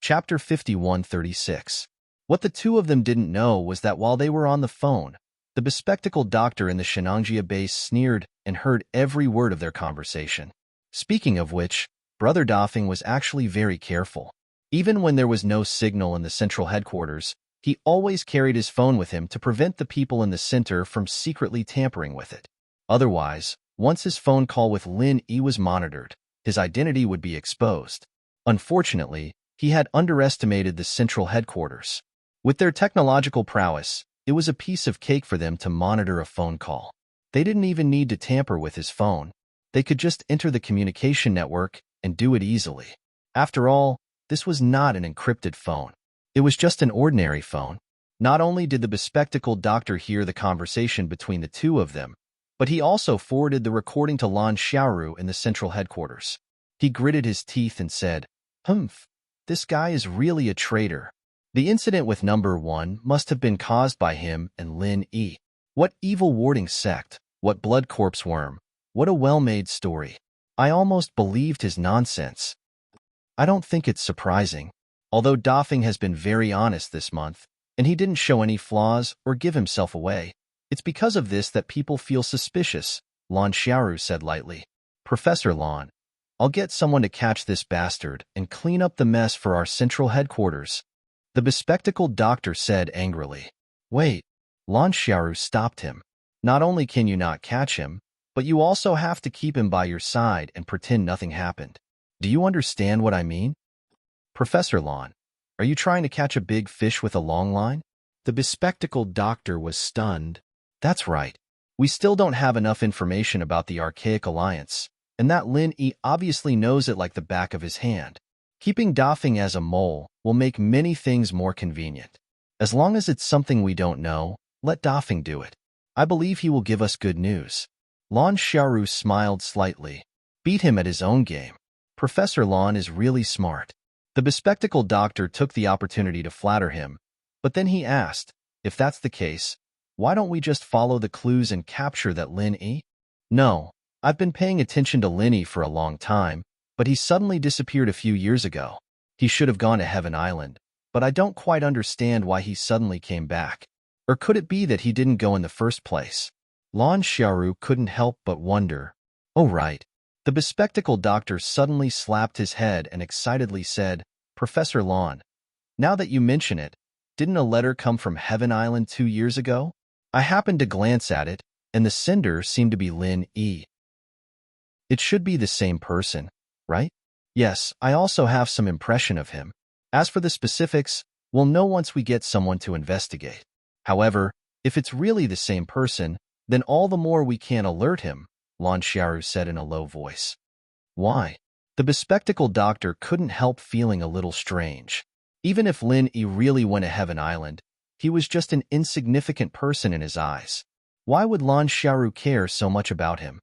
Chapter 51:36. What the two of them didn't know was that while they were on the phone, the bespectacled doctor in the Shenangjia base sneered and heard every word of their conversation. Speaking of which, Brother Doffing was actually very careful. Even when there was no signal in the central headquarters, he always carried his phone with him to prevent the people in the center from secretly tampering with it. Otherwise, once his phone call with Lin Yi was monitored, his identity would be exposed. Unfortunately, he had underestimated the central headquarters. With their technological prowess, it was a piece of cake for them to monitor a phone call. They didn't even need to tamper with his phone. They could just enter the communication network and do it easily. After all, this was not an encrypted phone. It was just an ordinary phone. Not only did the bespectacled doctor hear the conversation between the two of them, but he also forwarded the recording to Lan Xiaoru in the central headquarters. He gritted his teeth and said, "Humph, this guy is really a traitor." The incident with number 1 must have been caused by him and Lin Yi. What evil warding sect, what blood corpse worm, what a well-made story. I almost believed his nonsense. I don't think it's surprising. Although Doffing has been very honest this month, and he didn't show any flaws or give himself away, it's because of this that people feel suspicious, Lan Xiaoru said lightly. Professor Lan, I'll get someone to catch this bastard and clean up the mess for our central headquarters. The bespectacled doctor said angrily. Wait, Lan Xiaoru stopped him. Not only can you not catch him, but you also have to keep him by your side and pretend nothing happened. Do you understand what I mean? Professor Lan, are you trying to catch a big fish with a long line? The bespectacled doctor was stunned. That's right. We still don't have enough information about the Archaic Alliance, and that Lin Yi obviously knows it like the back of his hand. Keeping Doffing as a mole will make many things more convenient. As long as it's something we don't know, let Doffing do it. I believe he will give us good news. Lan Xiaoru smiled slightly. Beat him at his own game. Professor Lan is really smart. The bespectacled doctor took the opportunity to flatter him, but then he asked, if that's the case, why don't we just follow the clues and capture that Lin Yi? No, I've been paying attention to Lin Yi for a long time, but he suddenly disappeared a few years ago. He should have gone to Heaven Island, but I don't quite understand why he suddenly came back. Or could it be that he didn't go in the first place? Lan Xiaoru couldn't help but wonder. Oh right. The bespectacled doctor suddenly slapped his head and excitedly said, Professor Lan, now that you mention it, didn't a letter come from Heaven Island 2 years ago? I happened to glance at it, and the sender seemed to be Lin Yi. It should be the same person, right? Yes, I also have some impression of him. As for the specifics, we'll know once we get someone to investigate. However, if it's really the same person, then all the more we can alert him, Lan Xiaoru said in a low voice. Why? The bespectacled doctor couldn't help feeling a little strange. Even if Lin Yi really went to Heaven Island, he was just an insignificant person in his eyes. Why would Lan Xiaoru care so much about him?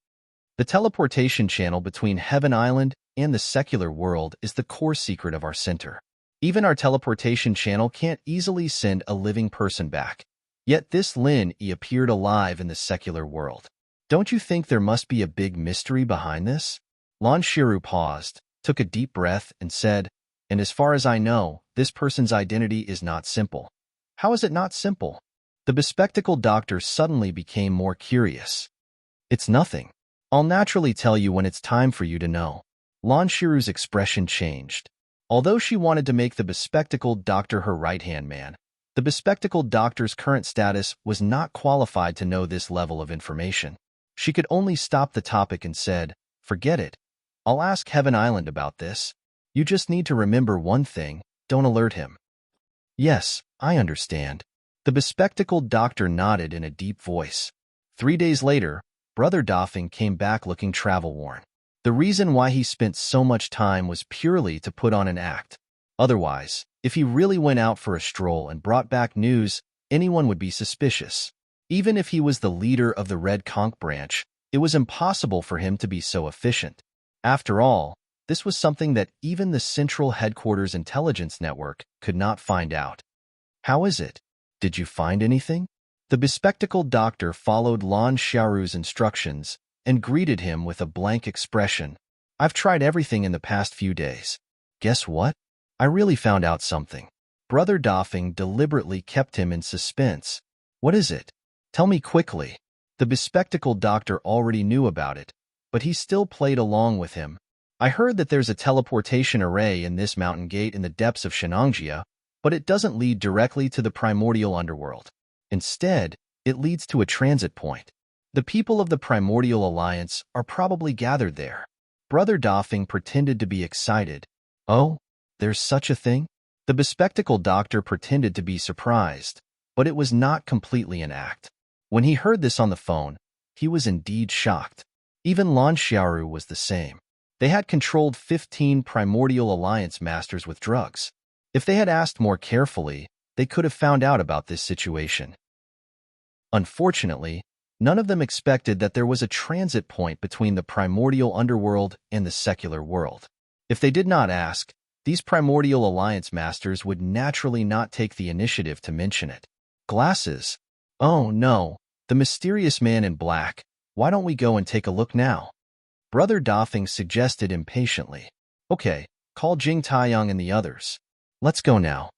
The teleportation channel between Heaven Island and the secular world is the core secret of our center. Even our teleportation channel can't easily send a living person back. Yet this Lin Yi appeared alive in the secular world. Don't you think there must be a big mystery behind this? Lan Xiaoru paused, took a deep breath, and said, and as far as I know, this person's identity is not simple. How is it not simple? The bespectacled doctor suddenly became more curious. It's nothing. I'll naturally tell you when it's time for you to know. Lan Xiaoru's expression changed. Although she wanted to make the bespectacled doctor her right-hand man, the bespectacled doctor's current status was not qualified to know this level of information. She could only stop the topic and said, forget it. I'll ask Heaven Island about this. You just need to remember one thing, don't alert him. Yes, I understand. The bespectacled doctor nodded in a deep voice. 3 days later, Brother Doffing came back looking travel-worn. The reason why he spent so much time was purely to put on an act. Otherwise, if he really went out for a stroll and brought back news, anyone would be suspicious. Even if he was the leader of the Red Conch branch, it was impossible for him to be so efficient. After all, this was something that even the Central Headquarters Intelligence Network could not find out. How is it? Did you find anything? The bespectacled doctor followed Lan Xiaoru's instructions and greeted him with a blank expression. I've tried everything in the past few days. Guess what? I really found out something. Brother Doffing deliberately kept him in suspense. What is it? Tell me quickly. The bespectacled doctor already knew about it, but he still played along with him. I heard that there's a teleportation array in this mountain gate in the depths of Shenangjia, but it doesn't lead directly to the primordial underworld. Instead, it leads to a transit point. The people of the Primordial Alliance are probably gathered there. Brother Doffing pretended to be excited. Oh, there's such a thing? The bespectacled doctor pretended to be surprised, but it was not completely an act. When he heard this on the phone, he was indeed shocked. Even Lan Xiaoru was the same. They had controlled 15 Primordial Alliance masters with drugs. If they had asked more carefully, they could have found out about this situation. Unfortunately, none of them expected that there was a transit point between the primordial underworld and the secular world. If they did not ask, these Primordial Alliance masters would naturally not take the initiative to mention it. Glasses. Oh no, the mysterious man in black. Why don't we go and take a look now? Brother Doffing suggested impatiently. Okay, call Jing Taiyang and the others. Let's go now.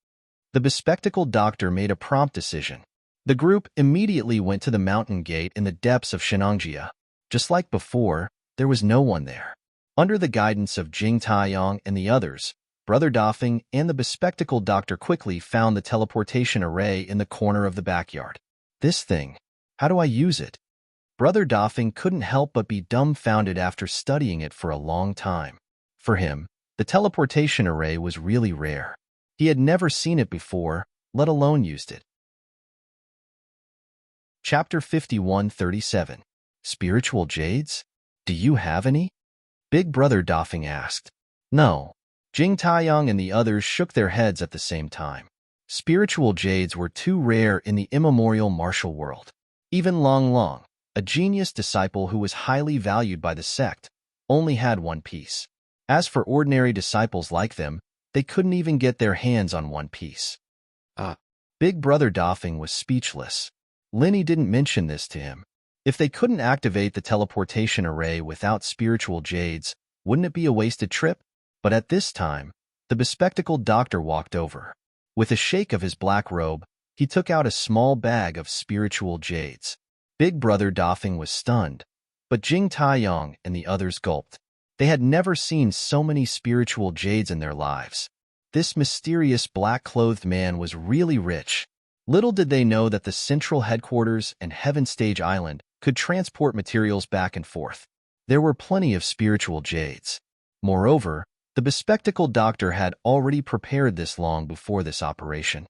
The bespectacled doctor made a prompt decision. The group immediately went to the mountain gate in the depths of Shenangjia. Just like before, there was no one there. Under the guidance of Jing Taiyang and the others, Brother Doffing and the bespectacled doctor quickly found the teleportation array in the corner of the backyard. This thing, how do I use it? Brother Doffing couldn't help but be dumbfounded after studying it for a long time. For him, the teleportation array was really rare. He had never seen it before, let alone used it. Chapter 51:37. Spiritual Jades? Do you have any? Big Brother Doffing asked. No. Jing Taiyang and the others shook their heads at the same time. Spiritual jades were too rare in the immemorial martial world. Even Long Long, a genius disciple who was highly valued by the sect, only had one piece. As for ordinary disciples like them, they couldn't even get their hands on one piece. Big Brother Doffing was speechless. Linny didn't mention this to him. If they couldn't activate the teleportation array without spiritual jades, wouldn't it be a wasted trip? But at this time, the bespectacled doctor walked over. With a shake of his black robe, he took out a small bag of spiritual jades. Big Brother Doffing was stunned, but Jing Taiyang and the others gulped. They had never seen so many spiritual jades in their lives. This mysterious black-clothed man was really rich. Little did they know that the central headquarters and Heaven Stage Island could transport materials back and forth. There were plenty of spiritual jades. Moreover, the bespectacled doctor had already prepared this long before this operation.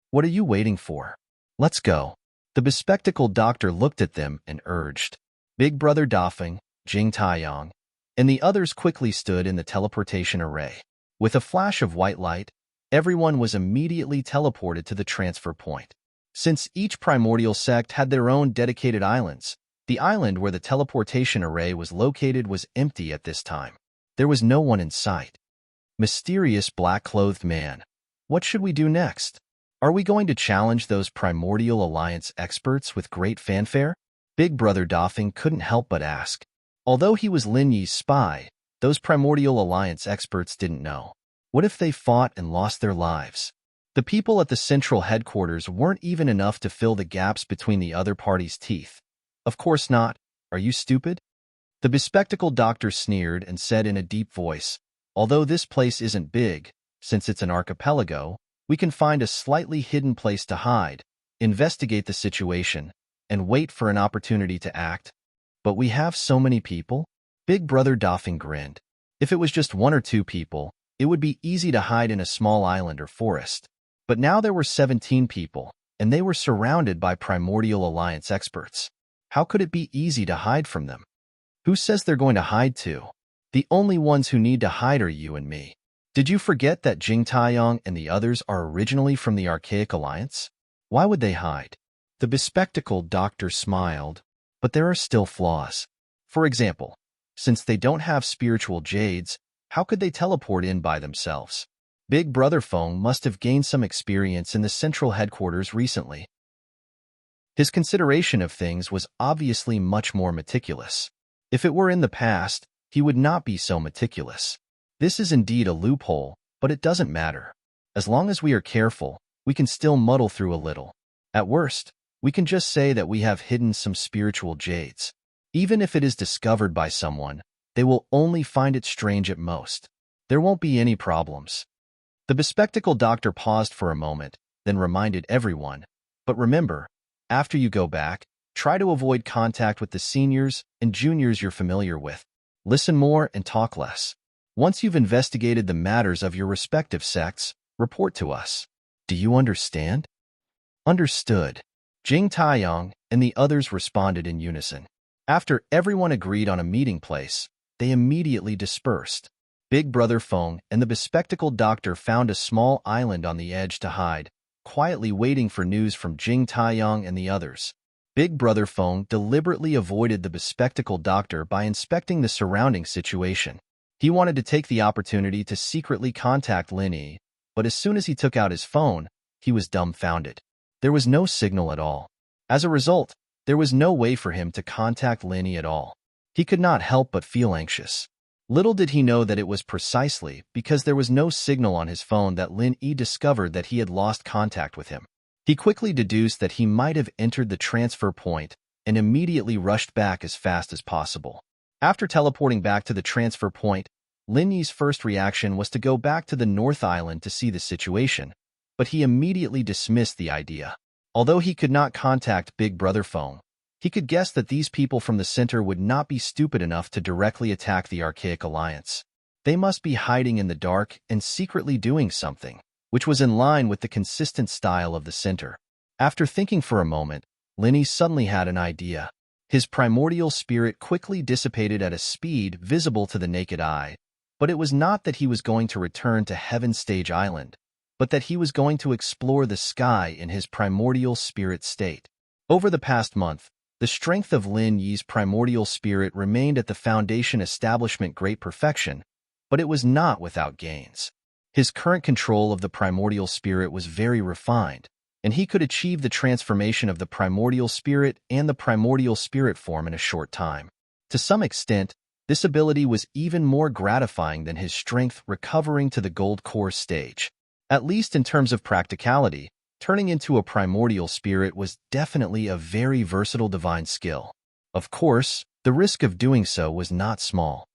What are you waiting for? Let's go. The bespectacled doctor looked at them and urged. Big Brother Doffing, Jing Taiyang, and the others quickly stood in the teleportation array. With a flash of white light, everyone was immediately teleported to the transfer point. Since each primordial sect had their own dedicated islands, the island where the teleportation array was located was empty at this time. There was no one in sight. Mysterious black-clothed man. What should we do next? Are we going to challenge those Primordial Alliance experts with great fanfare? Big Brother Doffing couldn't help but ask. Although he was Lin Yi's spy, those Primordial Alliance experts didn't know. What if they fought and lost their lives? The people at the central headquarters weren't even enough to fill the gaps between the other party's teeth. Of course not. Are you stupid? The bespectacled doctor sneered and said in a deep voice, although this place isn't big, since it's an archipelago, we can find a slightly hidden place to hide, investigate the situation, and wait for an opportunity to act. But we have so many people? Big Brother Doffing grinned. If it was just one or two people, it would be easy to hide in a small island or forest. But now there were 17 people, and they were surrounded by Primordial Alliance experts. How could it be easy to hide from them? Who says they're going to hide to? The only ones who need to hide are you and me. Did you forget that Jing Taiyang and the others are originally from the Archaic Alliance? Why would they hide? The bespectacled doctor smiled, but there are still flaws. For example, since they don't have spiritual jades, how could they teleport in by themselves? Big Brother Feng must have gained some experience in the central headquarters recently. His consideration of things was obviously much more meticulous. If it were in the past, he would not be so meticulous. This is indeed a loophole, but it doesn't matter. As long as we are careful, we can still muddle through a little. At worst, we can just say that we have hidden some spiritual jades. Even if it is discovered by someone, they will only find it strange at most. There won't be any problems. The bespectacled doctor paused for a moment, then reminded everyone, but remember, after you go back, try to avoid contact with the seniors and juniors you're familiar with. Listen more and talk less. Once you've investigated the matters of your respective sects, report to us. Do you understand? Understood. Jing Taiyang and the others responded in unison. After everyone agreed on a meeting place, they immediately dispersed. Big Brother Feng and the bespectacled doctor found a small island on the edge to hide, quietly waiting for news from Jing Taiyang and the others. Big Brother Feng deliberately avoided the bespectacled doctor by inspecting the surrounding situation. He wanted to take the opportunity to secretly contact Lin Yi, but as soon as he took out his phone, he was dumbfounded. There was no signal at all. As a result, there was no way for him to contact Lin Yi at all. He could not help but feel anxious. Little did he know that it was precisely because there was no signal on his phone that Lin Yi discovered that he had lost contact with him. He quickly deduced that he might have entered the transfer point and immediately rushed back as fast as possible. After teleporting back to the transfer point, Lin Yi's first reaction was to go back to the North Island to see the situation, but he immediately dismissed the idea. Although he could not contact Big Brother Feng, he could guess that these people from the center would not be stupid enough to directly attack the Archaic Alliance. They must be hiding in the dark and secretly doing something, which was in line with the consistent style of the center. After thinking for a moment, Lin Yi suddenly had an idea. His primordial spirit quickly dissipated at a speed visible to the naked eye, but it was not that he was going to return to Heaven Stage Island, but that he was going to explore the sky in his primordial spirit state. Over the past month, the strength of Lin Yi's primordial spirit remained at the Foundation establishment great perfection, but it was not without gains. His current control of the primordial spirit was very refined, and he could achieve the transformation of the primordial spirit and the primordial spirit form in a short time. To some extent, this ability was even more gratifying than his strength recovering to the gold core stage. At least in terms of practicality, turning into a primordial spirit was definitely a very versatile divine skill. Of course, the risk of doing so was not small.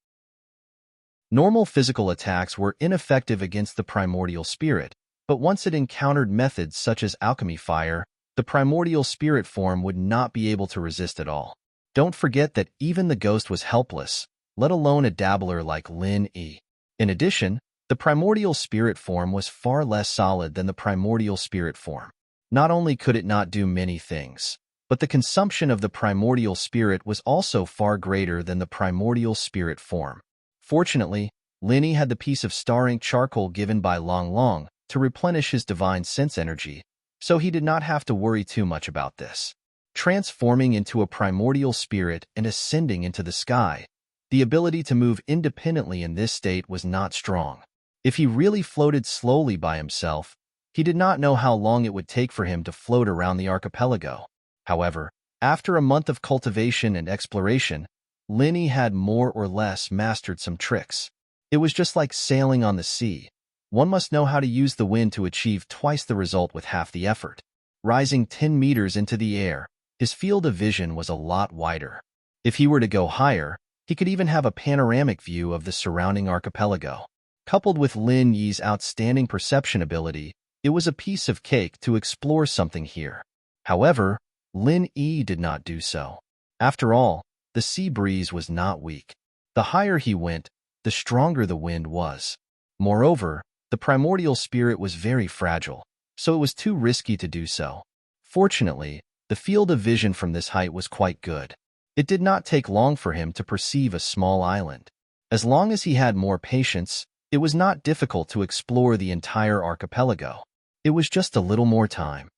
Normal physical attacks were ineffective against the primordial spirit, but once it encountered methods such as alchemy fire, the primordial spirit form would not be able to resist at all. Don't forget that even the ghost was helpless, let alone a dabbler like Lin Yi. In addition, the primordial spirit form was far less solid than the primordial spirit form. Not only could it not do many things, but the consumption of the primordial spirit was also far greater than the primordial spirit form. Fortunately, Lin Yi had the piece of star ink charcoal given by Long Long to replenish his divine sense energy, so he did not have to worry too much about this. Transforming into a primordial spirit and ascending into the sky, the ability to move independently in this state was not strong. If he really floated slowly by himself, he did not know how long it would take for him to float around the archipelago. However, after a month of cultivation and exploration, Lin Yi had more or less mastered some tricks. It was just like sailing on the sea. One must know how to use the wind to achieve twice the result with half the effort. Rising 10 meters into the air, his field of vision was a lot wider. If he were to go higher, he could even have a panoramic view of the surrounding archipelago. Coupled with Lin Yi's outstanding perception ability, it was a piece of cake to explore something here. However, Lin Yi did not do so. After all, the sea breeze was not weak. The higher he went, the stronger the wind was. Moreover, the primordial spirit was very fragile, so it was too risky to do so. Fortunately, the field of vision from this height was quite good. It did not take long for him to perceive a small island. As long as he had more patience, it was not difficult to explore the entire archipelago. It was just a little more time.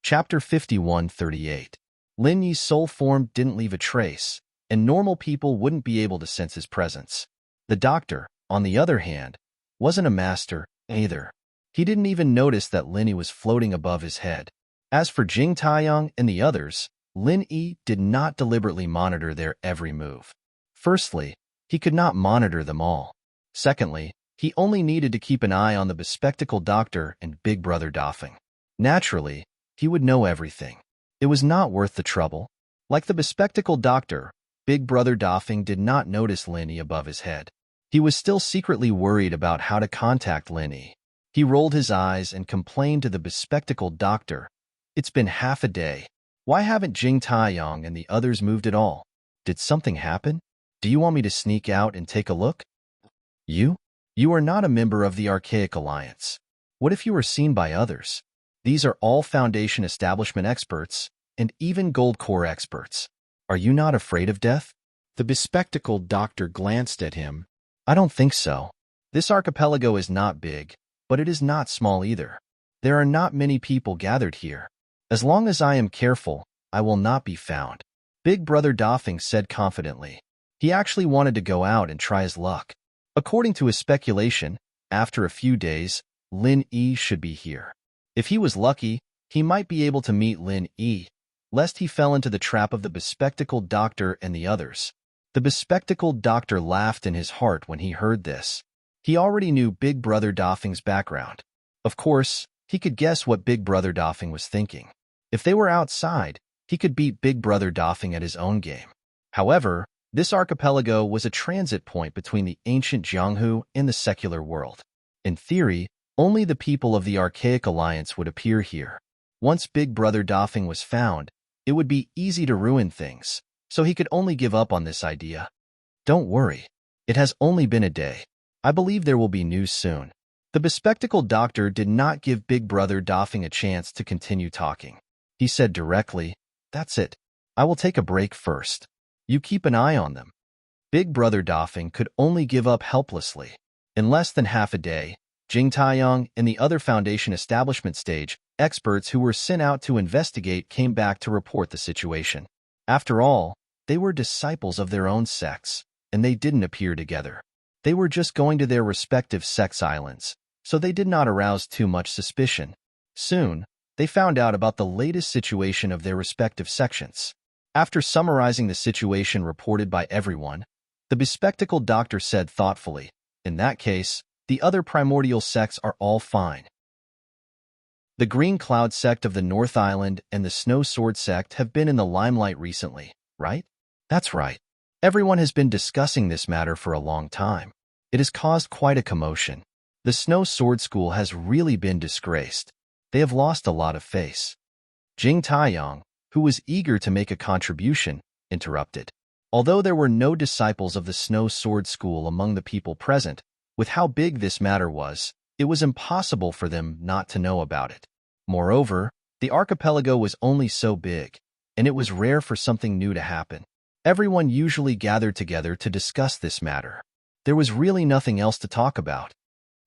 Chapter 51:38. Lin Yi's soul form didn't leave a trace, and normal people wouldn't be able to sense his presence. The doctor, on the other hand, wasn't a master either. He didn't even notice that Lin Yi was floating above his head. As for Jing Taiyang and the others, Lin Yi did not deliberately monitor their every move. Firstly, he could not monitor them all. Secondly, he only needed to keep an eye on the bespectacled doctor and Big Brother Doffing. Naturally, he would know everything. It was not worth the trouble. Like the bespectacled doctor, Big Brother Doffing did not notice Linny above his head. He was still secretly worried about how to contact Linny. He rolled his eyes and complained to the bespectacled doctor, "It's been half a day. Why haven't Jing Taiyong and the others moved at all? Did something happen? Do you want me to sneak out and take a look?" You? You are not a member of the Archaic Alliance. What if you were seen by others? These are all Foundation establishment experts, and even Gold Core experts. Are you not afraid of death? The bespectacled doctor glanced at him. I don't think so. This archipelago is not big, but it is not small either. There are not many people gathered here. As long as I am careful, I will not be found. Big Brother Doffing said confidently. He actually wanted to go out and try his luck. According to his speculation, after a few days, Lin Yi should be here. If he was lucky, he might be able to meet Lin Yi, lest he fell into the trap of the bespectacled doctor and the others. The bespectacled doctor laughed in his heart when he heard this. He already knew Big Brother Doffing's background. Of course, he could guess what Big Brother Doffing was thinking. If they were outside, he could beat Big Brother Doffing at his own game. However, this archipelago was a transit point between the ancient Jianghu and the secular world. In theory, only the people of the Archaic Alliance would appear here. Once Big Brother Doffing was found, it would be easy to ruin things, so he could only give up on this idea. Don't worry. It has only been a day. I believe there will be news soon. The bespectacled doctor did not give Big Brother Doffing a chance to continue talking. He said directly, "That's it. I will take a break first. You keep an eye on them." Big Brother Doffing could only give up helplessly. In less than half a day, Jing Taiyong and the other Foundation establishment stage experts who were sent out to investigate came back to report the situation. After all, they were disciples of their own sects, and they didn't appear together. They were just going to their respective sex islands, so they did not arouse too much suspicion. Soon, they found out about the latest situation of their respective sections. After summarizing the situation reported by everyone, the bespectacled doctor said thoughtfully, "In that case, the other primordial sects are all fine. The Green Cloud sect of the North Island and the Snow Sword sect have been in the limelight recently, right?" "That's right. Everyone has been discussing this matter for a long time. It has caused quite a commotion. The Snow Sword School has really been disgraced. They have lost a lot of face." Jing Taiyong, who was eager to make a contribution, interrupted. Although there were no disciples of the Snow Sword School among the people present, with how big this matter was, it was impossible for them not to know about it. Moreover, the archipelago was only so big, and it was rare for something new to happen. Everyone usually gathered together to discuss this matter. There was really nothing else to talk about.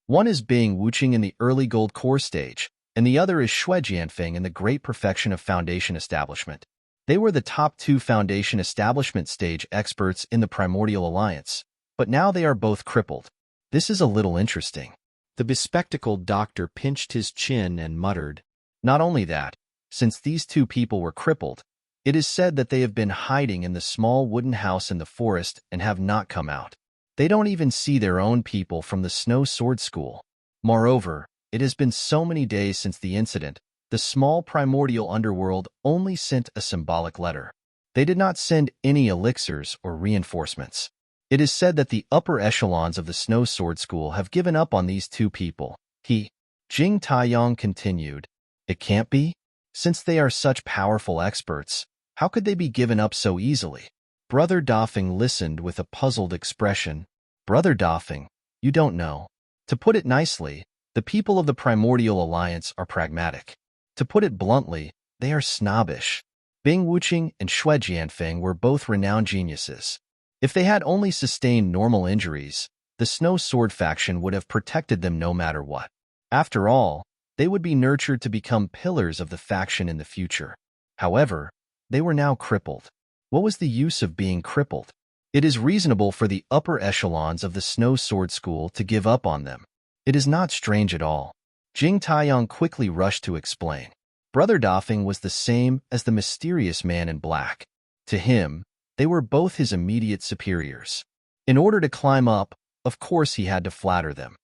One is Bing Wuqing in the early Gold Core stage, and the other is Xue Jianfeng in the Great Perfection of Foundation Establishment. They were the top two Foundation Establishment stage experts in the Primordial Alliance, but now they are both crippled. This is a little interesting. The bespectacled doctor pinched his chin and muttered, "Not only that, since these two people were crippled, it is said that they have been hiding in the small wooden house in the forest and have not come out. They don't even see their own people from the Snow Sword School. Moreover, it has been so many days since the incident, the small primordial underworld only sent a symbolic letter. They did not send any elixirs or reinforcements. It is said that the upper echelons of the Snow Sword School have given up on these two people." Jing Taiyong continued, "It can't be? Since they are such powerful experts, how could they be given up so easily?" Brother Doffing listened with a puzzled expression. "Brother Doffing, you don't know. To put it nicely, the people of the Primordial Alliance are pragmatic. To put it bluntly, they are snobbish. Bing Wuqing and Xue Jianfeng were both renowned geniuses. If they had only sustained normal injuries, the Snow Sword faction would have protected them no matter what. After all, they would be nurtured to become pillars of the faction in the future. However, they were now crippled. What was the use of being crippled? It is reasonable for the upper echelons of the Snow Sword School to give up on them. It is not strange at all." Jing Taiyong quickly rushed to explain. Brother Doffing was the same as the mysterious man in black. To him, they were both his immediate superiors. In order to climb up, Of course he had to flatter them.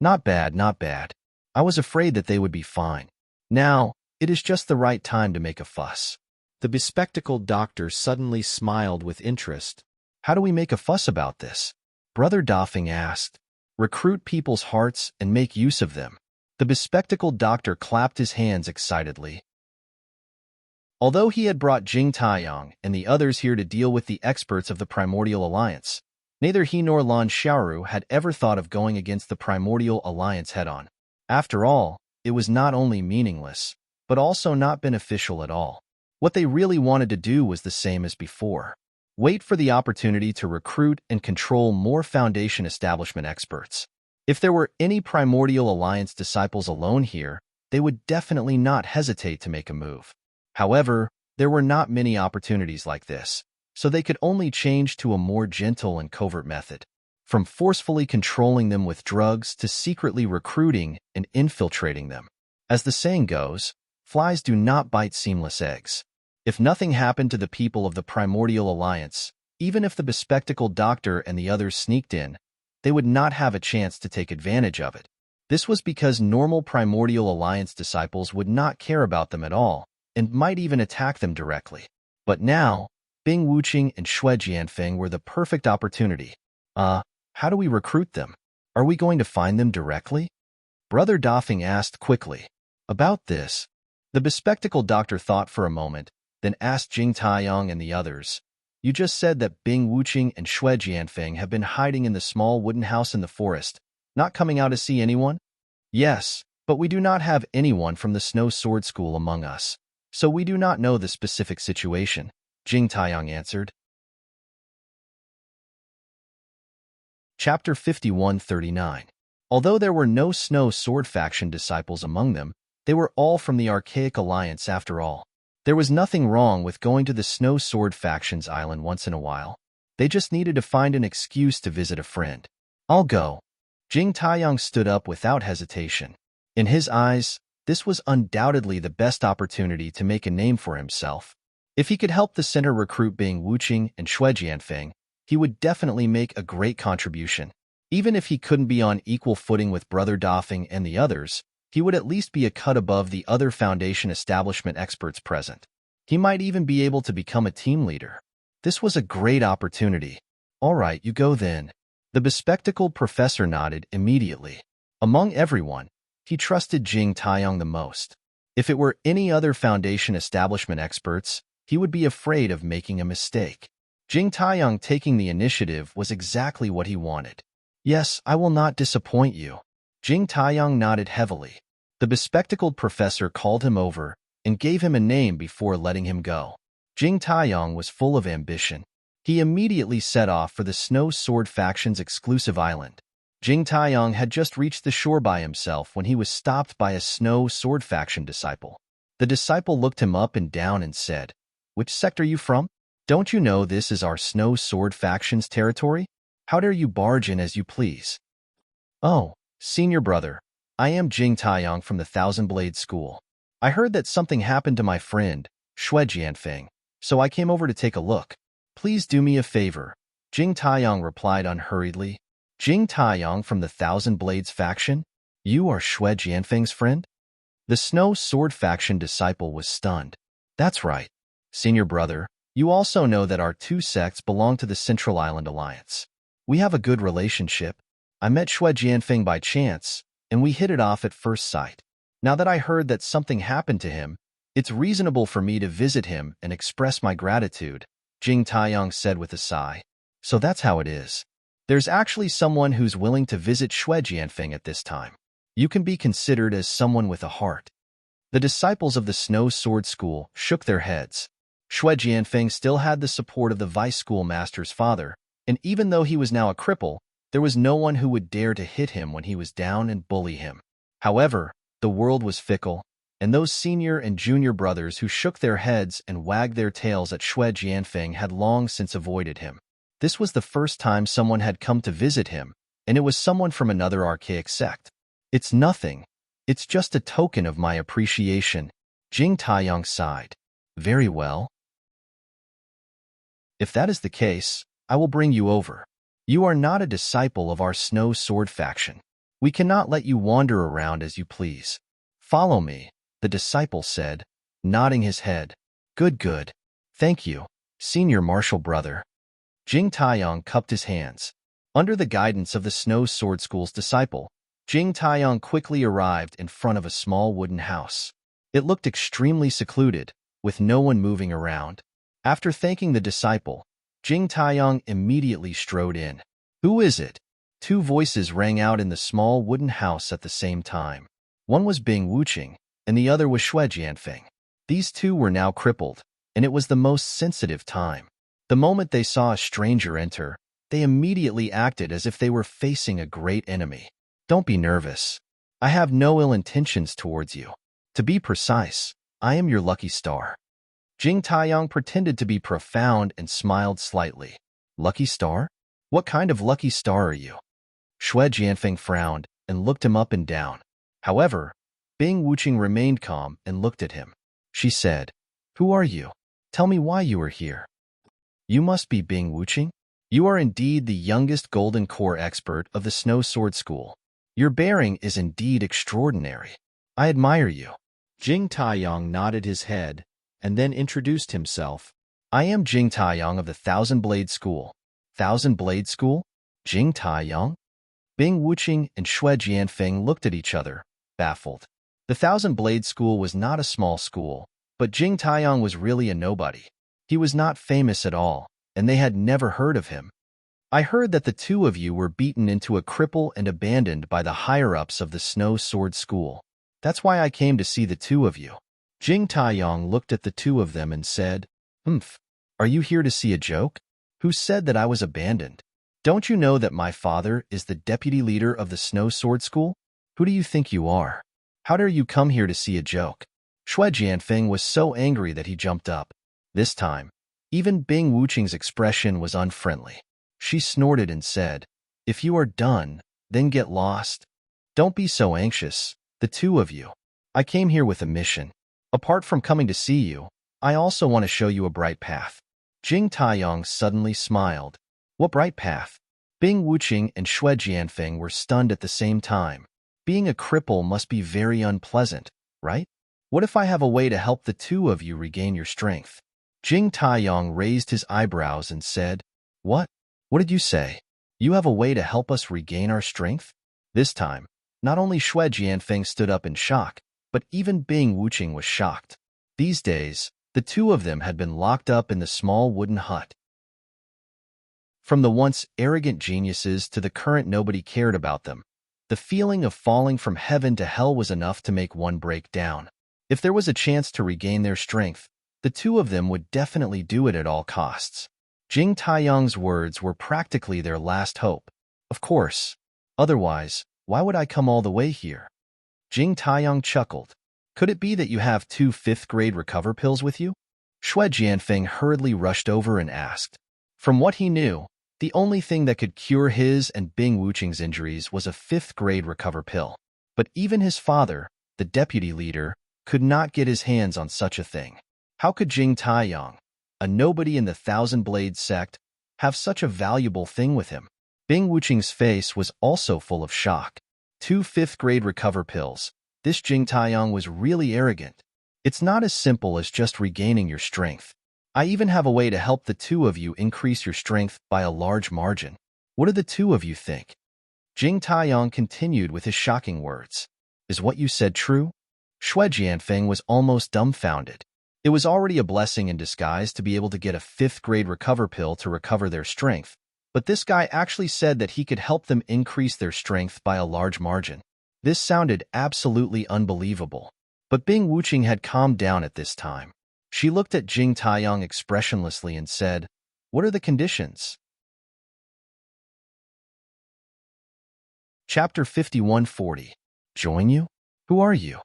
Not bad, not bad. I was afraid that they would be fine. Now, it is just the right time to make a fuss. The bespectacled doctor suddenly smiled with interest. How do we make a fuss about this? Brother Doffing asked. Recruit people's hearts and make use of them. The bespectacled doctor clapped his hands excitedly. Although he had brought Jing Taiyang and the others here to deal with the experts of the Primordial Alliance, neither he nor Lan Xiaoru had ever thought of going against the Primordial Alliance head-on. After all, it was not only meaningless, but also not beneficial at all. What they really wanted to do was the same as before. Wait for the opportunity to recruit and control more Foundation establishment experts. If there were any Primordial Alliance disciples alone here, they would definitely not hesitate to make a move. However, there were not many opportunities like this, so they could only change to a more gentle and covert method. From forcefully controlling them with drugs to secretly recruiting and infiltrating them. As the saying goes, flies do not bite seamless eggs. If nothing happened to the people of the Primordial Alliance, even if the bespectacled doctor and the others sneaked in, they would not have a chance to take advantage of it. This was because normal Primordial Alliance disciples would not care about them at all, and might even attack them directly. But now, Bing Wuqing and Xue Jianfeng were the perfect opportunity. How do we recruit them? Are we going to find them directly? Brother Doffing asked quickly. About this, the bespectacled doctor thought for a moment, then asked Jing Taiyang and the others, You just said that Bing Wuqing and Xue Jianfeng have been hiding in the small wooden house in the forest, not coming out to see anyone? Yes, but we do not have anyone from the Snow Sword School among us, so we do not know the specific situation, Jing Taiyang answered. Chapter 5139. Although there were no Snow Sword faction disciples among them, they were all from the Archaic Alliance after all. There was nothing wrong with going to the Snow Sword faction's island once in a while. They just needed to find an excuse to visit a friend. I'll go. Jing Taiyang stood up without hesitation. In his eyes, this was undoubtedly the best opportunity to make a name for himself. If he could help the center recruit Bing Wuqing and Xue Jianfeng, he would definitely make a great contribution. Even if he couldn't be on equal footing with Brother Doffing and the others, he would at least be a cut above the other Foundation establishment experts present. He might even be able to become a team leader. This was a great opportunity. All right, you go then. The bespectacled professor nodded immediately. Among everyone, he trusted Jing Taiyang the most. If it were any other Foundation establishment experts, he would be afraid of making a mistake. Jing Taiyang taking the initiative was exactly what he wanted. Yes, I will not disappoint you. Jing Taiyang nodded heavily. The bespectacled professor called him over and gave him a name before letting him go. Jing Taiyang was full of ambition. He immediately set off for the Snow Sword faction's exclusive island. Jing Taiyang had just reached the shore by himself when he was stopped by a Snow Sword faction disciple. The disciple looked him up and down and said, Which sect are you from? Don't you know this is our Snow Sword faction's territory? How dare you barge in as you please? Oh, senior brother, I am Jing Taiyang from the Thousand Blade School. I heard that something happened to my friend, Xue Jianfeng, so I came over to take a look. Please do me a favor, Jing Taiyang replied unhurriedly. Jing Taiyang from the Thousand Blades faction? You are Xue Jianfeng's friend? The Snow Sword faction disciple was stunned. That's right, senior brother. You also know that our two sects belong to the Central Island Alliance. We have a good relationship. I met Xue Jianfeng by chance, and we hit it off at first sight. Now that I heard that something happened to him, it's reasonable for me to visit him and express my gratitude, Jing Taiyang said with a sigh. So that's how it is. There's actually someone who's willing to visit Xue Jianfeng at this time. You can be considered as someone with a heart. The disciples of the Snow Sword School shook their heads. Xue Jianfeng still had the support of the vice schoolmaster's father, and even though he was now a cripple, there was no one who would dare to hit him when he was down and bully him. However, the world was fickle, and those senior and junior brothers who shook their heads and wagged their tails at Xue Jianfeng had long since avoided him. This was the first time someone had come to visit him, and it was someone from another archaic sect. It's nothing. It's just a token of my appreciation. Jing Taiyang sighed. Very well. If that is the case, I will bring you over. You are not a disciple of our snow sword faction. We cannot let you wander around as you please. Follow me, the disciple said, nodding his head. Good, good. Thank you, senior martial brother. Jing Taiyong cupped his hands. Under the guidance of the Snow Sword School's disciple, Jing Taiyong quickly arrived in front of a small wooden house. It looked extremely secluded, with no one moving around. After thanking the disciple, Jing Taiyong immediately strode in. Who is it? Two voices rang out in the small wooden house at the same time. One was Bing Wuqing, and the other was Xue Jianfeng. These two were now crippled, and it was the most sensitive time. The moment they saw a stranger enter, they immediately acted as if they were facing a great enemy. Don't be nervous. I have no ill intentions towards you. To be precise, I am your lucky star. Jing Taiyong pretended to be profound and smiled slightly. Lucky star? What kind of lucky star are you? Xue Jianfeng frowned and looked him up and down. However, Bing Wuqing remained calm and looked at him. She said, Who are you? Tell me why you are here. You must be Bing Wuqing. You are indeed the youngest Golden Core expert of the Snow Sword School. Your bearing is indeed extraordinary. I admire you. Jing Taiyong nodded his head and then introduced himself. I am Jing Taiyong of the Thousand Blade School. Thousand Blade School? Jing Taiyong? Bing Wuqing and Xue Jianfeng looked at each other, baffled. The Thousand Blade School was not a small school, but Jing Taiyong was really a nobody. He was not famous at all, and they had never heard of him. I heard that the two of you were beaten into a cripple and abandoned by the higher-ups of the Snow Sword School. That's why I came to see the two of you. Jing Taiyong looked at the two of them and said, Are you here to see a joke? Who said that I was abandoned? Don't you know that my father is the deputy leader of the Snow Sword School? Who do you think you are? How dare you come here to see a joke? Xue Jianfeng was so angry that he jumped up. This time, even Bing Wuqing's expression was unfriendly. She snorted and said, If you are done, then get lost. Don't be so anxious, the two of you. I came here with a mission. Apart from coming to see you, I also want to show you a bright path. Jing Taiyong suddenly smiled. What bright path? Bing Wuqing and Xue Jianfeng were stunned at the same time. Being a cripple must be very unpleasant, right? What if I have a way to help the two of you regain your strength? Jing Taiyong raised his eyebrows and said, What? What did you say? You have a way to help us regain our strength? This time, not only Xue Jianfeng stood up in shock, but even Bing Wuqing was shocked. These days, the two of them had been locked up in the small wooden hut. From the once arrogant geniuses to the current nobody cared about them, the feeling of falling from heaven to hell was enough to make one break down. If there was a chance to regain their strength, the two of them would definitely do it at all costs. Jing Taiyong's words were practically their last hope. Of course. Otherwise, why would I come all the way here? Jing Taiyong chuckled. Could it be that you have 2 fifth-grade recover pills with you? Xue Jianfeng hurriedly rushed over and asked. From what he knew, the only thing that could cure his and Bing Wuqing's injuries was a 5th-grade recover pill. But even his father, the deputy leader, could not get his hands on such a thing. How could Jing Taiyong, a nobody in the Thousand Blade sect, have such a valuable thing with him? Bing Wuqing's face was also full of shock. 2 fifth-grade recover pills. This Jing Taiyong was really arrogant. It's not as simple as just regaining your strength. I even have a way to help the two of you increase your strength by a large margin. What do the two of you think? Jing Taiyong continued with his shocking words. Is what you said true? Xue Jianfeng was almost dumbfounded. It was already a blessing in disguise to be able to get a 5th-grade recover pill to recover their strength, but this guy actually said that he could help them increase their strength by a large margin. This sounded absolutely unbelievable. But Bing Wuqing had calmed down at this time. She looked at Jing Taiyong expressionlessly and said, What are the conditions? Chapter 5140. Join you? Who are you?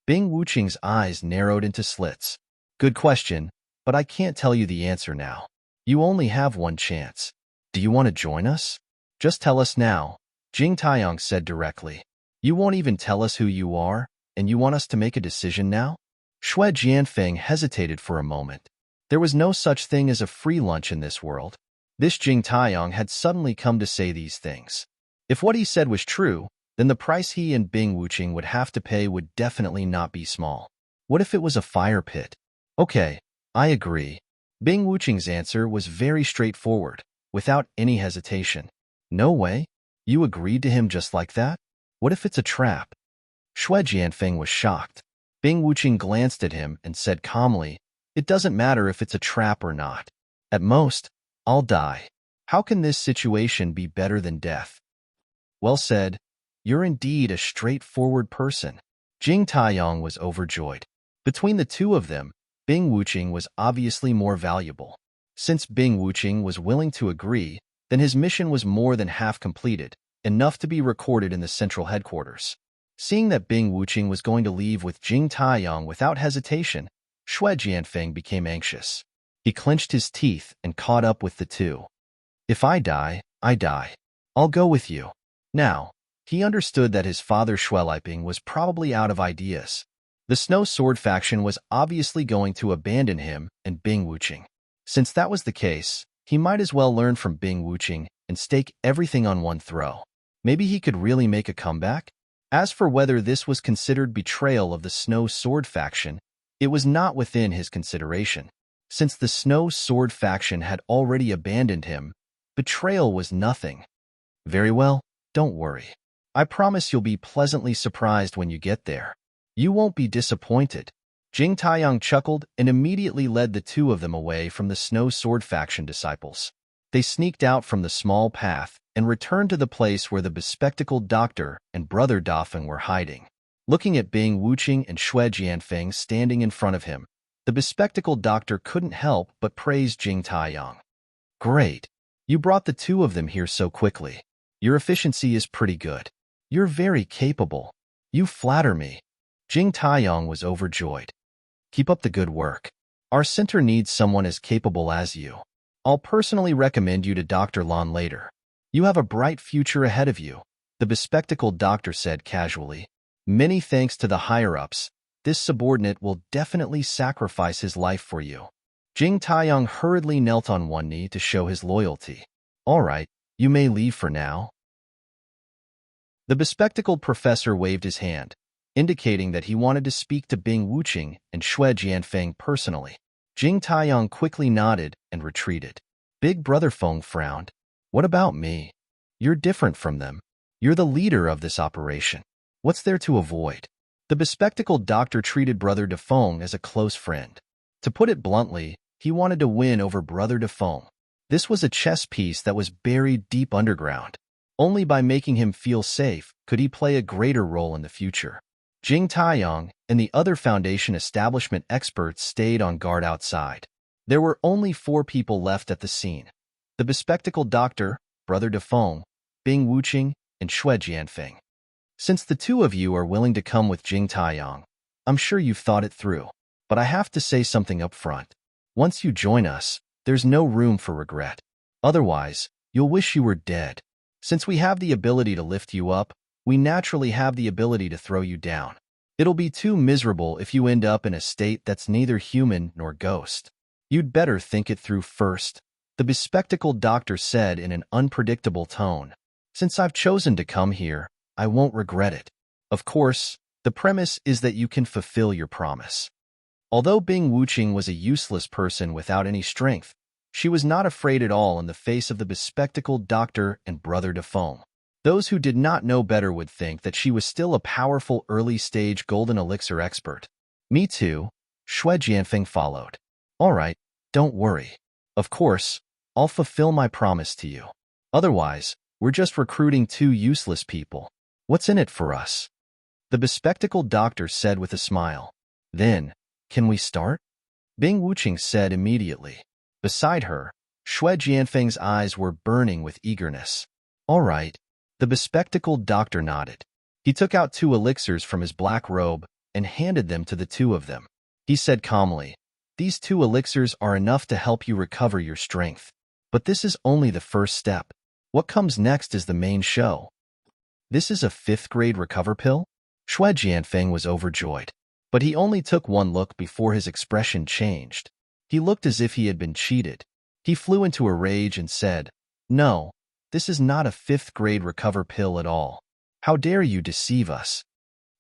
Bing Wuqing's eyes narrowed into slits. Good question, but I can't tell you the answer now. You only have one chance. Do you want to join us? Just tell us now, Jing Taiyong said directly. You won't even tell us who you are, and you want us to make a decision now? Xue Jianfeng hesitated for a moment. There was no such thing as a free lunch in this world. This Jing Taiyang had suddenly come to say these things. If what he said was true, then the price he and Bing Wuching would have to pay would definitely not be small. What if it was a fire pit? Okay, I agree. Bing Wuching's answer was very straightforward, without any hesitation. No way? You agreed to him just like that? What if it's a trap? Shui Jianfeng was shocked. Bing Wuching glanced at him and said calmly, "It doesn't matter if it's a trap or not. At most, I'll die. How can this situation be better than death?" Well said. You're indeed a straightforward person. Jing Taiyang was overjoyed. Between the two of them, Bing Wuching was obviously more valuable. Since Bing Wuching was willing to agree, then his mission was more than half completed, enough to be recorded in the central headquarters. Seeing that Bing Wuching was going to leave with Jing Taiyang without hesitation, Shui Jianfeng became anxious. He clenched his teeth and caught up with the two. If I die, I die. I'll go with you. Now, he understood that his father Shui Liping was probably out of ideas. The Snow Sword faction was obviously going to abandon him and Bing Wuching. Since that was the case, he might as well learn from Bing Wuching and stake everything on one throw. Maybe he could really make a comeback? As for whether this was considered betrayal of the Snow Sword faction, it was not within his consideration. Since the Snow Sword faction had already abandoned him, betrayal was nothing. Very well, don't worry. I promise you'll be pleasantly surprised when you get there. You won't be disappointed. Jing Taiyang chuckled and immediately led the two of them away from the Snow Sword faction disciples. They sneaked out from the small path and returned to the place where the bespectacled doctor and brother Dafeng were hiding. Looking at Bing Wuching and Shui Jianfeng standing in front of him, the bespectacled doctor couldn't help but praise Jing Taiyang. Great. You brought the two of them here so quickly. Your efficiency is pretty good. You're very capable. You flatter me. Jing Taiyang was overjoyed. Keep up the good work. Our center needs someone as capable as you. I'll personally recommend you to Dr. Lan later. You have a bright future ahead of you, the bespectacled doctor said casually. Many thanks to the higher-ups. This subordinate will definitely sacrifice his life for you. Jing Taiyang hurriedly knelt on one knee to show his loyalty. All right, you may leave for now. The bespectacled professor waved his hand, indicating that he wanted to speak to Bing Wuching and Shui Jianfeng personally. Jing Taiyang quickly nodded and retreated. Big Brother Feng frowned. What about me? You're different from them. You're the leader of this operation. What's there to avoid? The bespectacled doctor treated Brother Defeng as a close friend. To put it bluntly, he wanted to win over Brother Defeng. This was a chess piece that was buried deep underground. Only by making him feel safe could he play a greater role in the future. Jing Taiyang and the other Foundation establishment experts stayed on guard outside. There were only 4 people left at the scene. The bespectacled doctor, Brother Defeng, Bing Wuching, and Shui Jianfeng. Since the two of you are willing to come with Jing Taiyang, I'm sure you've thought it through. But I have to say something up front. Once you join us, there's no room for regret. Otherwise, you'll wish you were dead. Since we have the ability to lift you up, we naturally have the ability to throw you down. It'll be too miserable if you end up in a state that's neither human nor ghost. You'd better think it through first, the bespectacled doctor said in an unpredictable tone. Since I've chosen to come here, I won't regret it. Of course, the premise is that you can fulfill your promise. Although Bing Wuching was a useless person without any strength, she was not afraid at all in the face of the bespectacled doctor and Brother Defeng. Those who did not know better would think that she was still a powerful early-stage golden elixir expert. Me too, Shui Jianfeng followed. All right, don't worry. Of course, I'll fulfill my promise to you. Otherwise, we're just recruiting 2 useless people. What's in it for us? The bespectacled doctor said with a smile. Then, can we start? Bing Wuching said immediately. Beside her, Shui Jianfeng's eyes were burning with eagerness. All right. The bespectacled doctor nodded. He took out 2 elixirs from his black robe and handed them to the 2 of them. He said calmly, "These 2 elixirs are enough to help you recover your strength. But this is only the first step. What comes next is the main show." This is a 5th-grade recover pill? Shui Jianfeng was overjoyed. But he only took one look before his expression changed. He looked as if he had been cheated. He flew into a rage and said, "No, this is not a fifth-grade recover pill at all. How dare you deceive us?"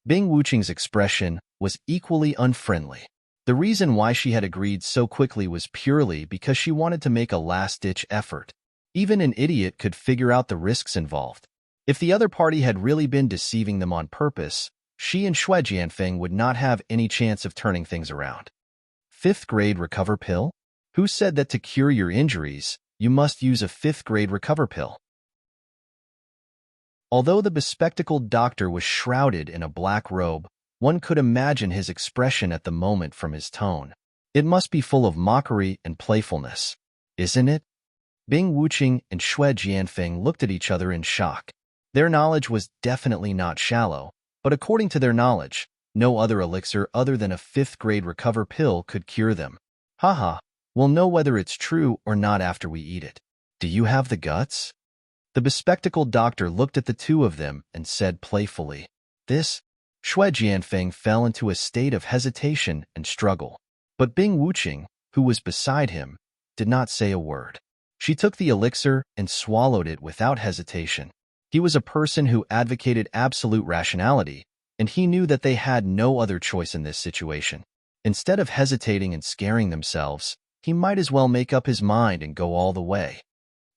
Bing Wuqing's expression was equally unfriendly. The reason why she had agreed so quickly was purely because she wanted to make a last-ditch effort. Even an idiot could figure out the risks involved. If the other party had really been deceiving them on purpose, she and Xue Jianfeng would not have any chance of turning things around. Fifth-grade recover pill? Who said that to cure your injuries, you must use a fifth-grade recover pill? Although the bespectacled doctor was shrouded in a black robe, one could imagine his expression at the moment from his tone. It must be full of mockery and playfulness, isn't it? Bing Wuqing and Xue Jianfeng looked at each other in shock. Their knowledge was definitely not shallow, but according to their knowledge, no other elixir other than a fifth-grade recover pill could cure them. Haha, we'll know whether it's true or not after we eat it. Do you have the guts? The bespectacled doctor looked at the two of them and said playfully. This? Xue Jianfeng fell into a state of hesitation and struggle. But Bing Wuqing, who was beside him, did not say a word. She took the elixir and swallowed it without hesitation. He was a person who advocated absolute rationality, and he knew that they had no other choice in this situation. Instead of hesitating and scaring themselves, he might as well make up his mind and go all the way.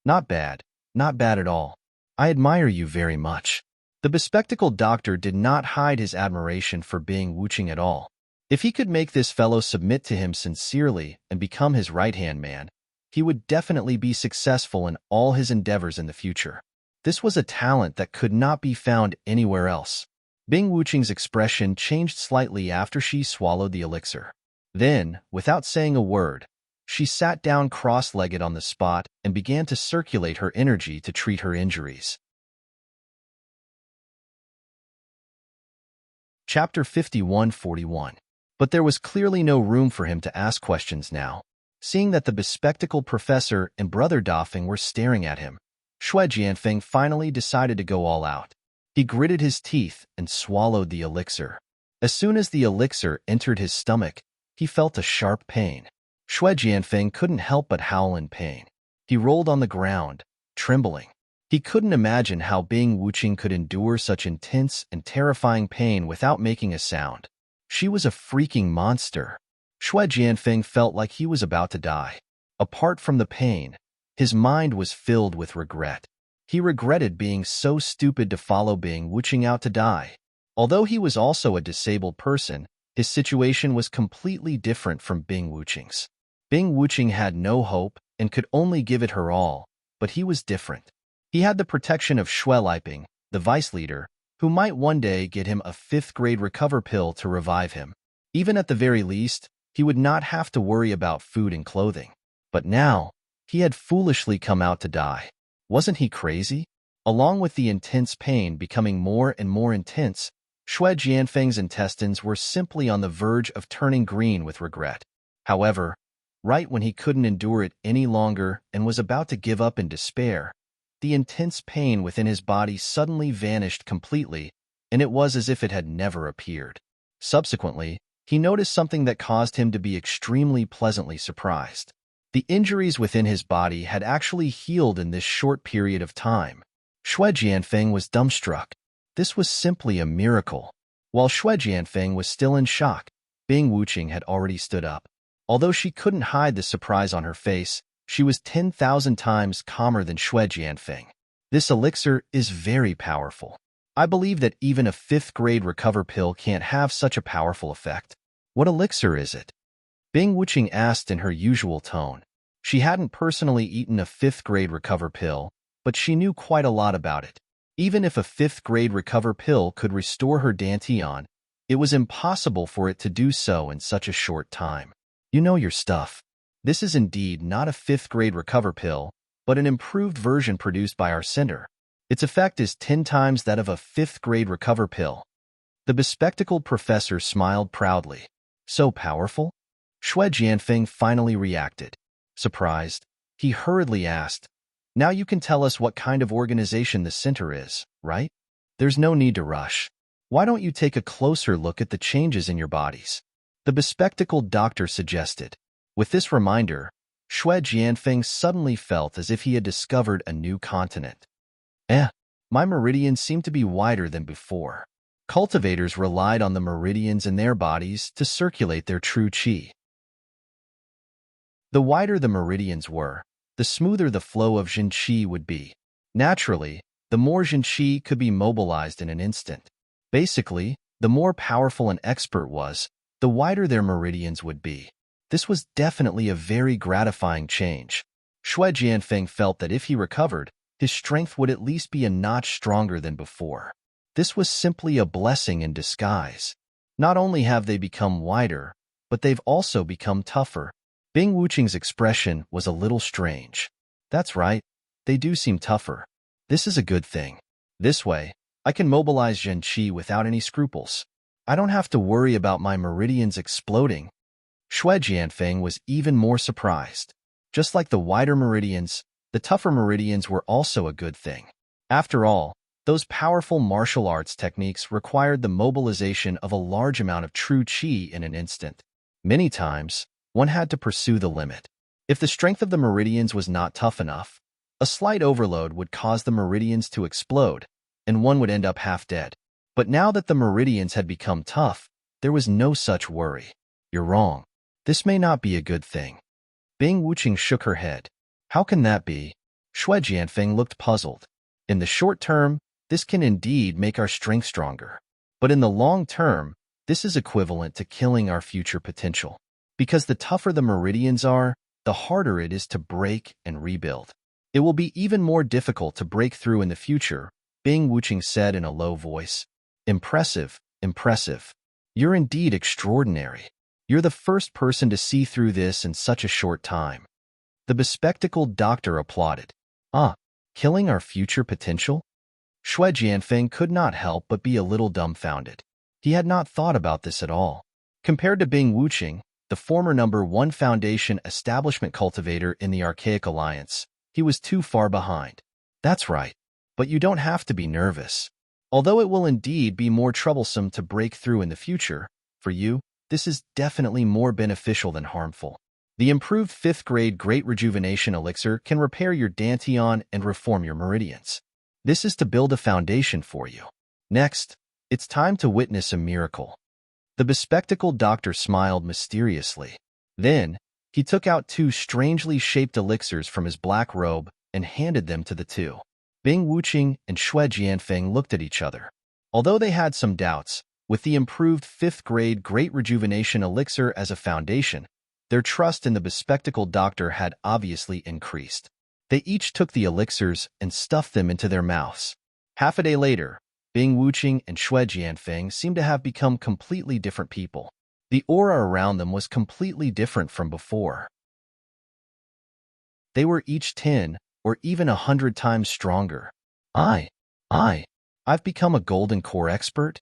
Not bad at all. I admire you very much. The bespectacled doctor did not hide his admiration for Bing Wuqing at all. If he could make this fellow submit to him sincerely and become his right-hand man, he would definitely be successful in all his endeavors in the future. This was a talent that could not be found anywhere else. Bing Wuqing's expression changed slightly after she swallowed the elixir. Then, without saying a word, she sat down cross-legged on the spot and began to circulate her energy to treat her injuries. Chapter 51-41. But there was clearly no room for him to ask questions now. Seeing that the bespectacled professor and Brother Dafeng were staring at him, Xue Jianfeng finally decided to go all out. He gritted his teeth and swallowed the elixir. As soon as the elixir entered his stomach, he felt a sharp pain. Xue Jianfeng couldn't help but howl in pain. He rolled on the ground, trembling. He couldn't imagine how Bing Wuqing could endure such intense and terrifying pain without making a sound. She was a freaking monster. Xue Jianfeng felt like he was about to die. Apart from the pain, his mind was filled with regret. He regretted being so stupid to follow Bing Wuqing out to die. Although he was also a disabled person, his situation was completely different from Bing Wuqing's. Bing Wuqing had no hope and could only give it her all, but he was different. He had the protection of Xue Liping, the vice leader, who might one day get him a fifth-grade recover pill to revive him. Even at the very least, he would not have to worry about food and clothing. But now, he had foolishly come out to die. Wasn't he crazy? Along with the intense pain becoming more and more intense, Xue Jianfeng's intestines were simply on the verge of turning green with regret. However, right when he couldn't endure it any longer and was about to give up in despair, the intense pain within his body suddenly vanished completely, and it was as if it had never appeared. Subsequently, he noticed something that caused him to be extremely pleasantly surprised. The injuries within his body had actually healed in this short period of time. Xue Jianfeng was dumbstruck. This was simply a miracle. While Xue Jianfeng was still in shock, Bing Wuqing had already stood up. Although she couldn't hide the surprise on her face, she was 10,000 times calmer than Xue Jianfeng. This elixir is very powerful. I believe that even a fifth-grade recover pill can't have such a powerful effect. What elixir is it? Bing Wuqing asked in her usual tone. She hadn't personally eaten a fifth-grade recover pill, but she knew quite a lot about it. Even if a fifth-grade recover pill could restore her dantian, it was impossible for it to do so in such a short time. You know your stuff. This is indeed not a fifth-grade recover pill, but an improved version produced by our center. Its effect is 10 times that of a fifth-grade recover pill. The bespectacled professor smiled proudly. So powerful? Xue Jianfeng finally reacted. Surprised, he hurriedly asked, "Now you can tell us what kind of organization the center is, right? There's no need to rush. Why don't you take a closer look at the changes in your bodies?" The bespectacled doctor suggested. With this reminder, Xue Jianfeng suddenly felt as if he had discovered a new continent. My meridians seem to be wider than before. Cultivators relied on the meridians in their bodies to circulate their true qi. The wider the meridians were, the smoother the flow of Jin qi would be. Naturally, the more Jin qi could be mobilized in an instant. Basically, the more powerful an expert was, the wider their meridians would be. This was definitely a very gratifying change. Xue Jianfeng felt that if he recovered, his strength would at least be a notch stronger than before. This was simply a blessing in disguise. Not only have they become wider, but they've also become tougher. Bing Wuqing's expression was a little strange. That's right, they do seem tougher. This is a good thing. This way, I can mobilize Zhen Qi without any scruples. I don't have to worry about my meridians exploding. Xue Jianfeng was even more surprised. Just like the wider meridians, the tougher meridians were also a good thing. After all, those powerful martial arts techniques required the mobilization of a large amount of true qi in an instant. Many times, one had to pursue the limit. If the strength of the meridians was not tough enough, a slight overload would cause the meridians to explode, and one would end up half dead. But now that the meridians had become tough, there was no such worry. You're wrong. This may not be a good thing. Bing Wuqing shook her head. How can that be? Xue Jianfeng looked puzzled. In the short term, this can indeed make our strength stronger. But in the long term, this is equivalent to killing our future potential. Because the tougher the meridians are, the harder it is to break and rebuild. It will be even more difficult to break through in the future, Bing Wuqing said in a low voice. Impressive, impressive. You're indeed extraordinary. You're the first person to see through this in such a short time. The bespectacled doctor applauded. Killing our future potential? Xue Jianfeng could not help but be a little dumbfounded. He had not thought about this at all. Compared to Bing Wuqing, the former #1 Foundation establishment cultivator in the Archaic Alliance, he was too far behind. That's right, but you don't have to be nervous. Although it will indeed be more troublesome to break through in the future, for you, this is definitely more beneficial than harmful. The improved 5th grade Great Rejuvenation Elixir can repair your dantian and reform your meridians. This is to build a foundation for you. Next, it's time to witness a miracle. The bespectacled doctor smiled mysteriously. Then, he took out 2 strangely shaped elixirs from his black robe and handed them to the two. Bing Wuqing and Xue Jianfeng looked at each other. Although they had some doubts, with the improved 5th grade Great Rejuvenation Elixir as a foundation, their trust in the bespectacled doctor had obviously increased. They each took the elixirs and stuffed them into their mouths. Half a day later, Bing Wuqing and Xue Jianfeng seemed to have become completely different people. The aura around them was completely different from before. They were each 10 or even 100 times stronger. I've become a golden core expert?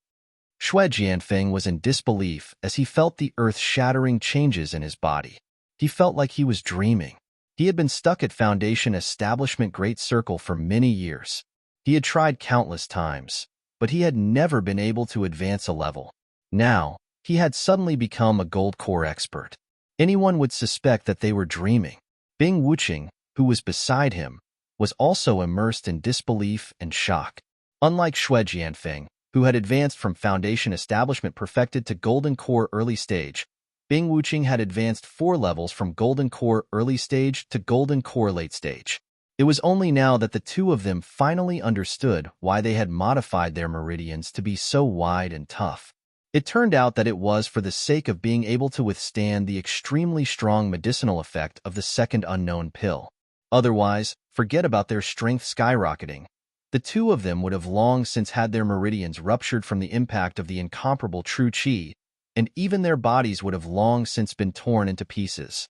Xue Jianfeng was in disbelief as he felt the earth-shattering changes in his body. He felt like he was dreaming. He had been stuck at Foundation Establishment Great Circle for many years. He had tried countless times, but he had never been able to advance a level. Now, he had suddenly become a gold core expert. Anyone would suspect that they were dreaming. Bing Wuqing, who was beside him, was also immersed in disbelief and shock. Unlike Xue Jianfeng, who had advanced from Foundation Establishment Perfected to Golden Core Early Stage, Bing Wuqing had advanced 4 levels from Golden Core Early Stage to Golden Core Late Stage. It was only now that the two of them finally understood why they had modified their meridians to be so wide and tough. It turned out that it was for the sake of being able to withstand the extremely strong medicinal effect of the second unknown pill. Otherwise, forget about their strength skyrocketing. The two of them would have long since had their meridians ruptured from the impact of the incomparable true qi, and even their bodies would have long since been torn into pieces.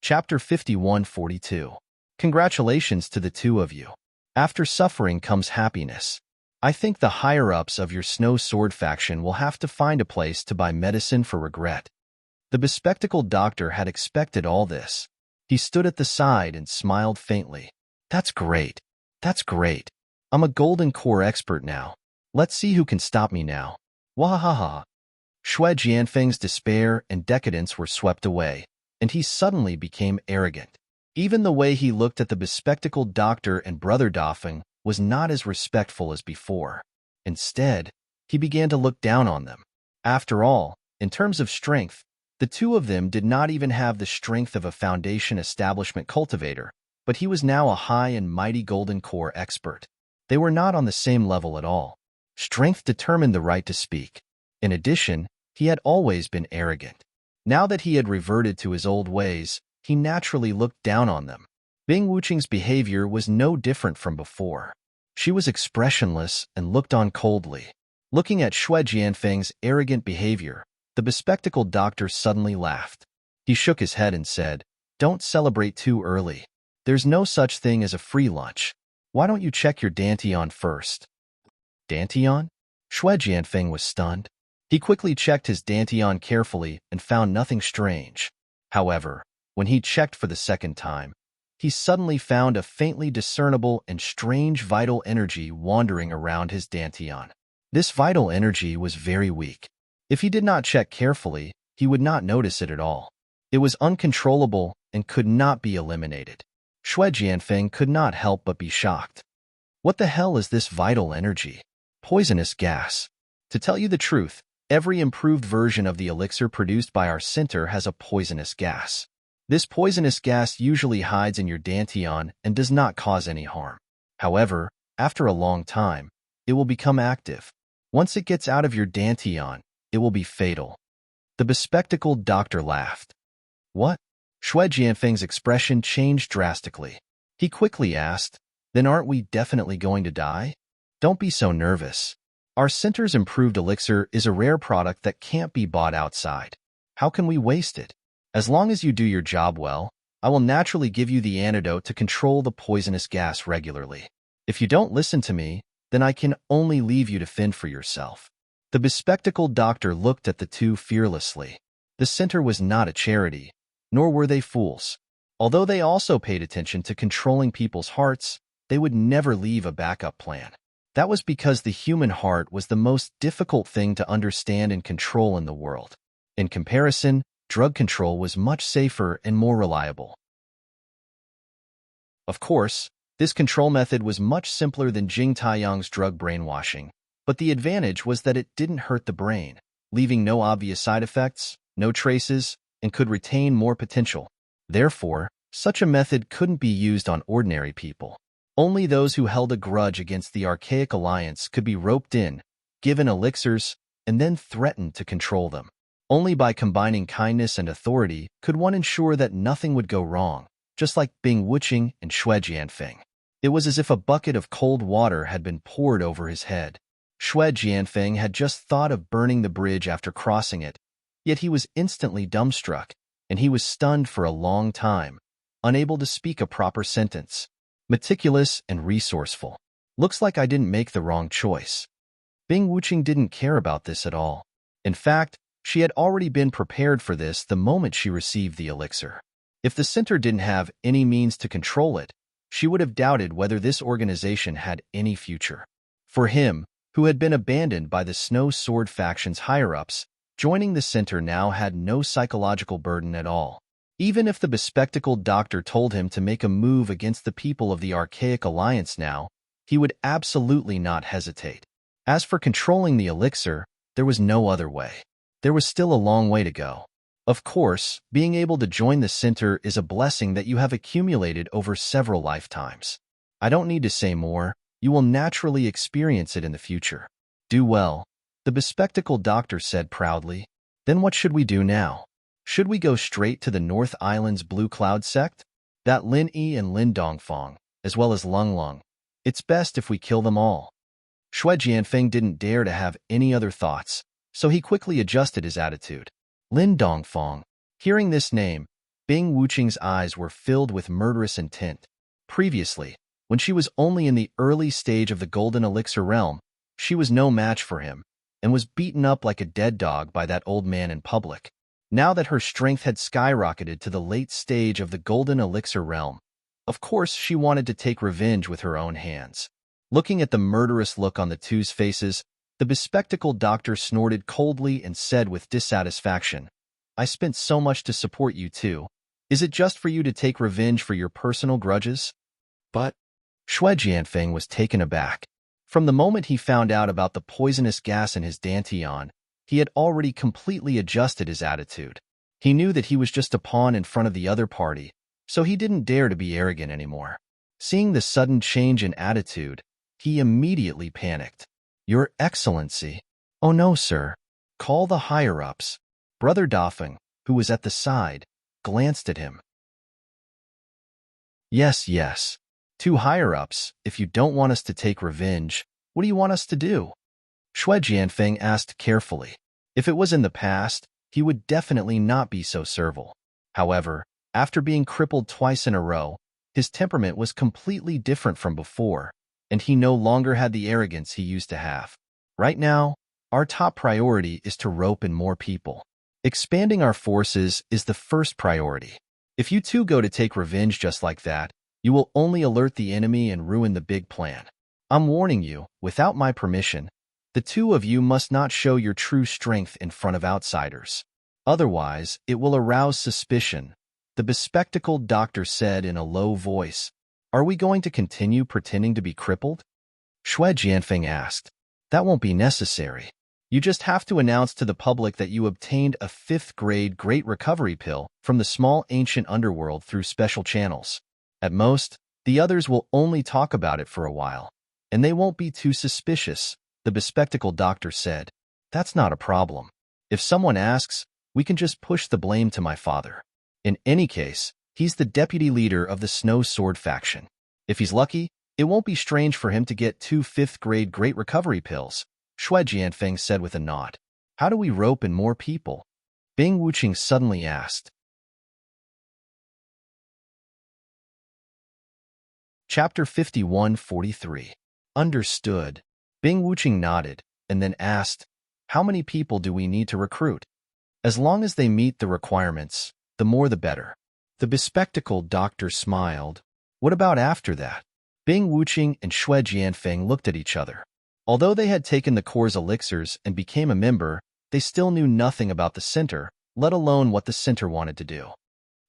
Chapter 5142. Congratulations to the two of you. After suffering comes happiness. I think the higher-ups of your Snow Sword faction will have to find a place to buy medicine for regret. The bespectacled doctor had expected all this. He stood at the side and smiled faintly. That's great. That's great. I'm a golden core expert now. Let's see who can stop me now. Wahahaha. Shui Jianfeng's despair and decadence were swept away, and he suddenly became arrogant. Even the way he looked at the bespectacled doctor and brother Dafeng was not as respectful as before. Instead, he began to look down on them. After all, in terms of strength, the two of them did not even have the strength of a foundation establishment cultivator, but he was now a high and mighty golden core expert. They were not on the same level at all. Strength determined the right to speak. In addition, he had always been arrogant. Now that he had reverted to his old ways, he naturally looked down on them. Bing Wuqing's behavior was no different from before. She was expressionless and looked on coldly. Looking at Shui Jianfeng's arrogant behavior, the bespectacled doctor suddenly laughed. He shook his head and said, "Don't celebrate too early. There's no such thing as a free lunch. Why don't you check your dantian first?" Dantian? Shui Jianfeng was stunned. He quickly checked his dantian carefully and found nothing strange. However, when he checked for the second time, he suddenly found a faintly discernible and strange vital energy wandering around his dantian. This vital energy was very weak. If he did not check carefully, he would not notice it at all. It was uncontrollable and could not be eliminated. Shui Jianfeng could not help but be shocked. What the hell is this vital energy? Poisonous gas. To tell you the truth, every improved version of the elixir produced by our center has a poisonous gas. This poisonous gas usually hides in your dantian and does not cause any harm. However, after a long time, it will become active. Once it gets out of your dantian, it will be fatal. The bespectacled doctor laughed. What? Shui Jianfeng's expression changed drastically. He quickly asked, "Then aren't we definitely going to die?" "Don't be so nervous. Our center's improved elixir is a rare product that can't be bought outside. How can we waste it? As long as you do your job well, I will naturally give you the antidote to control the poisonous gas regularly. If you don't listen to me, then I can only leave you to fend for yourself." The bespectacled doctor looked at the two fearlessly. The center was not a charity, nor were they fools. Although they also paid attention to controlling people's hearts, they would never leave a backup plan. That was because the human heart was the most difficult thing to understand and control in the world. In comparison, drug control was much safer and more reliable. Of course, this control method was much simpler than Jing Taiyang's drug brainwashing, but the advantage was that it didn't hurt the brain, leaving no obvious side effects, no traces, and could retain more potential. Therefore, such a method couldn't be used on ordinary people. Only those who held a grudge against the Archaic Alliance could be roped in, given elixirs, and then threatened to control them. Only by combining kindness and authority could one ensure that nothing would go wrong, just like Bing Wuqing and Shui Jianfeng. It was as if a bucket of cold water had been poured over his head. Shui Jianfeng had just thought of burning the bridge after crossing it, yet he was instantly dumbstruck, and he was stunned for a long time, unable to speak a proper sentence. Meticulous and resourceful. Looks like I didn't make the wrong choice. Bing Wuqing didn't care about this at all. In fact, she had already been prepared for this the moment she received the elixir. If the center didn't have any means to control it, she would have doubted whether this organization had any future. For him, who had been abandoned by the Snow Sword faction's higher-ups, joining the center now had no psychological burden at all. Even if the bespectacled doctor told him to make a move against the people of the Archaic Alliance now, he would absolutely not hesitate. As for controlling the elixir, there was no other way. There was still a long way to go. Of course, being able to join the center is a blessing that you have accumulated over several lifetimes. I don't need to say more. You will naturally experience it in the future. Do well, the bespectacled doctor said proudly. Then what should we do now? Should we go straight to the North Island's Blue Cloud sect? That Lin Yi and Lin Dongfang, as well as Lung Lung. It's best if we kill them all. Shui Jianfeng didn't dare to have any other thoughts, so he quickly adjusted his attitude. Lin Dongfang. Hearing this name, Bing Wuqing's eyes were filled with murderous intent. Previously, when she was only in the early stage of the Golden Elixir realm, she was no match for him, and was beaten up like a dead dog by that old man in public. Now that her strength had skyrocketed to the late stage of the Golden Elixir realm, of course she wanted to take revenge with her own hands. Looking at the murderous look on the two's faces, The bespectacled doctor snorted coldly and said with dissatisfaction, I spent so much to support you too. Is it just for you to take revenge for your personal grudges? But Shui Jianfeng was taken aback. From the moment he found out about the poisonous gas in his dantian, he had already completely adjusted his attitude. He knew that he was just a pawn in front of the other party, so he didn't dare to be arrogant anymore. Seeing the sudden change in attitude, he immediately panicked. Your Excellency. Oh no, sir. Call the higher-ups. Brother Dafeng, who was at the side, glanced at him. Yes. Two higher-ups, if you don't want us to take revenge, what do you want us to do? Shui Jianfeng asked carefully. If it was in the past, he would definitely not be so servile. However, after being crippled twice in a row, his temperament was completely different from before, and he no longer had the arrogance he used to have. Right now, our top priority is to rope in more people. Expanding our forces is the first priority. If you two go to take revenge just like that, you will only alert the enemy and ruin the big plan. I'm warning you, without my permission, the two of you must not show your true strength in front of outsiders. Otherwise, it will arouse suspicion, the bespectacled doctor said in a low voice. Are we going to continue pretending to be crippled? Shui Jianfeng asked. That won't be necessary. You just have to announce to the public that you obtained a 5th-grade Great Recovery pill from the small ancient underworld through special channels. At most, the others will only talk about it for a while, and they won't be too suspicious, the bespectacled doctor said. That's not a problem. If someone asks, we can just push the blame to my father. In any case, he's the deputy leader of the Snow Sword faction. If he's lucky, it won't be strange for him to get 2 5th-grade Great Recovery pills, Shui Jianfeng said with a nod. How do we rope in more people? Bing Wuqing suddenly asked. Chapter 51-43. Understood. Bing Wuqing nodded, and then asked, how many people do we need to recruit? As long as they meet the requirements, the more the better. The bespectacled doctor smiled. What about after that? Bing Wuqing and Shui Jianfeng looked at each other. Although they had taken the core's elixirs and became a member, they still knew nothing about the center, let alone what the center wanted to do.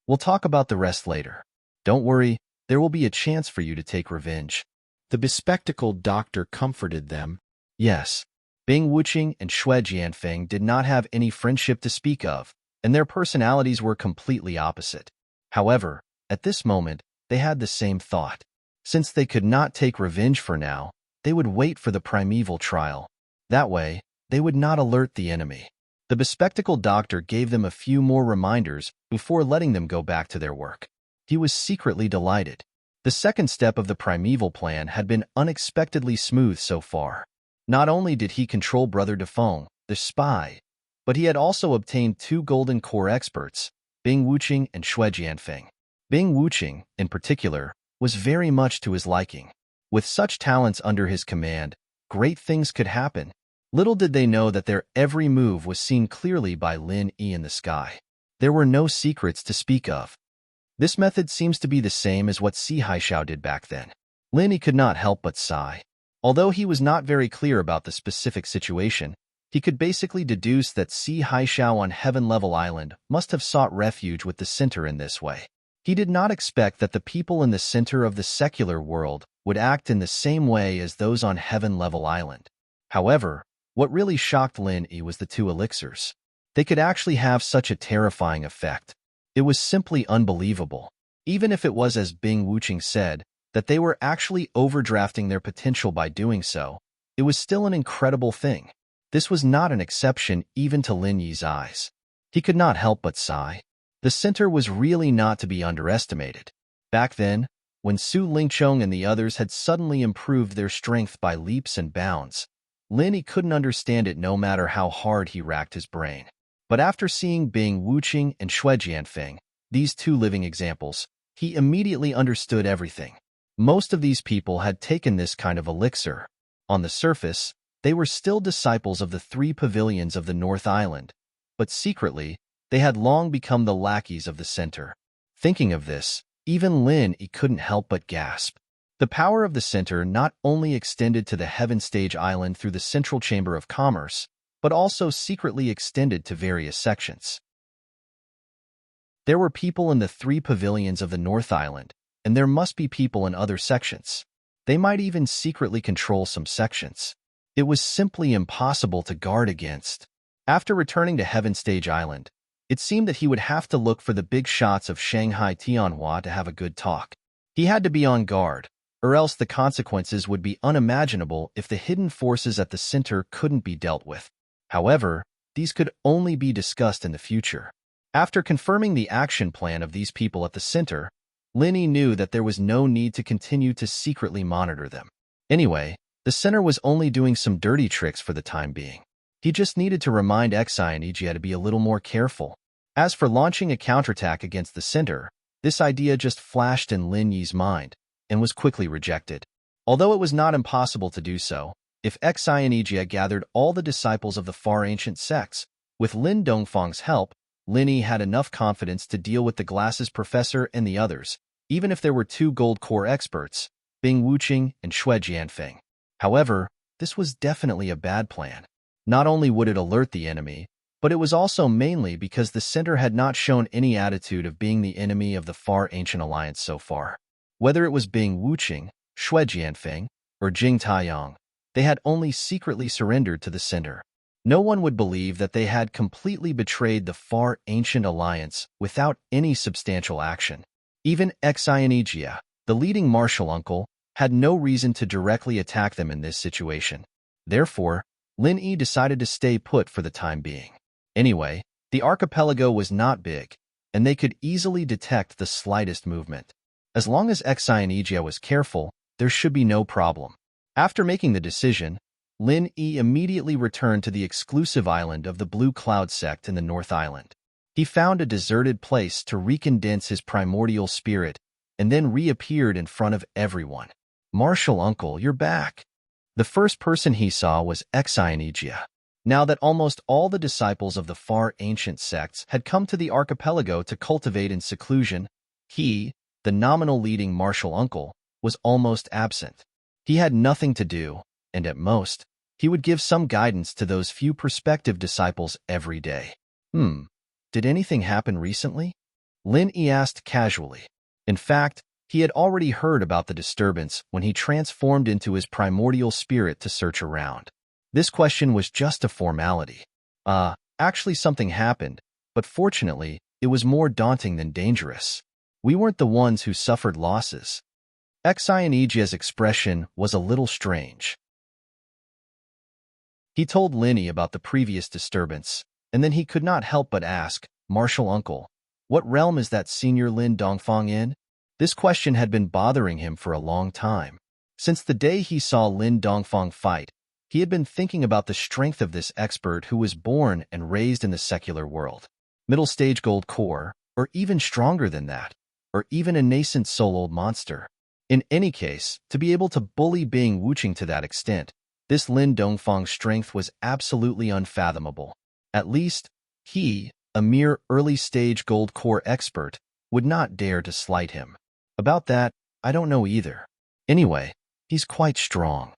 We'll talk about the rest later. Don't worry, there will be a chance for you to take revenge. The bespectacled doctor comforted them. Yes, Bing Wuqing and Shui Jianfeng did not have any friendship to speak of, and their personalities were completely opposite. However, at this moment, they had the same thought. Since they could not take revenge for now, they would wait for the primeval trial. That way, they would not alert the enemy. The bespectacled doctor gave them a few more reminders before letting them go back to their work. He was secretly delighted. The second step of the primeval plan had been unexpectedly smooth so far. Not only did he control Brother Dafeng, the spy, but he had also obtained 2 golden core experts, Bing Wuqing and Shui Jianfeng. Bing Wuqing, in particular, was very much to his liking. With such talents under his command, great things could happen. Little did they know that their every move was seen clearly by Lin Yi in the sky. There were no secrets to speak of. This method seems to be the same as what Si Haishao did back then. Lin Yi could not help but sigh. Although he was not very clear about the specific situation, he could basically deduce that Si Haishao on Heaven Level Island must have sought refuge with the center in this way. He did not expect that the people in the center of the secular world would act in the same way as those on Heaven Level Island. However, what really shocked Lin Yi was the 2 elixirs. They could actually have such a terrifying effect. It was simply unbelievable. Even if it was as Bing Wuqing said, that they were actually overdrafting their potential by doing so, it was still an incredible thing. This was not an exception even to Lin Yi's eyes. He could not help but sigh. The center was really not to be underestimated. Back then, when Su Lingchong and the others had suddenly improved their strength by leaps and bounds, Lin Yi couldn't understand it no matter how hard he racked his brain. But after seeing Bing Wuqing and Shui Jianfeng, these 2 living examples, he immediately understood everything. Most of these people had taken this kind of elixir. On the surface, they were still disciples of the 3 pavilions of the North Island, but secretly, they had long become the lackeys of the center. Thinking of this, even Lin Yi couldn't help but gasp. The power of the center not only extended to the Heaven Stage Island through the Central Chamber of Commerce, but also secretly extended to various sections. There were people in the 3 pavilions of the North Island, and there must be people in other sections. They might even secretly control some sections. It was simply impossible to guard against. After returning to Heaven Stage Island, it seemed that he would have to look for the big shots of Shanghai Tianhua to have a good talk. He had to be on guard, or else the consequences would be unimaginable if the hidden forces at the center couldn't be dealt with. However, these could only be discussed in the future. After confirming the action plan of these people at the center, Linny knew that there was no need to continue to secretly monitor them. Anyway, the center was only doing some dirty tricks for the time being. He just needed to remind Xi and Ijia to be a little more careful. As for launching a counterattack against the center, this idea just flashed in Lin Yi's mind and was quickly rejected. Although it was not impossible to do so, if Xi and Ijia gathered all the disciples of the far ancient sects, with Lin Dongfang's help, Lin Yi had enough confidence to deal with the glasses professor and the others, even if there were 2 gold core experts, Bing Wuqing and Xue Jianfeng. However, this was definitely a bad plan. Not only would it alert the enemy, but it was also mainly because the center had not shown any attitude of being the enemy of the far ancient alliance so far. Whether it was Bing Wuqing, Xue Jianfeng, or Jing Taiyang, they had only secretly surrendered to the center. No one would believe that they had completely betrayed the far ancient alliance without any substantial action. Even Xi and Ijia, the leading martial uncle, had no reason to directly attack them in this situation. Therefore, Lin Yi decided to stay put for the time being. Anyway, the archipelago was not big, and they could easily detect the slightest movement. As long as Xi and Ijia was careful, there should be no problem. After making the decision, Lin Yi immediately returned to the exclusive island of the Blue Cloud sect in the North Island. He found a deserted place to recondense his primordial spirit and then reappeared in front of everyone. "Martial uncle, you're back." The first person he saw was Xi and Ijia. Now that almost all the disciples of the far ancient sects had come to the archipelago to cultivate in seclusion, he, the nominal leading martial uncle, was almost absent. He had nothing to do, and at most, he would give some guidance to those few prospective disciples every day. Did anything happen recently? Lin Yi asked casually. In fact, he had already heard about the disturbance when he transformed into his primordial spirit to search around. This question was just a formality. Actually something happened, but fortunately, it was more daunting than dangerous. We weren't the ones who suffered losses. Xi and Ijia's expression was a little strange. He told Lin Yi about the previous disturbance, and then he could not help but ask, "Martial uncle, what realm is that senior Lin Dongfang in?" This question had been bothering him for a long time. Since the day he saw Lin Dongfang fight, he had been thinking about the strength of this expert who was born and raised in the secular world. Middle stage gold core, or even stronger than that, or even a nascent soul-old monster. In any case, to be able to bully Bing Wuqing to that extent, this Lin Dongfang's strength was absolutely unfathomable. At least, he, a mere early-stage gold core expert, would not dare to slight him. About that, I don't know either. Anyway, he's quite strong.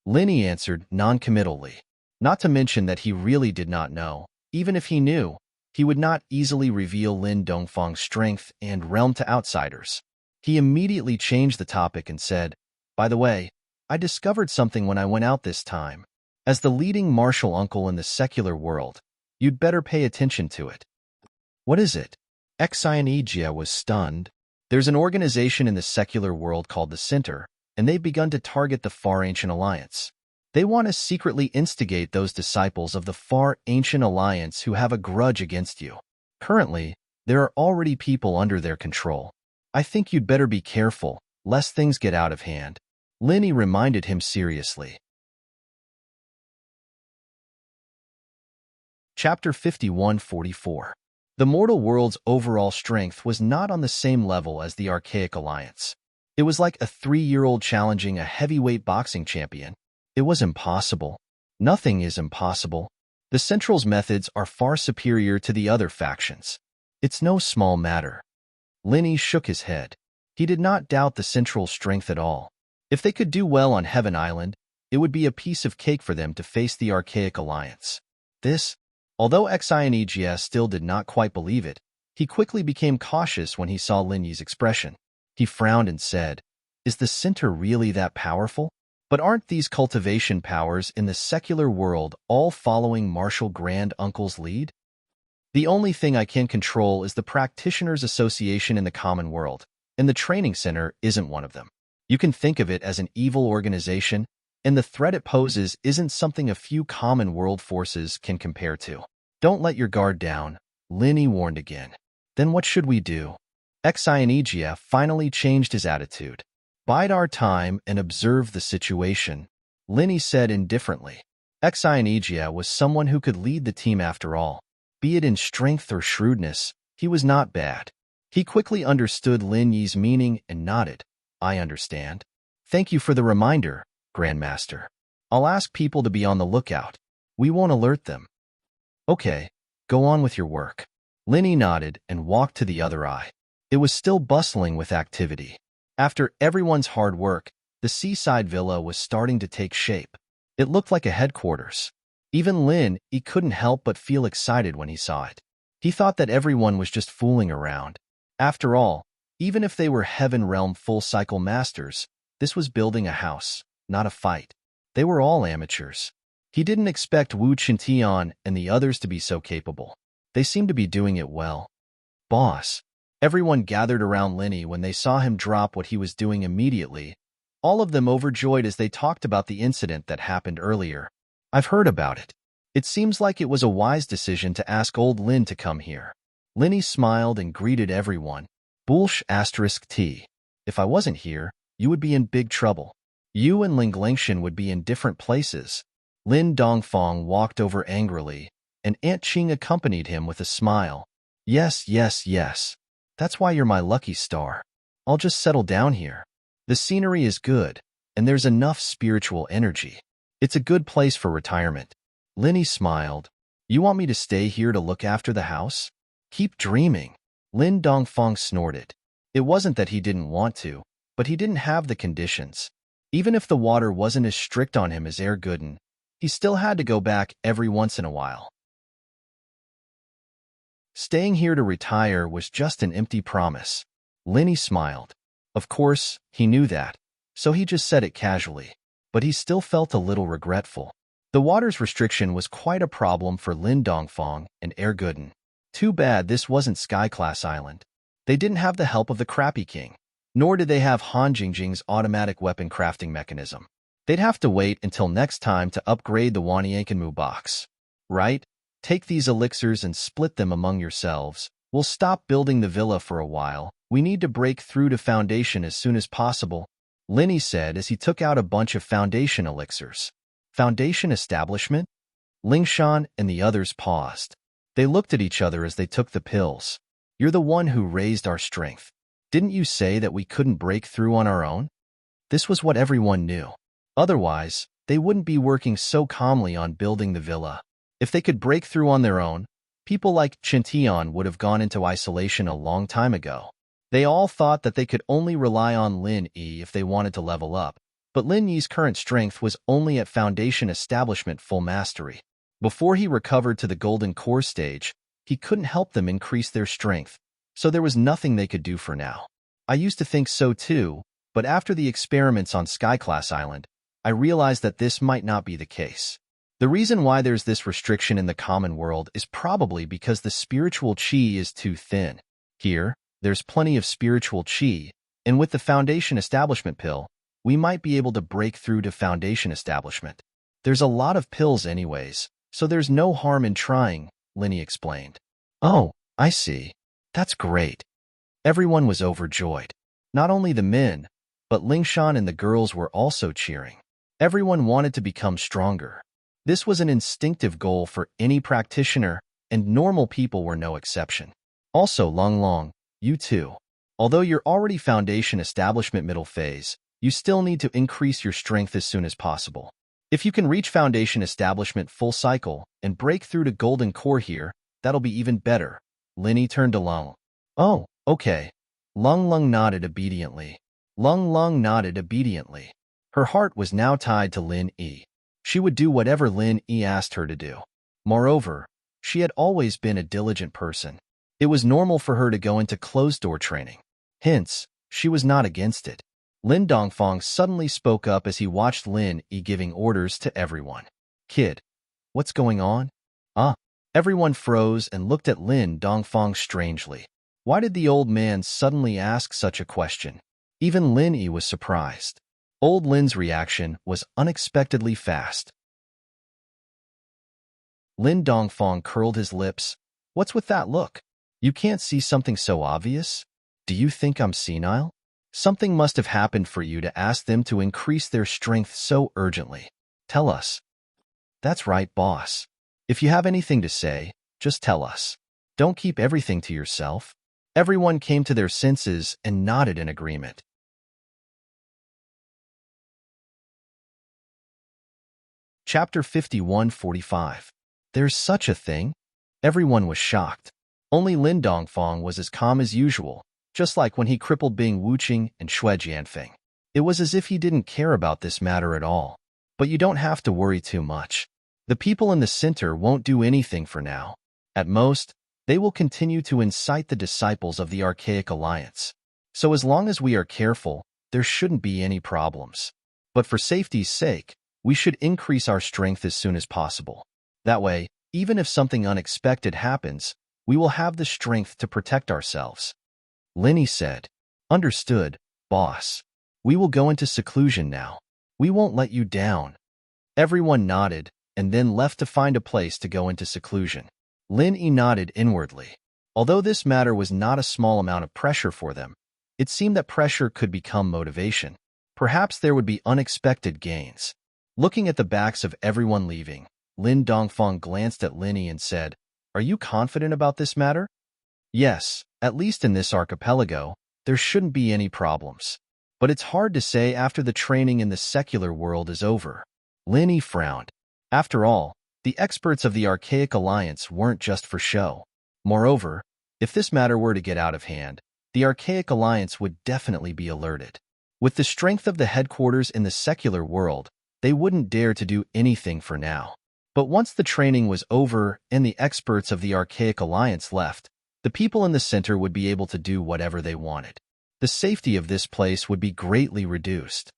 Lin Yi answered non-committally. Not to mention that he really did not know. Even if he knew, he would not easily reveal Lin Dongfang's strength and realm to outsiders. He immediately changed the topic and said, "By the way, I discovered something when I went out this time. As the leading martial uncle in the secular world, you'd better pay attention to it." "What is it?" Xi and Ijia was stunned. There's an organization in the secular world called the Center, and they've begun to target the Far Ancient Alliance. They want to secretly instigate those disciples of the Far Ancient Alliance who have a grudge against you. Currently, there are already people under their control. I think you'd better be careful, lest things get out of hand. Lin Yi reminded him seriously. Chapter 51-44. The mortal world's overall strength was not on the same level as the Archaic Alliance. It was like a 3-year-old challenging a heavyweight boxing champion. It was impossible. Nothing is impossible. The Central's methods are far superior to the other factions. It's no small matter. Lin Yi shook his head. He did not doubt the Central's strength at all. If they could do well on Heaven Island, it would be a piece of cake for them to face the Archaic Alliance. This, although Xinegas still did not quite believe it, he quickly became cautious when he saw Lin Yi's expression. He frowned and said, "Is the center really that powerful? But aren't these cultivation powers in the secular world all following Martial Grand Uncle's lead? The only thing I can control is the Practitioners Association in the common world, and the training center isn't one of them. You can think of it as an evil organization, and the threat it poses isn't something a few common world forces can compare to. Don't let your guard down," Lin Yi warned again. "Then what should we do?" Xinegas finally changed his attitude. "Bide our time and observe the situation," Lin Yi said indifferently. Xinegas was someone who could lead the team after all. Be it in strength or shrewdness, he was not bad. He quickly understood Lin Yi's meaning and nodded. "I understand. Thank you for the reminder, Grandmaster. I'll ask people to be on the lookout. We won't alert them." "Okay, go on with your work." Lin Yi nodded and walked to the other eye. It was still bustling with activity. After everyone's hard work, the seaside villa was starting to take shape. It looked like a headquarters. Even Lin Yi couldn't help but feel excited when he saw it. He thought that everyone was just fooling around. After all, even if they were Heaven Realm full-cycle masters, this was building a house, not a fight. They were all amateurs. He didn't expect Wu Qintian and the others to be so capable. They seemed to be doing it well. "Boss." Everyone gathered around Lin Yi when they saw him drop what he was doing immediately, all of them overjoyed as they talked about the incident that happened earlier. "I've heard about it. It seems like it was a wise decision to ask old Lin to come here." Lin Yi smiled and greeted everyone. "Bulsh *T. If I wasn't here, you would be in big trouble. You and Ling Lengshan would be in different places." Lin Dongfang walked over angrily, and Aunt Qing accompanied him with a smile. Yes. That's why you're my lucky star. I'll just settle down here. The scenery is good, and there's enough spiritual energy. It's a good place for retirement." Lin Yi smiled. "You want me to stay here to look after the house? Keep dreaming." Lin Dongfang snorted. It wasn't that he didn't want to, but he didn't have the conditions. Even if the water wasn't as strict on him as Air Gooden, he still had to go back every once in a while. Staying here to retire was just an empty promise. Lin Yi smiled. Of course, he knew that, so he just said it casually. But he still felt a little regretful. The water's restriction was quite a problem for Lin Dongfang and Air Gooden. Too bad this wasn't Sky-class Island. They didn't have the help of the Crappy King, nor did they have Han Jingjing's automatic weapon crafting mechanism. They'd have to wait until next time to upgrade the Wanyankanmu box. Right? Take these elixirs and split them among yourselves. We'll stop building the villa for a while. We need to break through to Foundation as soon as possible, Lin Yi said as he took out a bunch of Foundation elixirs. Foundation establishment? Lingshan and the others paused. They looked at each other as they took the pills. "You're the one who raised our strength. Didn't you say that we couldn't break through on our own?" This was what everyone knew. Otherwise, they wouldn't be working so calmly on building the villa. If they could break through on their own, people like Qintian would have gone into isolation a long time ago. They all thought that they could only rely on Lin Yi if they wanted to level up, but Lin Yi's current strength was only at Foundation Establishment full mastery. Before he recovered to the Golden Core stage, he couldn't help them increase their strength, so there was nothing they could do for now. I used to think so too, but after the experiments on Sky-class Island, I realized that this might not be the case. The reason why there's this restriction in the common world is probably because the spiritual chi is too thin. Here, there's plenty of spiritual chi, and with the Foundation Establishment pill, we might be able to break through to Foundation Establishment. There's a lot of pills anyways, so there's no harm in trying, Lin Yi explained. "Oh, I see. That's great." Everyone was overjoyed. Not only the men, but Lingshan and the girls were also cheering. Everyone wanted to become stronger. This was an instinctive goal for any practitioner, and normal people were no exception. Also, Long, you too. Although you're already Foundation Establishment middle phase, you still need to increase your strength as soon as possible. If you can reach Foundation Establishment full cycle and break through to Golden Core here, that'll be even better. Lin Yi turned to Lung. "Oh, okay." Lung nodded obediently. Her heart was now tied to Lin Yi. She would do whatever Lin Yi asked her to do. Moreover, she had always been a diligent person. It was normal for her to go into closed-door training. Hence, she was not against it. Lin Dongfang suddenly spoke up as he watched Lin Yi giving orders to everyone. "Kid, what's going on?" Everyone froze and looked at Lin Dongfang strangely. Why did the old man suddenly ask such a question? Even Lin Yi was surprised. Old Lin's reaction was unexpectedly fast. Lin Dongfang curled his lips. "What's with that look? You can't see something so obvious? Do you think I'm senile? Something must have happened for you to ask them to increase their strength so urgently. Tell us." "That's right, boss. If you have anything to say, just tell us. Don't keep everything to yourself." Everyone came to their senses and nodded in agreement. Chapter 51:45. There's such a thing? Everyone was shocked. Only Lin Dongfang was as calm as usual, just like when he crippled Bing Wuqing and Xue Jianfeng. It was as if he didn't care about this matter at all. But you don't have to worry too much. The people in the center won't do anything for now. At most, they will continue to incite the disciples of the Archaic Alliance. So as long as we are careful, there shouldn't be any problems. But for safety's sake, we should increase our strength as soon as possible. That way, even if something unexpected happens, we will have the strength to protect ourselves. Linny said, "Understood, boss. We will go into seclusion now. We won't let you down." Everyone nodded, and then left to find a place to go into seclusion. Lin Yi nodded inwardly. Although this matter was not a small amount of pressure for them, it seemed that pressure could become motivation. Perhaps there would be unexpected gains. Looking at the backs of everyone leaving, Lin Dongfang glanced at Lin Yi and said, "Are you confident about this matter?" "Yes, at least in this archipelago, there shouldn't be any problems. But it's hard to say after the training in the secular world is over." Lin Yi frowned. After all, the experts of the Archaic Alliance weren't just for show. Moreover, if this matter were to get out of hand, the Archaic Alliance would definitely be alerted. With the strength of the headquarters in the secular world, they wouldn't dare to do anything for now. But once the training was over and the experts of the Archaic Alliance left, the people in the center would be able to do whatever they wanted. The safety of this place would be greatly reduced.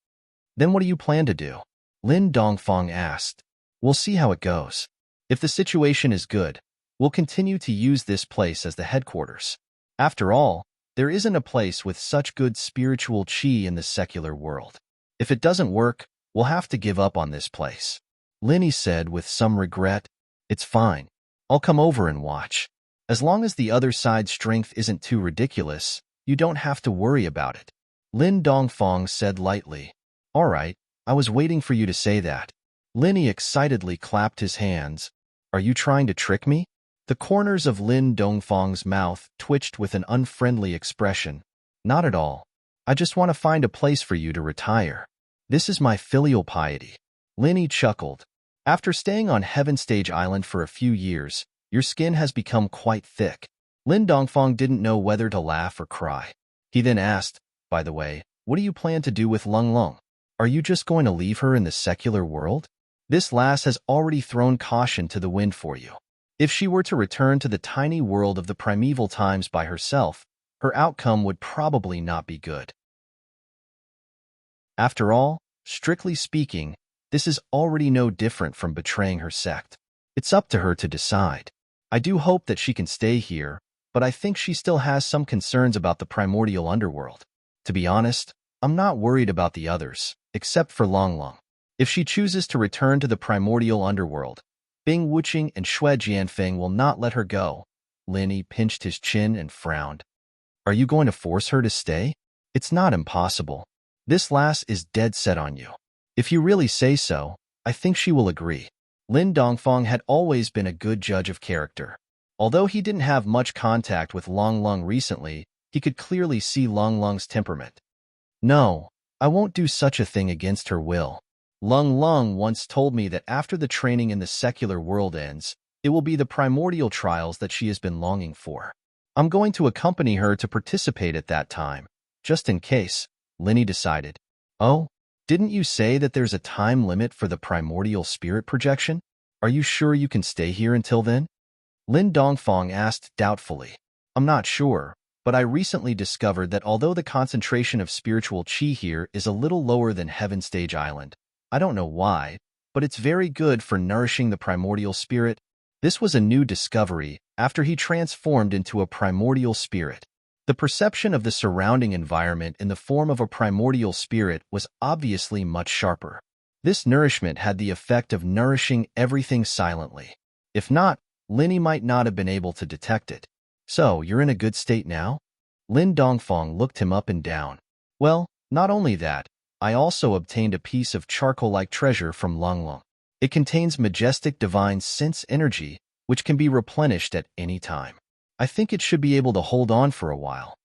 "Then what do you plan to do?" Lin Dongfang asked. "We'll see how it goes. If the situation is good, we'll continue to use this place as the headquarters. After all, there isn't a place with such good spiritual qi in the secular world. If it doesn't work, we'll have to give up on this place." Linny said with some regret, "It's fine. I'll come over and watch. As long as the other side's strength isn't too ridiculous, you don't have to worry about it." Lin Dongfang said lightly, "All right, I was waiting for you to say that." Linny excitedly clapped his hands. "Are you trying to trick me?" The corners of Lin Dongfang's mouth twitched with an unfriendly expression. "Not at all. I just want to find a place for you to retire. This is my filial piety." Linny chuckled. "After staying on Heaven Stage Island for a few years, your skin has become quite thick." Lin Dongfang didn't know whether to laugh or cry. He then asked, "By the way, what do you plan to do with Lung Lung? Are you just going to leave her in the secular world? This lass has already thrown caution to the wind for you. If she were to return to the tiny world of the primeval times by herself, her outcome would probably not be good. After all, strictly speaking, this is already no different from betraying her sect. It's up to her to decide. I do hope that she can stay here, but I think she still has some concerns about the primordial underworld. To be honest, I'm not worried about the others, except for Long Long. If she chooses to return to the primordial underworld, Bing Wuqing and Xue Jianfeng will not let her go." Linny pinched his chin and frowned. "Are you going to force her to stay? It's not impossible. This lass is dead set on you. If you really say so, I think she will agree." Lin Dongfang had always been a good judge of character. Although he didn't have much contact with Long Long recently, he could clearly see Long Long's temperament. "No, I won't do such a thing against her will. Lung Lung once told me that after the training in the secular world ends, it will be the primordial trials that she has been longing for. I'm going to accompany her to participate at that time, just in case," Linny decided. "Oh, Didn't you say that there's a time limit for the primordial spirit projection? Are you sure you can stay here until then? Lin Dongfang asked doubtfully. I'm not sure, but I recently discovered that although the concentration of spiritual qi here is a little lower than Heaven Stage Island, I don't know why, but it's very good for nourishing the primordial spirit. This was a new discovery after he transformed into a primordial spirit. The perception of the surrounding environment in the form of a primordial spirit was obviously much sharper. This nourishment had the effect of nourishing everything silently. If not, Linny might not have been able to detect it. So, you're in a good state now? Lin Dongfang looked him up and down. Well, not only that, I also obtained a piece of charcoal-like treasure from Lunglung. It contains majestic divine sense energy, which can be replenished at any time. I think it should be able to hold on for a while.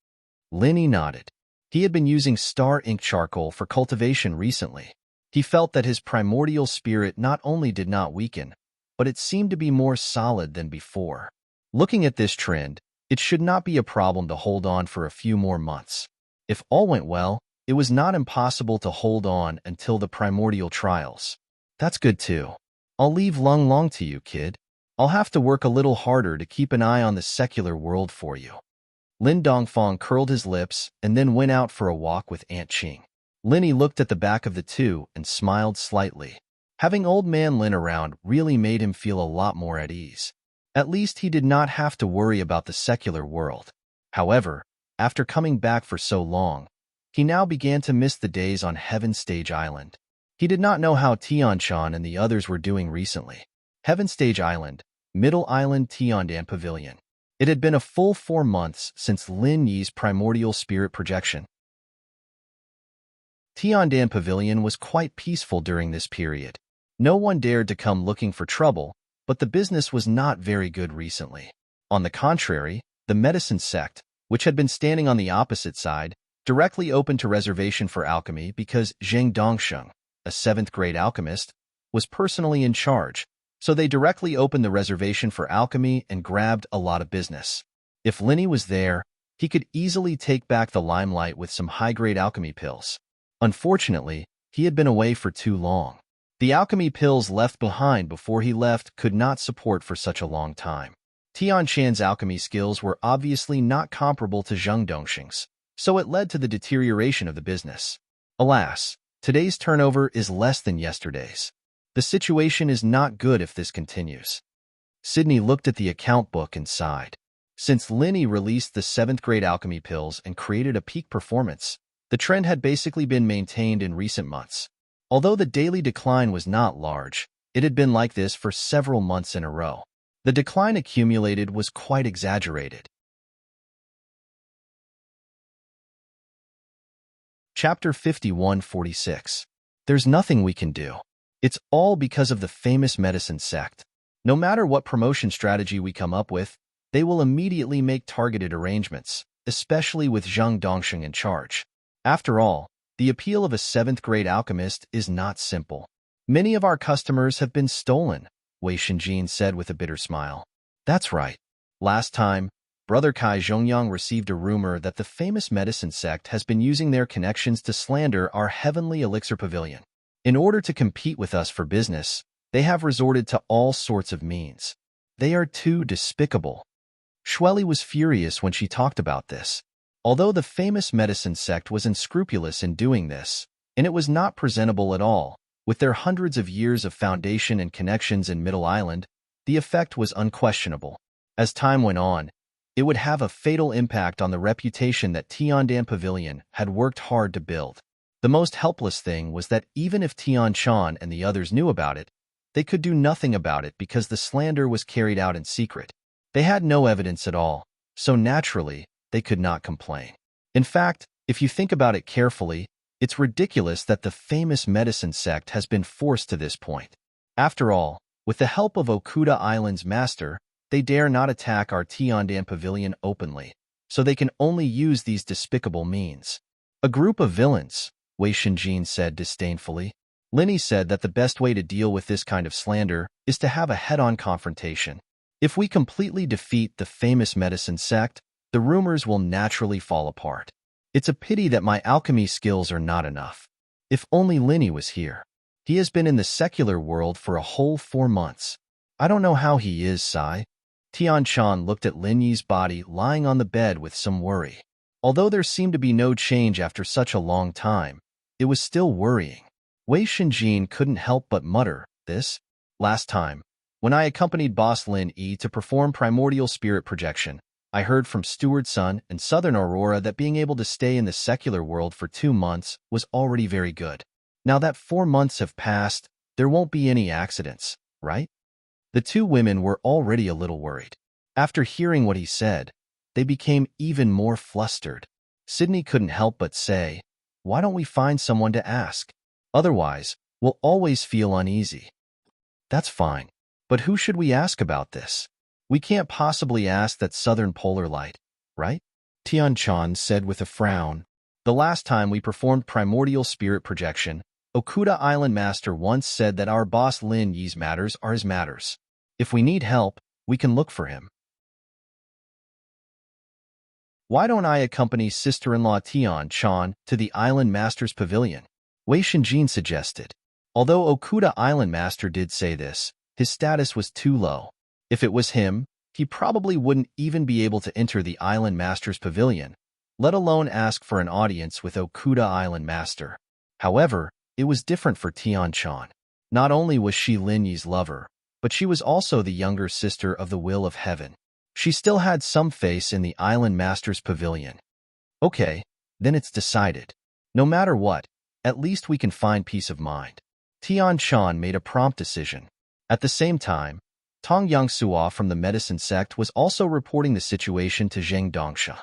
Linny nodded. He had been using star ink charcoal for cultivation recently. He felt that his primordial spirit not only did not weaken, but it seemed to be more solid than before. Looking at this trend, it should not be a problem to hold on for a few more months. If all went well, it was not impossible to hold on until the primordial trials. That's good too. I'll leave Lung Long to you, kid. I'll have to work a little harder to keep an eye on the secular world for you. Lin Dongfang curled his lips and then went out for a walk with Aunt Qing. Linny looked at the back of the two and smiled slightly. Having old man Lin around really made him feel a lot more at ease. At least he did not have to worry about the secular world. However, after coming back for so long, he now began to miss the days on Heaven Stage Island. He did not know how Tianshan and the others were doing recently. Heaven Stage Island, Middle Island Tiandan Pavilion. It had been a full 4 months since Lin Yi's primordial spirit projection. Tiandan Pavilion was quite peaceful during this period. No one dared to come looking for trouble, but the business was not very good recently. On the contrary, the medicine sect, which had been standing on the opposite side, directly opened to reservation for alchemy because Zheng Dongsheng, a 7th-grade alchemist, was personally in charge, so they directly opened the reservation for alchemy and grabbed a lot of business. If Linny was there, he could easily take back the limelight with some high-grade alchemy pills. Unfortunately, he had been away for too long. The alchemy pills left behind before he left could not support for such a long time. Tianshan's alchemy skills were obviously not comparable to Zheng Dongsheng's, so it led to the deterioration of the business. Alas, today's turnover is less than yesterday's. The situation is not good if this continues. Sydney looked at the account book and sighed. Since Linny released the 7th-grade alchemy pills and created a peak performance, the trend had basically been maintained in recent months. Although the daily decline was not large, it had been like this for several months in a row. The decline accumulated was quite exaggerated. Chapter 51-46. There's nothing we can do. It's all because of the famous medicine sect. No matter what promotion strategy we come up with, they will immediately make targeted arrangements, especially with Zheng Dongsheng in charge. After all, the appeal of a 7th-grade alchemist is not simple. Many of our customers have been stolen, Wei Shinjin said with a bitter smile. That's right. Last time, Brother Kai Zhongyang received a rumor that the famous medicine sect has been using their connections to slander our heavenly elixir pavilion. In order to compete with us for business, they have resorted to all sorts of means. They are too despicable. Shueli was furious when she talked about this. Although the famous medicine sect was unscrupulous in doing this, and it was not presentable at all, with their hundreds of years of foundation and connections in Middle Island, the effect was unquestionable. As time went on, it would have a fatal impact on the reputation that Tiandan Pavilion had worked hard to build. The most helpless thing was that even if Tianshan and the others knew about it, they could do nothing about it because the slander was carried out in secret. They had no evidence at all, so naturally, they could not complain. In fact, if you think about it carefully, it's ridiculous that the famous medicine sect has been forced to this point. After all, with the help of Okuda Island's master, they dare not attack our Tiandan Pavilion openly, so they can only use these despicable means. A group of villains, Wei Shinjin said disdainfully. Linny said that the best way to deal with this kind of slander is to have a head-on confrontation. If we completely defeat the famous medicine sect, the rumors will naturally fall apart. It's a pity that my alchemy skills are not enough. If only Linny was here. He has been in the secular world for a whole 4 months. I don't know how he is, Sai. Tian Chan looked at Lin Yi's body lying on the bed with some worry. Although there seemed to be no change after such a long time, it was still worrying. Wei Shinjin couldn't help but mutter, this? Last time, when I accompanied boss Lin Yi to perform primordial spirit projection, I heard from Steward Sun and Southern Aurora that being able to stay in the secular world for 2 months was already very good. Now that 4 months have passed, there won't be any accidents, right? The two women were already a little worried. After hearing what he said, they became even more flustered. Sydney couldn't help but say, "Why don't we find someone to ask? Otherwise, we'll always feel uneasy." "That's fine. But who should we ask about this? We can't possibly ask that Southern Polar Light, right?" Tian Chan said with a frown. "The last time we performed primordial spirit projection, Okuda Island Master once said that our boss Lin Yi's matters are his matters. If we need help, we can look for him." "Why don't I accompany sister-in-law Tian Chan to the Island Master's pavilion?" Wei Shinjin suggested. Although Okuda Island Master did say this, his status was too low. If it was him, he probably wouldn't even be able to enter the Island Master's pavilion, let alone ask for an audience with Okuda Island Master. However, it was different for Tian Chan. Not only was she Lin Yi's lover, but she was also the younger sister of the Will of Heaven. She still had some face in the Island Master's pavilion. "Okay, then it's decided. No matter what, at least we can find peace of mind." Tian Chan made a prompt decision. At the same time, Tong Yangsua from the medicine sect was also reporting the situation to Zheng Dongsha.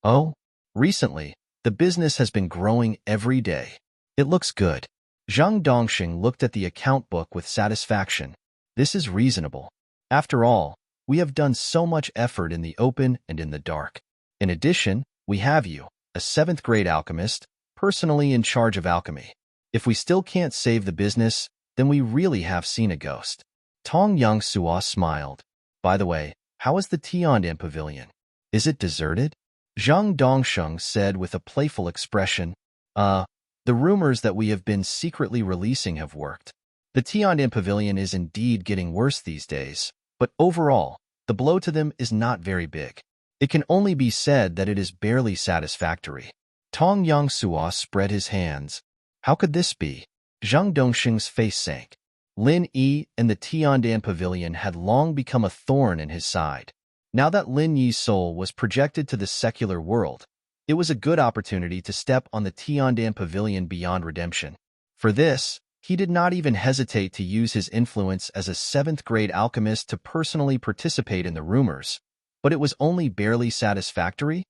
"Oh, recently, the business has been growing every day. It looks good." Zhang Dongxing looked at the account book with satisfaction. "This is reasonable. After all, we have done so much effort in the open and in the dark. In addition, we have you, a 7th-grade alchemist, personally in charge of alchemy. If we still can't save the business, then we really have seen a ghost." Tong Yangsua smiled. "By the way, how is the Tiandan Pavilion? Is it deserted?" Zhang Dongsheng said with a playful expression. The rumors that we have been secretly releasing have worked. The Tiandan Pavilion is indeed getting worse these days, but overall, the blow to them is not very big. It can only be said that it is barely satisfactory." Tong Yangsua spread his hands. "How could this be?" Zhang Dongxing's face sank. Lin Yi and the Tiandan Pavilion had long become a thorn in his side. Now that Lin Yi's soul was projected to the secular world, it was a good opportunity to step on the Tiandan Pavilion beyond redemption. For this, he did not even hesitate to use his influence as a 7th-grade alchemist to personally participate in the rumors, but it was only barely satisfactory.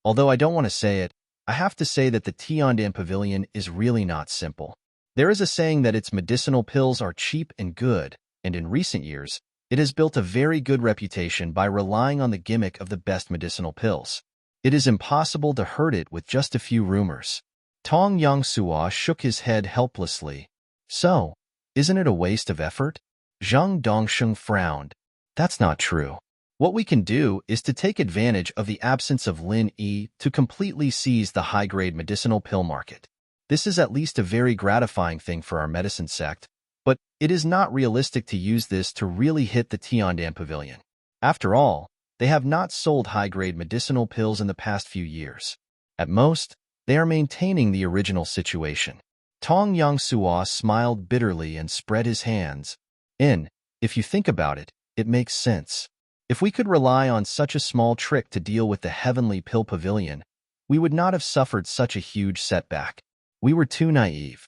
Although I don't want to say it, I have to say that the Tiandan Pavilion is really not simple. There is a saying that its medicinal pills are cheap and good, and in recent years, it has built a very good reputation by relying on the gimmick of the best medicinal pills. It is impossible to hurt it with just a few rumors. Tong Yangsua shook his head helplessly. "So, isn't it a waste of effort?" Zhang Dongsheng frowned. "That's not true. What we can do is to take advantage of the absence of Lin Yi to completely seize the high-grade medicinal pill market. This is at least a very gratifying thing for our medicine sect, but it is not realistic to use this to really hit the Tiandan Pavilion. After all, they have not sold high-grade medicinal pills in the past few years. At most, they are maintaining the original situation." Tong Yangsua smiled bitterly and spread his hands. If you think about it, it makes sense. If we could rely on such a small trick to deal with the Heavenly Pill Pavilion, we would not have suffered such a huge setback. We were too naive.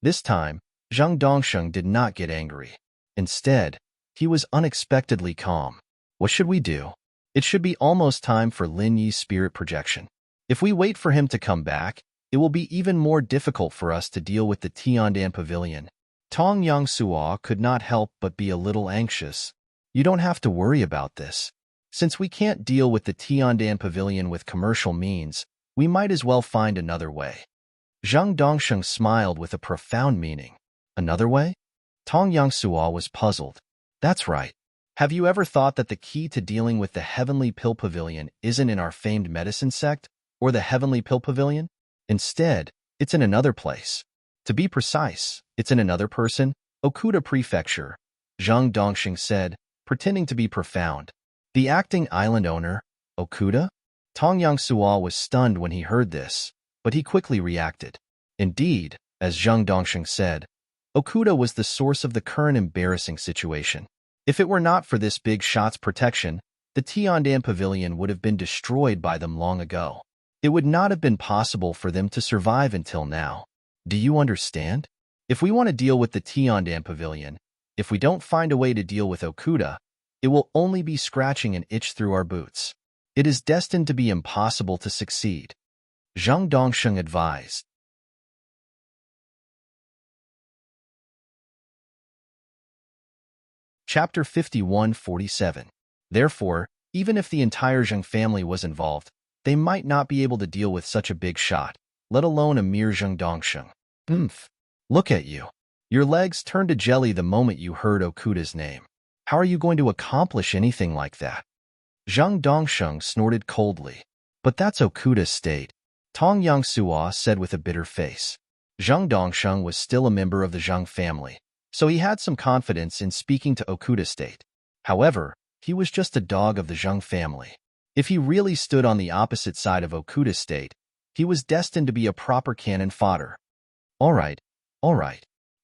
This time, Zhang Dongsheng did not get angry. Instead, he was unexpectedly calm. "What should we do? It should be almost time for Lin Yi's spirit projection. If we wait for him to come back, it will be even more difficult for us to deal with the Tiandan Pavilion." Tong Yangsua could not help but be a little anxious. "You don't have to worry about this. Since we can't deal with the Tiandan Pavilion with commercial means, we might as well find another way." Zhang Dongsheng smiled with a profound meaning. "Another way?" Tong Yangsua was puzzled. "That's right. Have you ever thought that the key to dealing with the Heavenly Pill Pavilion isn't in our famed medicine sect, or the Heavenly Pill Pavilion? Instead, it's in another place. To be precise, it's in another person, Okuda Prefecture, Zhang Dongxing said, pretending to be profound. The acting island owner, Okuda? Tong Yangsuo was stunned when he heard this, but he quickly reacted. Indeed, as Zhang Dongxing said, Okuda was the source of the current embarrassing situation. If it were not for this big shot's protection, the Tiandan Pavilion would have been destroyed by them long ago. It would not have been possible for them to survive until now. Do you understand? If we want to deal with the Tiandan Pavilion, if we don't find a way to deal with Okuda, it will only be scratching an itch through our boots. It is destined to be impossible to succeed. Zhang Dongsheng advised. Chapter 51-47. Therefore, even if the entire Zheng family was involved, they might not be able to deal with such a big shot, let alone a mere Zhang Dongsheng. Look at you. Your legs turned to jelly the moment you heard Okuda's name. How are you going to accomplish anything like that? Zhang Dongsheng snorted coldly. But that's Okuda's state, Tong Yangsuo said with a bitter face. Zhang Dongsheng was still a member of the Zhang family, so he had some confidence in speaking to Okuda's state. However, he was just a dog of the Zhang family. If he really stood on the opposite side of Okuda's state, he was destined to be a proper cannon fodder. All right.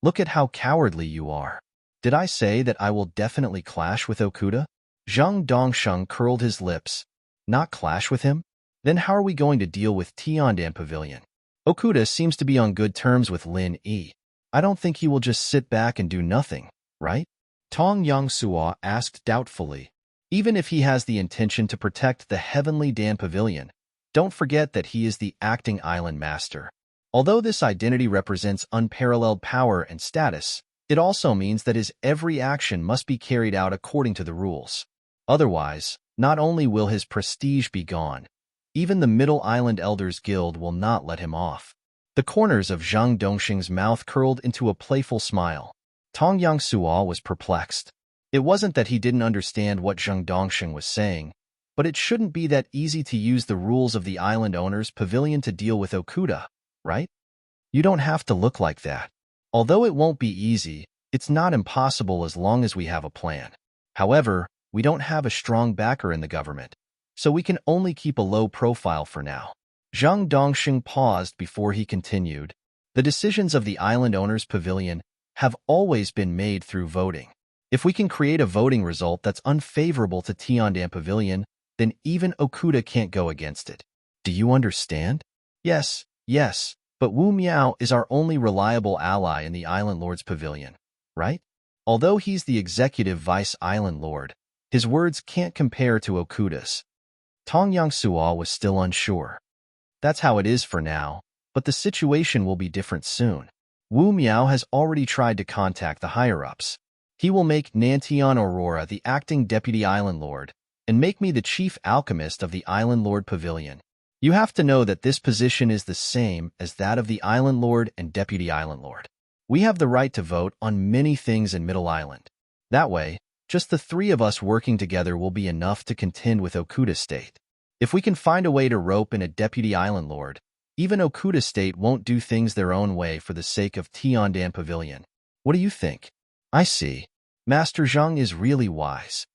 Look at how cowardly you are. Did I say that I will definitely clash with Okuda? Zhang Dongsheng curled his lips. Not clash with him? Then how are we going to deal with Tiandan Pavilion? Okuda seems to be on good terms with Lin Yi. I don't think he will just sit back and do nothing, right? Tong Yangsuo asked doubtfully. Even if he has the intention to protect the Heavenly Dan Pavilion, don't forget that he is the acting island master. Although this identity represents unparalleled power and status, it also means that his every action must be carried out according to the rules. Otherwise, not only will his prestige be gone, even the Middle Island Elders Guild will not let him off. The corners of Zhang Dongxing's mouth curled into a playful smile. Tong Yangsuo was perplexed. It wasn't that he didn't understand what Zhang Dongxing was saying, but it shouldn't be that easy to use the rules of the island owner's pavilion to deal with Okuda, right? You don't have to look like that. Although it won't be easy, it's not impossible as long as we have a plan. However, we don't have a strong backer in the government, so we can only keep a low profile for now. Zhang Dongxing paused before he continued. The decisions of the island owner's pavilion have always been made through voting. If we can create a voting result that's unfavorable to Tiandan Pavilion, then even Okuda can't go against it. Do you understand? Yes, but Wu Miao is our only reliable ally in the Island Lord's Pavilion, right? Although he's the executive vice Island Lord, his words can't compare to Okuda's. Tong Yangsuo was still unsure. That's how it is for now, but the situation will be different soon. Wu Miao has already tried to contact the higher-ups. He will make Nantian Aurora the acting deputy Island Lord and make me the chief alchemist of the Island Lord Pavilion. You have to know that this position is the same as that of the Island Lord and Deputy Island Lord. We have the right to vote on many things in Middle Island. That way, just the three of us working together will be enough to contend with Okuda's state. If we can find a way to rope in a Deputy Island Lord, even Okuda's state won't do things their own way for the sake of Tiandan Pavilion. What do you think? I see. Master Zhang is really wise.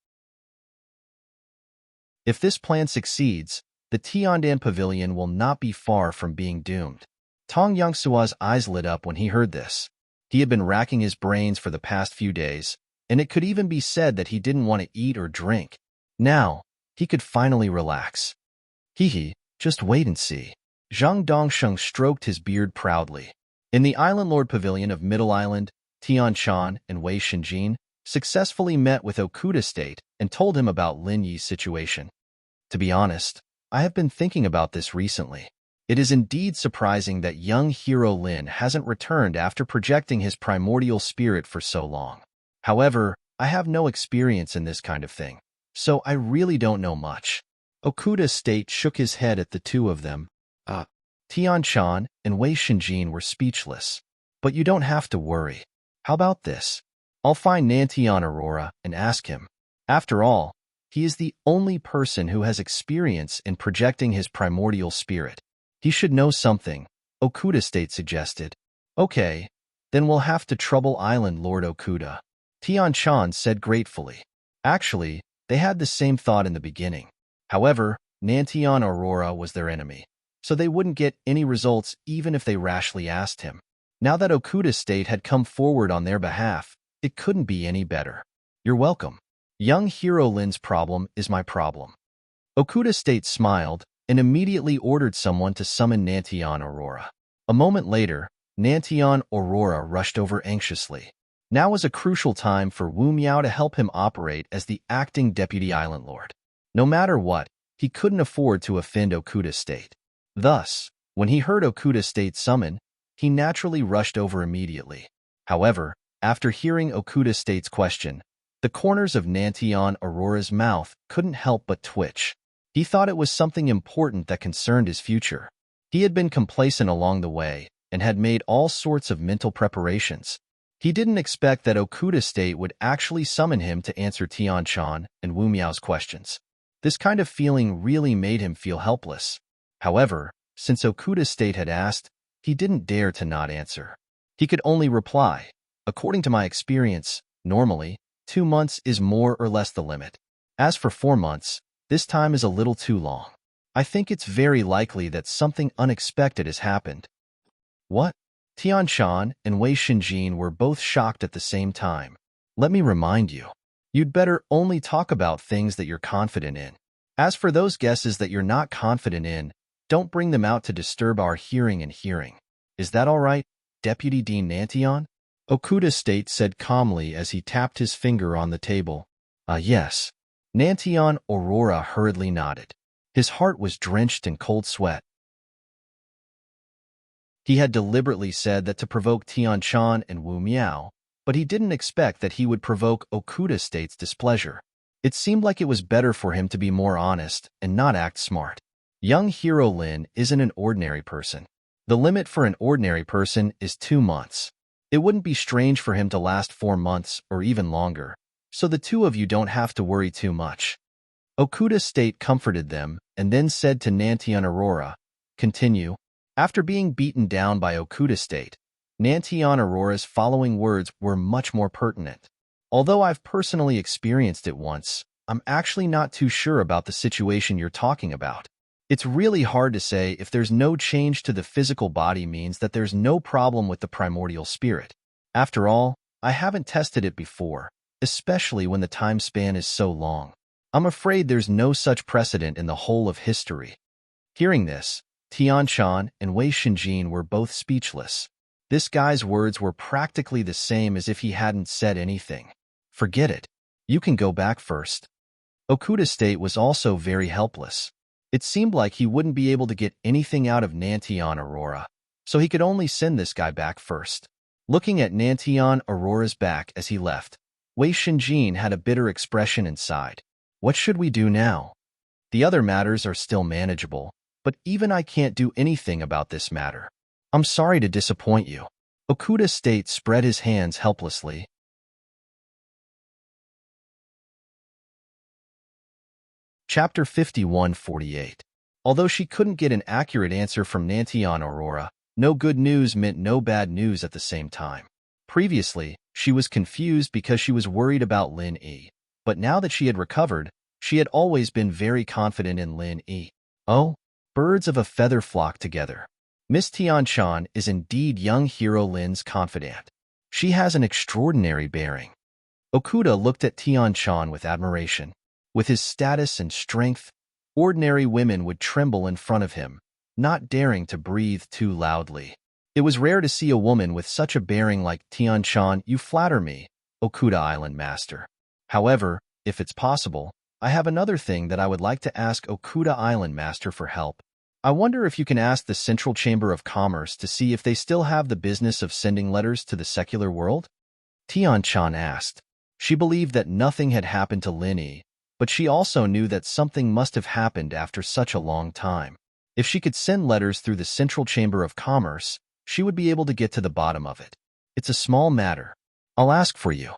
If this plan succeeds, the Tiandan Pavilion will not be far from being doomed. Tong Yangsuo's eyes lit up when he heard this. He had been racking his brains for the past few days, and it could even be said that he didn't want to eat or drink. Now, he could finally relax. Just wait and see. Zhang Dongsheng stroked his beard proudly. In the Island Lord Pavilion of Middle Island, Tian Shan and Wei Shinjin successfully met with Okuda's state and told him about Lin Yi's situation. To be honest, I have been thinking about this recently. It is indeed surprising that young hero Lin hasn't returned after projecting his primordial spirit for so long. However, I have no experience in this kind of thing, so I really don't know much. Okuda's state shook his head at the two of them. Tian Shan and Wei Shinjin were speechless. But you don't have to worry. How about this? I'll find Nantian Aurora and ask him. After all, He is the only person who has experience in projecting his primordial spirit. He should know something, Okuda State suggested. Okay, then we'll have to trouble Island Lord Okuda, Tian-chan said gratefully. Actually, they had the same thought in the beginning. However, Nantion Aurora was their enemy, so they wouldn't get any results even if they rashly asked him. Now that Okuda State had come forward on their behalf, it couldn't be any better. You're welcome. Young Hero Lin's problem is my problem. Okuda State smiled and immediately ordered someone to summon Nantion Aurora. A moment later, Nantion Aurora rushed over anxiously. Now was a crucial time for Wu Miao to help him operate as the acting deputy island lord. No matter what, he couldn't afford to offend Okuda State. Thus, when he heard Okuda State summon, he naturally rushed over immediately. However, after hearing Okuda State's question, the corners of Nantion Aurora's mouth couldn't help but twitch. He thought it was something important that concerned his future. He had been complacent along the way and had made all sorts of mental preparations. He didn't expect that Okuda State would actually summon him to answer Tian-chan and Wu Miao's questions. This kind of feeling really made him feel helpless. However, since Okuda State had asked, he didn't dare to not answer. He could only reply, according to my experience, normally, 2 months is more or less the limit. As for 4 months, this time is a little too long. I think it's very likely that something unexpected has happened. What? Tian-chan and Wei Xinjin were both shocked at the same time. Let me remind you, you'd better only talk about things that you're confident in. As for those guesses that you're not confident in, don't bring them out to disturb our hearing and hearing. Is that all right, Deputy Dean Nantion? Okuda State said calmly as he tapped his finger on the table. Yes. Nantion Aurora hurriedly nodded. His heart was drenched in cold sweat. He had deliberately said that to provoke Tian-chan and Wu Miao, but he didn't expect that he would provoke Okuda State's displeasure. It seemed like it was better for him to be more honest and not act smart. Young Hero Lin isn't an ordinary person. The limit for an ordinary person is 2 months. It wouldn't be strange for him to last 4 months or even longer, so the two of you don't have to worry too much. Okuda State comforted them and then said to Nantion Aurora, continue. After being beaten down by Okuda State, Nantion Aurora's following words were much more pertinent. Although I've personally experienced it once, I'm actually not too sure about the situation you're talking about. It's really hard to say if there's no change to the physical body means that there's no problem with the primordial spirit. After all, I haven't tested it before, especially when the time span is so long. I'm afraid there's no such precedent in the whole of history. Hearing this, Tian-chan and Wei Xinjin were both speechless. This guy's words were practically the same as if he hadn't said anything. Forget it. You can go back first. Okuda State was also very helpless. It seemed like he wouldn't be able to get anything out of Nantion Aurora, so he could only send this guy back first. Looking at Nantion Aurora's back as he left, Wei Xinjin had a bitter expression inside. What should we do now? The other matters are still manageable, but even I can't do anything about this matter. I'm sorry to disappoint you. Okuda State spread his hands helplessly. Chapter 51-48. Although she couldn't get an accurate answer from Nantion Aurora, no good news meant no bad news at the same time. Previously, she was confused because she was worried about Lin Yi, but now that she had recovered, she had always been very confident in Lin Yi. Oh, birds of a feather flock together. Miss Tian-chan is indeed young Hero Lin's confidant. She has an extraordinary bearing. Okuda looked at Tian-chan with admiration. With his status and strength, ordinary women would tremble in front of him, not daring to breathe too loudly. It was rare to see a woman with such a bearing like Tian-chan. You flatter me, Okuda Island Master. However, if it's possible, I have another thing that I would like to ask Okuda Island Master for help. I wonder if you can ask the Central Chamber of Commerce to see if they still have the business of sending letters to the secular world? Tian-chan asked. She believed that nothing had happened to Lin Yi, but she also knew that something must have happened after such a long time. If she could send letters through the Central Chamber of Commerce, she would be able to get to the bottom of it. It's a small matter. I'll ask for you.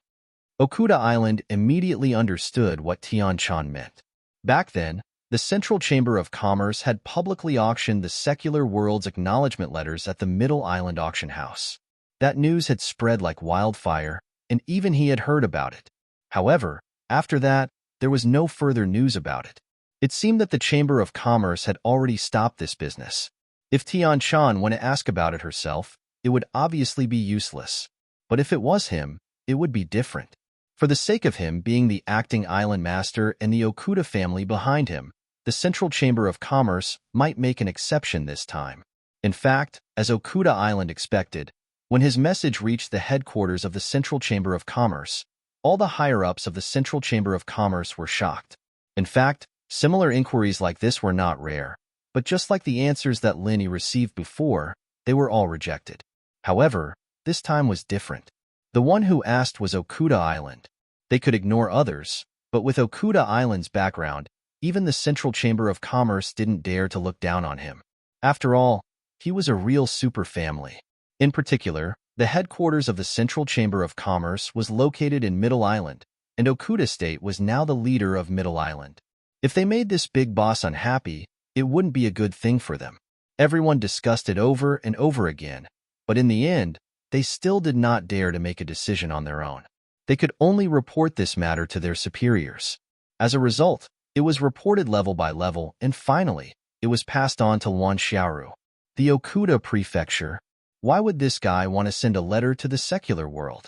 Okuda Island immediately understood what Tian-chan meant. Back then, the Central Chamber of Commerce had publicly auctioned the secular world's acknowledgement letters at the Middle Island auction house. That news had spread like wildfire, and even he had heard about it. However, after that, there was no further news about it. It seemed that the Chamber of Commerce had already stopped this business. If Tian-chan went to ask about it herself, it would obviously be useless. But if it was him, it would be different. For the sake of him being the acting island master and the Okuda family behind him, the Central Chamber of Commerce might make an exception this time. In fact, as Okuda Island expected, when his message reached the headquarters of the Central Chamber of Commerce, all the higher-ups of the Central Chamber of Commerce were shocked. In fact, similar inquiries like this were not rare, but just like the answers that Linny received before, they were all rejected. However, this time was different. The one who asked was Okuda Island. They could ignore others, but with Okuda Island's background, even the Central Chamber of Commerce didn't dare to look down on him. After all, he was a real super family. In particular, the headquarters of the Central Chamber of Commerce was located in Middle Island, and Okuda State was now the leader of Middle Island. If they made this big boss unhappy, it wouldn't be a good thing for them. Everyone discussed it over and over again, but in the end, they still did not dare to make a decision on their own. They could only report this matter to their superiors. As a result, it was reported level by level, and finally, it was passed on to Wan Xiaoru. The Okuda Prefecture. Why would this guy want to send a letter to the secular world?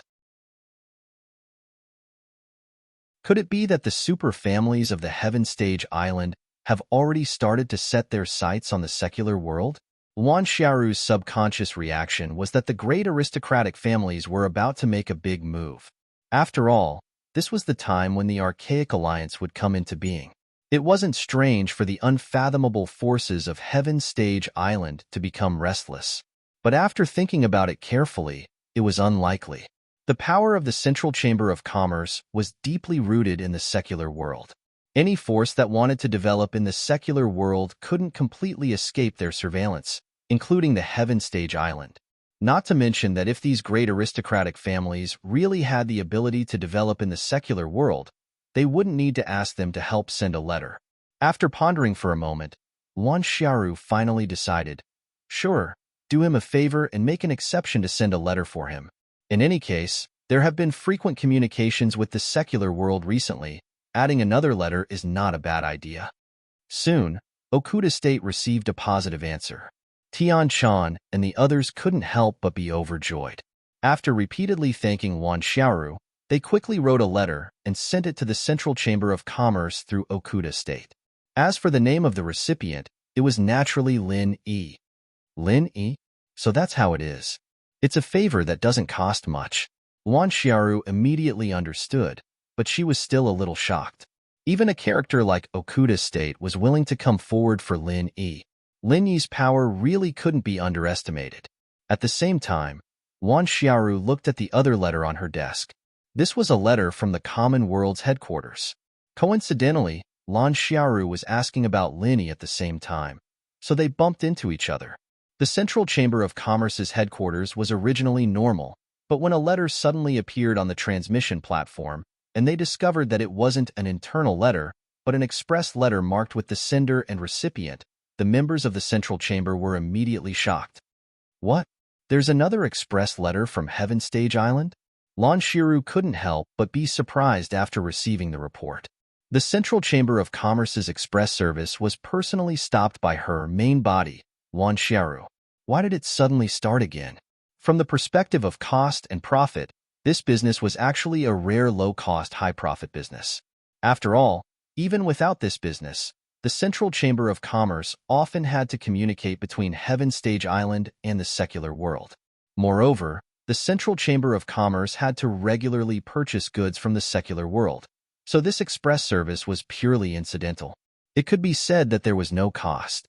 Could it be that the super families of the Heaven Stage Island have already started to set their sights on the secular world? Wan Xiaoru's subconscious reaction was that the great aristocratic families were about to make a big move. After all, this was the time when the Archaic Alliance would come into being. It wasn't strange for the unfathomable forces of Heaven Stage Island to become restless. But after thinking about it carefully, it was unlikely. The power of the Central Chamber of Commerce was deeply rooted in the secular world. Any force that wanted to develop in the secular world couldn't completely escape their surveillance, including the Heaven Stage Island. Not to mention that if these great aristocratic families really had the ability to develop in the secular world, they wouldn't need to ask them to help send a letter. After pondering for a moment, Wan Xiaoru finally decided, sure, do him a favor and make an exception to send a letter for him. In any case, there have been frequent communications with the secular world recently. Adding another letter is not a bad idea. Soon, Okuda State received a positive answer. Tian-chan and the others couldn't help but be overjoyed. After repeatedly thanking Wan Xiaoru, they quickly wrote a letter and sent it to the Central Chamber of Commerce through Okuda State. As for the name of the recipient, it was naturally Lin Yi. Lin Yi? So that's how it is. It's a favor that doesn't cost much. Wan Xiaoru immediately understood, but she was still a little shocked. Even a character like Okuda State was willing to come forward for Lin Yi. Lin Yi's power really couldn't be underestimated. At the same time, Wan Xiaoru looked at the other letter on her desk. This was a letter from the Common World's headquarters. Coincidentally, Wan Xiaoru was asking about Lin Yi at the same time, so they bumped into each other. The Central Chamber of Commerce's headquarters was originally normal, but when a letter suddenly appeared on the transmission platform, and they discovered that it wasn't an internal letter, but an express letter marked with the sender and recipient, the members of the Central Chamber were immediately shocked. What? There's another express letter from Heaven Stage Island? Lan Shiru couldn't help but be surprised after receiving the report. The Central Chamber of Commerce's express service was personally stopped by her main body, Wan Xiaoru. Why did it suddenly start again? From the perspective of cost and profit, this business was actually a rare low-cost, high-profit business. After all, even without this business, the Central Chamber of Commerce often had to communicate between Heaven Stage Island and the secular world. Moreover, the Central Chamber of Commerce had to regularly purchase goods from the secular world, so this express service was purely incidental. It could be said that there was no cost.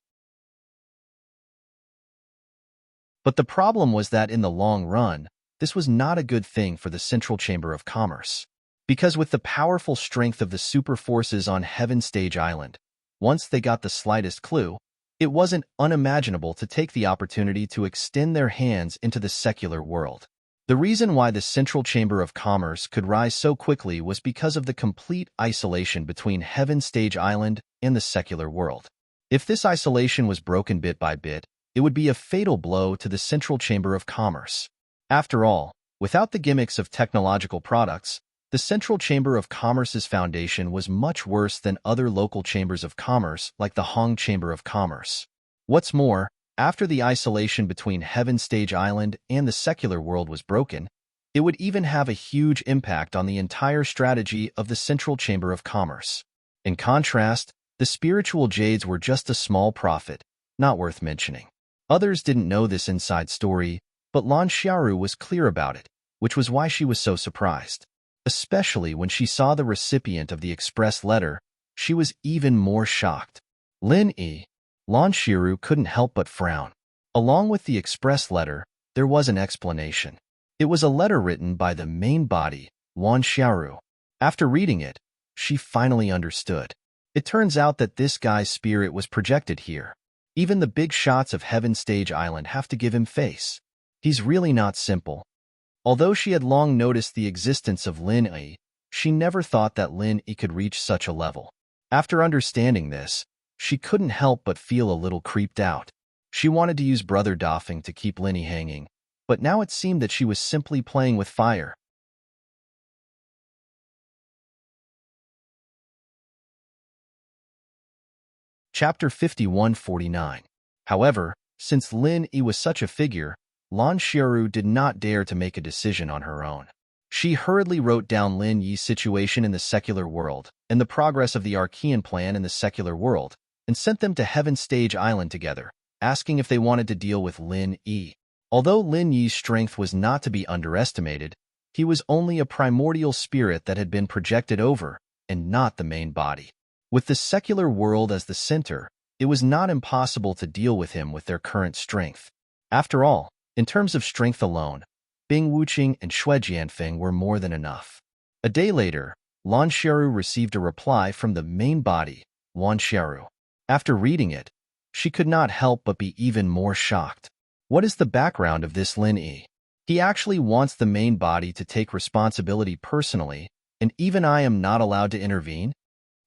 But the problem was that in the long run, this was not a good thing for the Central Chamber of Commerce. Because with the powerful strength of the super forces on Heaven Stage Island, once they got the slightest clue, it wasn't unimaginable to take the opportunity to extend their hands into the secular world. The reason why the central chamber of commerce could rise so quickly was because of the complete isolation between Heaven Stage Island and the secular world. If this isolation was broken bit by bit, it would be a fatal blow to the central chamber of commerce. After all, without the gimmicks of technological products, the central chamber of commerce's foundation was much worse than other local chambers of commerce like the Hong Chamber of Commerce. What's more, after the isolation between Heaven Stage Island and the secular world was broken, it would even have a huge impact on the entire strategy of the Central Chamber of Commerce. In contrast, the spiritual jades were just a small profit, not worth mentioning. Others didn't know this inside story, but Lan Xiaoru was clear about it, which was why she was so surprised. Especially when she saw the recipient of the express letter, she was even more shocked. Lin Yi. Lan Xiaoru couldn't help but frown. Along with the express letter, there was an explanation. It was a letter written by the main body, Lan Xiaoru. After reading it, she finally understood. It turns out that this guy's spirit was projected here. Even the big shots of Heaven Stage Island have to give him face. He's really not simple. Although she had long noticed the existence of Lin Yi, she never thought that Lin Yi could reach such a level. After understanding this, she couldn't help but feel a little creeped out. She wanted to use Brother Dafeng to keep Lin Yi hanging, but now it seemed that she was simply playing with fire. Chapter 5149. However, since Lin Yi was such a figure, Lan Xiaoru did not dare to make a decision on her own. She hurriedly wrote down Lin Yi's situation in the secular world and the progress of the Archean plan in the secular world, and sent them to Heaven Stage Island together, asking if they wanted to deal with Lin Yi. Although Lin Yi's strength was not to be underestimated, he was only a primordial spirit that had been projected over, and not the main body. With the secular world as the center, it was not impossible to deal with him with their current strength. After all, in terms of strength alone, Bing Wuqing and Xue Jianfeng were more than enough. A day later, Lan Xiaoru received a reply from the main body, Lan Xiaoru. After reading it, she could not help but be even more shocked. What is the background of this Lin Yi? He actually wants the main body to take responsibility personally, and even I am not allowed to intervene?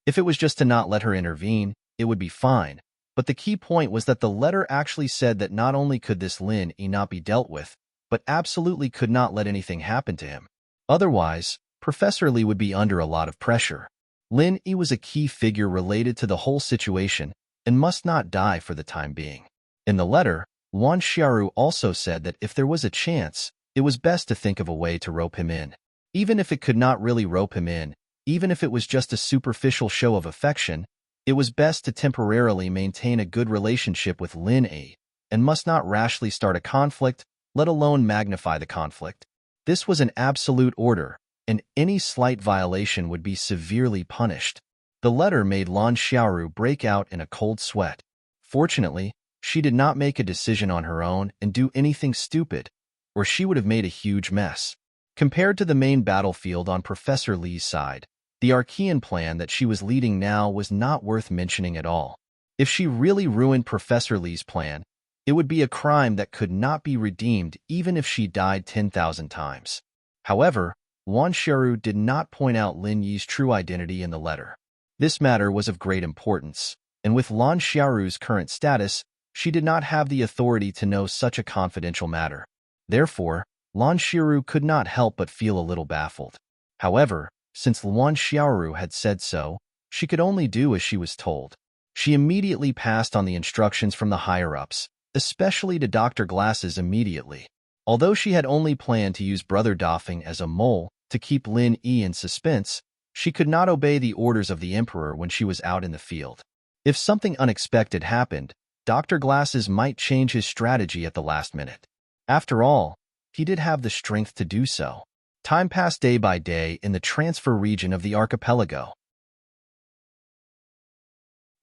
If it was just to not let her intervene, it would be fine, but the key point was that the letter actually said that not only could this Lin Yi not be dealt with, but absolutely could not let anything happen to him. Otherwise, Professor Li would be under a lot of pressure. Lin Yi was a key figure related to the whole situation and must not die for the time being. In the letter, Lan Xiaoru also said that if there was a chance, it was best to think of a way to rope him in. Even if it could not really rope him in, even if it was just a superficial show of affection, it was best to temporarily maintain a good relationship with Lin Yi, and must not rashly start a conflict, let alone magnify the conflict. This was an absolute order, and any slight violation would be severely punished. The letter made Lan Xiaoru break out in a cold sweat. Fortunately, she did not make a decision on her own and do anything stupid, or she would have made a huge mess. Compared to the main battlefield on Professor Li's side, the Archean plan that she was leading now was not worth mentioning at all. If she really ruined Professor Li's plan, it would be a crime that could not be redeemed even if she died 10,000 times. However, Lan Xiaoru did not point out Lin Yi's true identity in the letter. This matter was of great importance, and with Lan Xiaoru's current status, she did not have the authority to know such a confidential matter. Therefore, Lan Xiaoru could not help but feel a little baffled. However, since Lan Xiaoru had said so, she could only do as she was told. She immediately passed on the instructions from the higher-ups, especially to Dr. Glasses immediately. Although she had only planned to use Brother Dafeng as a mole to keep Lin Yi in suspense, she could not obey the orders of the Emperor when she was out in the field. If something unexpected happened, Dr. Glasses might change his strategy at the last minute. After all, he did have the strength to do so. Time passed day by day in the transfer region of the archipelago.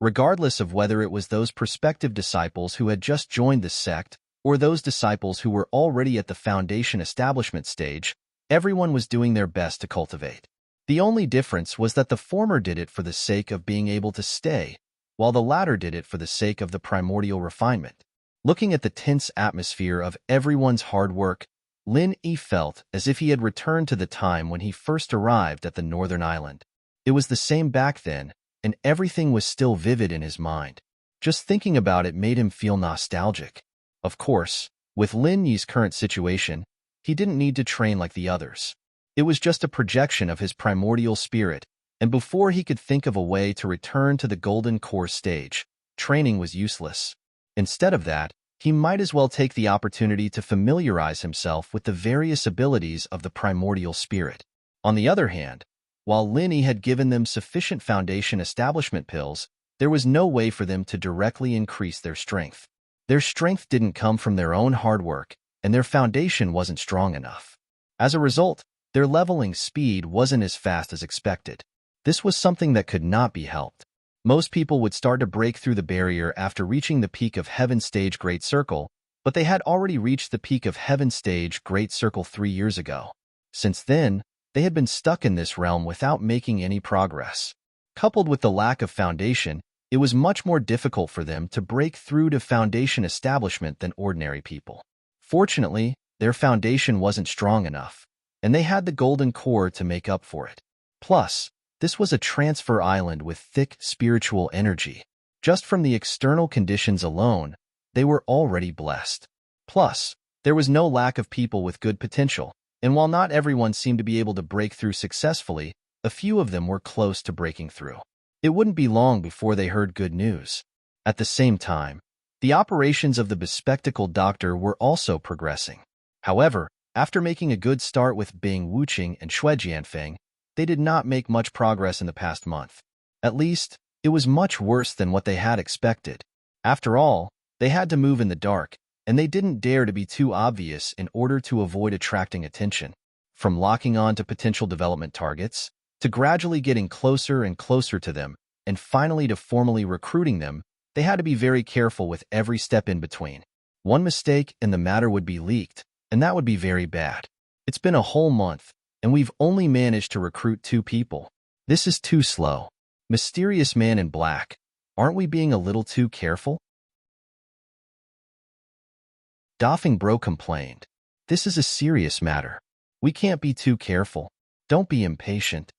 Regardless of whether it was those prospective disciples who had just joined the sect or those disciples who were already at the foundation establishment stage, everyone was doing their best to cultivate. The only difference was that the former did it for the sake of being able to stay, while the latter did it for the sake of the primordial refinement. Looking at the tense atmosphere of everyone's hard work, Lin Yi felt as if he had returned to the time when he first arrived at the northern island. It was the same back then, and everything was still vivid in his mind. Just thinking about it made him feel nostalgic. Of course, with Lin Yi's current situation, he didn't need to train like the others. It was just a projection of his primordial spirit, and before he could think of a way to return to the golden core stage, training was useless. Instead of that, he might as well take the opportunity to familiarize himself with the various abilities of the primordial spirit. On the other hand, while Lin Yi had given them sufficient foundation establishment pills, there was no way for them to directly increase their strength. Their strength didn't come from their own hard work, and their foundation wasn't strong enough. As a result, their leveling speed wasn't as fast as expected. This was something that could not be helped. Most people would start to break through the barrier after reaching the peak of Heaven Stage Great Circle, but they had already reached the peak of Heaven Stage Great Circle 3 years ago. Since then, they had been stuck in this realm without making any progress. Coupled with the lack of foundation, it was much more difficult for them to break through to foundation establishment than ordinary people. Fortunately, their foundation wasn't strong enough, and they had the golden core to make up for it. Plus, this was a transfer island with thick spiritual energy. Just from the external conditions alone, they were already blessed. Plus, there was no lack of people with good potential, and while not everyone seemed to be able to break through successfully, a few of them were close to breaking through. It wouldn't be long before they heard good news. At the same time, the operations of the bespectacled doctor were also progressing. However, after making a good start with Bing Wuqing and Xue Jianfeng, they did not make much progress in the past month. At least, it was much worse than what they had expected. After all, they had to move in the dark, and they didn't dare to be too obvious in order to avoid attracting attention. From locking on to potential development targets, to gradually getting closer and closer to them, and finally to formally recruiting them, they had to be very careful with every step in between. One mistake and the matter would be leaked, and that would be very bad. It's been a whole month, and we've only managed to recruit 2 people. This is too slow. Mysterious man in black, aren't we being a little too careful? Doffing Bro complained. This is a serious matter. We can't be too careful. Don't be impatient.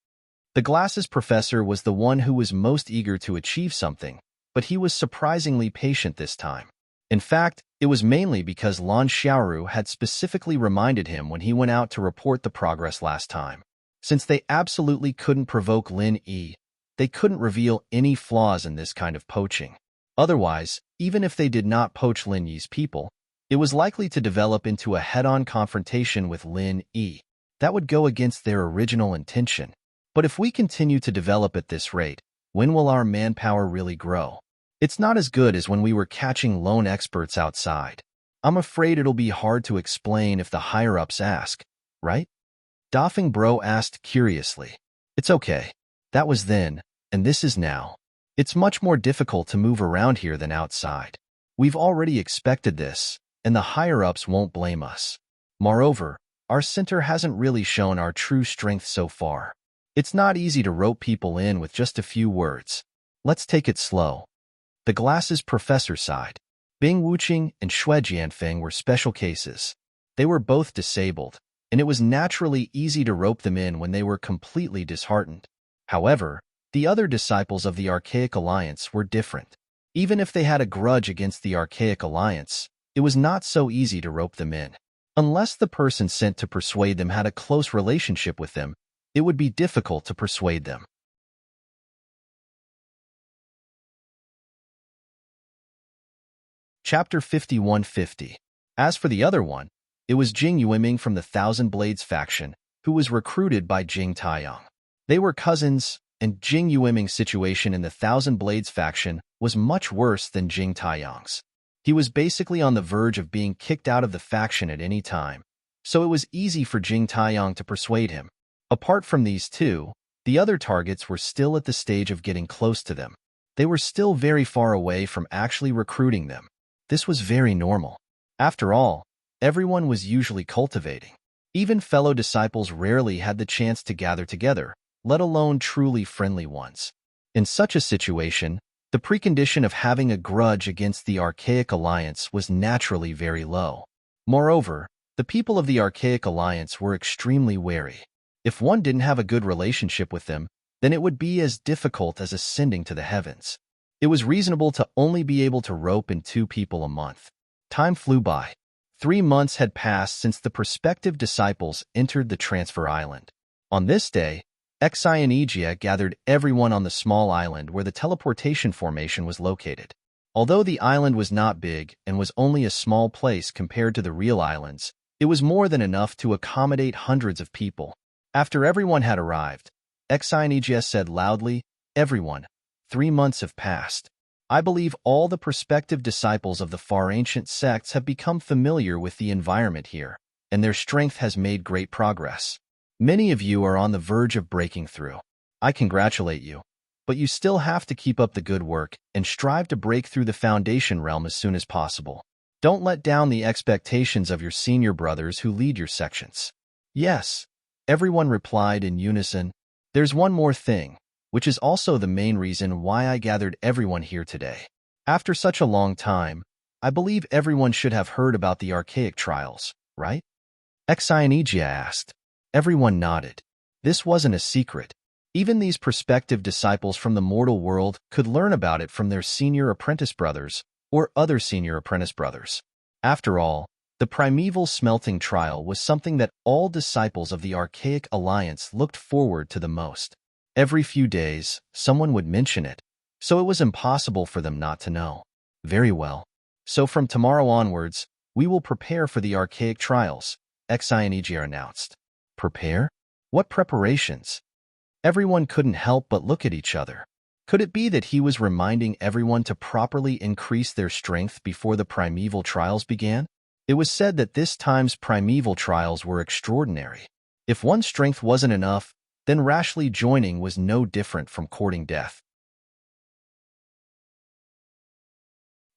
The glasses professor was the one who was most eager to achieve something, but he was surprisingly patient this time. In fact, it was mainly because Lan Xiaoru had specifically reminded him when he went out to report the progress last time. Since they absolutely couldn't provoke Lin Yi, they couldn't reveal any flaws in this kind of poaching. Otherwise, even if they did not poach Lin Yi's people, it was likely to develop into a head-on confrontation with Lin Yi. That would go against their original intention. But if we continue to develop at this rate, when will our manpower really grow? It's not as good as when we were catching lone experts outside. I'm afraid it'll be hard to explain if the higher-ups ask, right? Doffing Bro asked curiously. It's okay. That was then, and this is now. It's much more difficult to move around here than outside. We've already expected this, and the higher-ups won't blame us. Moreover, our center hasn't really shown our true strength so far. It's not easy to rope people in with just a few words. Let's take it slow. The glasses professor sighed. Bing Wuqing and Xue Jianfeng were special cases. They were both disabled, and it was naturally easy to rope them in when they were completely disheartened. However, the other disciples of the Archaic Alliance were different. Even if they had a grudge against the Archaic Alliance, it was not so easy to rope them in. Unless the person sent to persuade them had a close relationship with them, it would be difficult to persuade them. Chapter 5150. As for the other one, it was Jing Yueming from the Thousand Blades faction, who was recruited by Jing Taiyang. They were cousins, and Jing Yueming's situation in the Thousand Blades faction was much worse than Jing Taiyang's. He was basically on the verge of being kicked out of the faction at any time, so it was easy for Jing Taiyang to persuade him. Apart from these two, the other targets were still at the stage of getting close to them. They were still very far away from actually recruiting them. This was very normal. After all, everyone was usually cultivating. Even fellow disciples rarely had the chance to gather together, let alone truly friendly ones. In such a situation, the precondition of having a grudge against the Archaic Alliance was naturally very low. Moreover, The people of the Archaic Alliance were extremely wary. If one didn't have a good relationship with them, then it would be as difficult as ascending to the heavens. It was reasonable to only be able to rope in 2 people a month. Time flew by. 3 months had passed since the prospective disciples entered the transfer island. On this day, Exionegia gathered everyone on the small island where the teleportation formation was located. Although the island was not big and was only a small place compared to the real islands, it was more than enough to accommodate hundreds of people. After everyone had arrived, Exionegia said loudly, "Everyone, 3 months have passed. I believe all the prospective disciples of the far ancient sects have become familiar with the environment here, and their strength has made great progress. Many of you are on the verge of breaking through. I congratulate you, but you still have to keep up the good work and strive to break through the Foundation realm as soon as possible. Don't let down the expectations of your senior brothers who lead your sections." "Yes," everyone replied in unison. "There's one more thing, which is also the main reason why I gathered everyone here today. After such a long time, I believe everyone should have heard about the archaic trials, right?" Exionegia asked. Everyone nodded. This wasn't a secret. Even these prospective disciples from the mortal world could learn about it from their senior apprentice brothers or other senior apprentice brothers. After all, the primeval smelting trial was something that all disciples of the Archaic Alliance looked forward to the most. Every few days, someone would mention it, so it was impossible for them not to know. "Very well. So from tomorrow onwards, we will prepare for the archaic trials," Exionegia announced. Prepare? What preparations? Everyone couldn't help but look at each other. Could it be that he was reminding everyone to properly increase their strength before the primeval trials began? It was said that this time's primeval trials were extraordinary. If one's strength wasn't enough, then rashly joining was no different from courting death.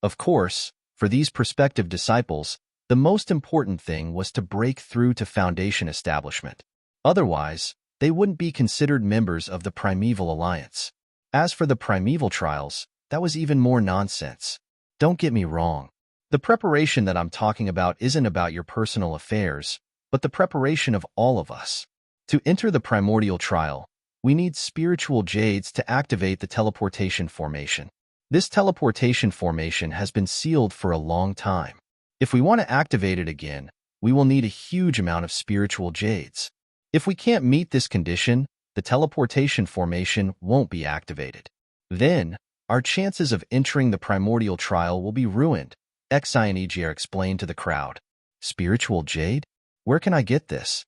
Of course, for these prospective disciples, the most important thing was to break through to Foundation establishment. Otherwise, they wouldn't be considered members of the Primeval Alliance. As for the primeval trials, that was even more nonsense. Don't get me wrong. The preparation that I'm talking about isn't about your personal affairs, but the preparation of all of us. To enter the primordial trial, we need spiritual jades to activate the teleportation formation. This teleportation formation has been sealed for a long time. If we want to activate it again, we will need a huge amount of spiritual jades. If we can't meet this condition, the teleportation formation won't be activated. Then, our chances of entering the primordial trial will be ruined, Exionegia explained to the crowd. "Spiritual jade? Where can I get this?"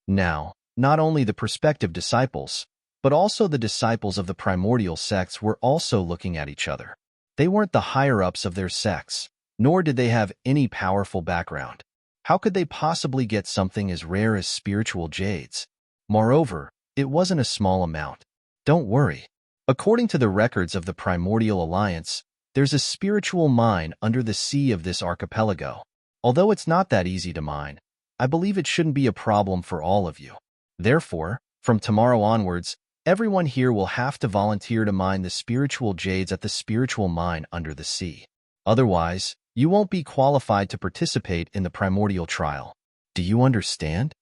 Now, not only the prospective disciples, but also the disciples of the primordial sects were also looking at each other. They weren't the higher-ups of their sects, nor did they have any powerful background. How could they possibly get something as rare as spiritual jades? Moreover, it wasn't a small amount. Don't worry. According to the records of the Primordial Alliance, there's a spiritual mine under the sea of this archipelago. Although it's not that easy to mine, I believe it shouldn't be a problem for all of you. Therefore, from tomorrow onwards, everyone here will have to volunteer to mine the spiritual jades at the spiritual mine under the sea. Otherwise, you won't be qualified to participate in the primordial trial. Do you understand?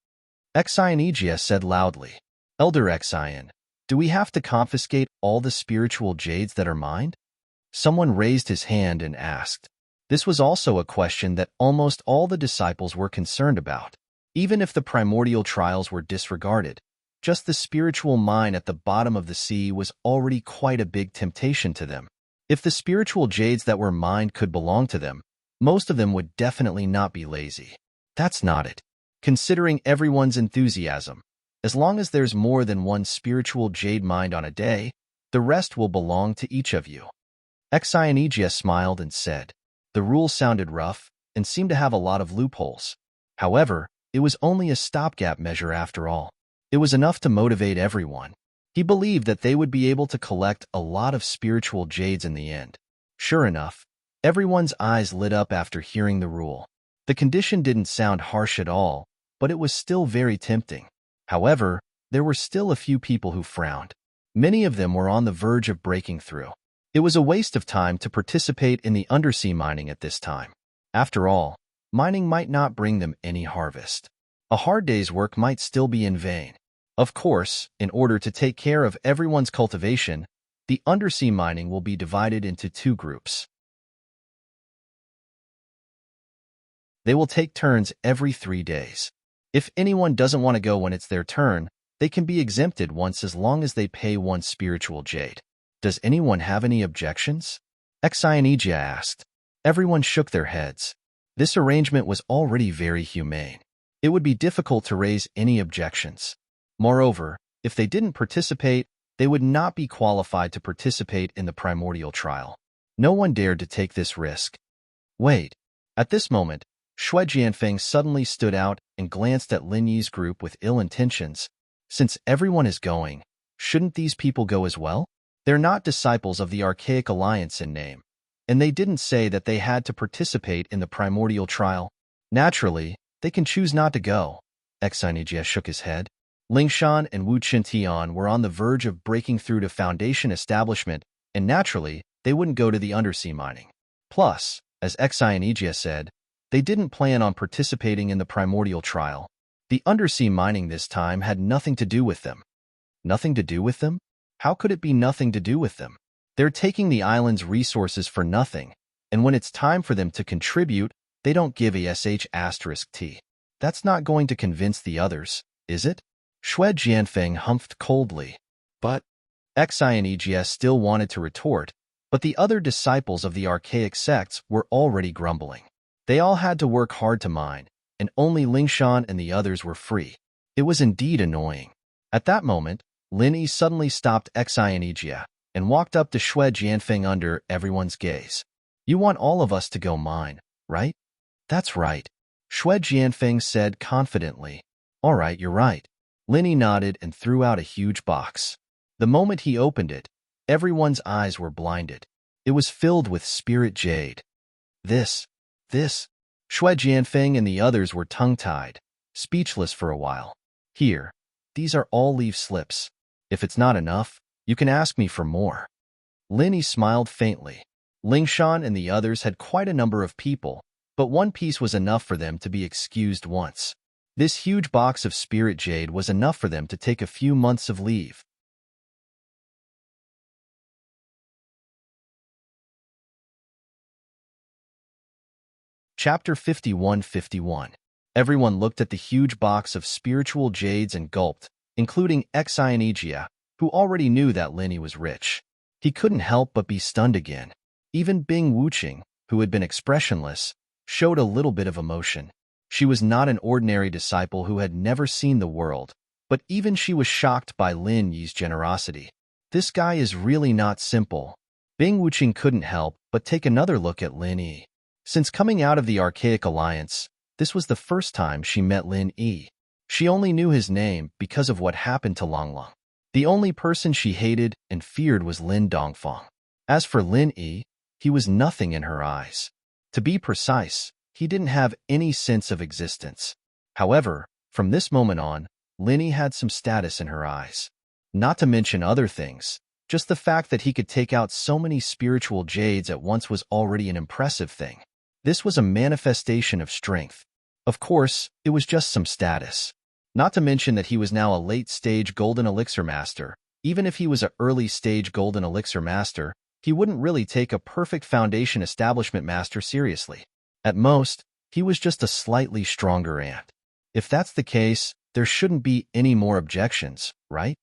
Exionegia said loudly. Elder Exion, do we have to confiscate all the spiritual jades that are mined? Someone raised his hand and asked. This was also a question that almost all the disciples were concerned about. Even if the primordial trials were disregarded, just the spiritual mine at the bottom of the sea was already quite a big temptation to them. If the spiritual jades that were mined could belong to them, most of them would definitely not be lazy. That's not it. Considering everyone's enthusiasm, as long as there's more than one spiritual jade mined on a day, the rest will belong to each of you. Exionegia smiled and said. The rule sounded rough and seemed to have a lot of loopholes. However, it was only a stopgap measure after all. It was enough to motivate everyone. He believed that they would be able to collect a lot of spiritual jades in the end. Sure enough, everyone's eyes lit up after hearing the rule. The condition didn't sound harsh at all, but it was still very tempting. However, there were still a few people who frowned. Many of them were on the verge of breaking through. It was a waste of time to participate in the undersea mining at this time. After all, mining might not bring them any harvest. A hard day's work might still be in vain. Of course, in order to take care of everyone's cultivation, the undersea mining will be divided into two groups. They will take turns every 3 days. If anyone doesn't want to go when it's their turn, they can be exempted once as long as they pay 1 spiritual jade. Does anyone have any objections? Exionegia asked. Everyone shook their heads. This arrangement was already very humane. It would be difficult to raise any objections. Moreover, if they didn't participate, they would not be qualified to participate in the primordial trial. No one dared to take this risk. Wait. At this moment, Shui Jianfeng suddenly stood out and glanced at Lin Yi's group with ill intentions. Since everyone is going, shouldn't these people go as well? They're not disciples of the Archaic Alliance in name, and they didn't say that they had to participate in the primordial trial. Naturally, they can choose not to go. Exionegia shook his head. Lingshan and Wu Qintian were on the verge of breaking through to Foundation establishment, and naturally, they wouldn't go to the undersea mining. Plus, as Exionegia said, they didn't plan on participating in the primordial trial. The undersea mining this time had nothing to do with them. Nothing to do with them? How could it be nothing to do with them? They're taking the island's resources for nothing, and when it's time for them to contribute, they don't give a sh*t. That's not going to convince the others, is it? Shui Jianfeng humphed coldly. But Exionegia still wanted to retort, but the other disciples of the archaic sects were already grumbling. They all had to work hard to mine, and only Lingshan and the others were free. It was indeed annoying. At that moment, Lin Yi suddenly stopped Exionegia and walked up to Shui Jianfeng under everyone's gaze. You want all of us to go mine, right? That's right. Shui Jianfeng said confidently. All right, you're right. Lin Yi nodded and threw out a huge box. The moment he opened it, everyone's eyes were blinded. It was filled with spirit jade. This. Shui Jianfeng and the others were tongue-tied, speechless for a while. Here, these are all leave slips. If it's not enough, you can ask me for more. Lin Yi smiled faintly. Lingshan and the others had quite a number of people, but one piece was enough for them to be excused once. This huge box of spirit jade was enough for them to take a few months of leave. Chapter 51-51. Everyone looked at the huge box of spiritual jades and gulped, including Exionegia, who already knew that Lin Yi was rich. He couldn't help but be stunned again. Even Bing Wuqing, who had been expressionless, showed a little bit of emotion. She was not an ordinary disciple who had never seen the world, but even she was shocked by Lin Yi's generosity. This guy is really not simple. Bing Wuqing couldn't help but take another look at Lin Yi. Since coming out of the Archaic Alliance, this was the first time she met Lin Yi. She only knew his name because of what happened to Longlong. The only person she hated and feared was Lin Dongfang. As for Lin Yi, he was nothing in her eyes. To be precise, he didn't have any sense of existence. However, from this moment on, Lin Yi had some status in her eyes. Not to mention other things, just the fact that he could take out so many spiritual jades at once was already an impressive thing. This was a manifestation of strength. Of course, it was just some status. Not to mention that he was now a late-stage Golden Elixir Master. Even if he was an early-stage Golden Elixir Master, he wouldn't really take a perfect Foundation Establishment Master seriously. At most, he was just a slightly stronger ant. If that's the case, there shouldn't be any more objections, right?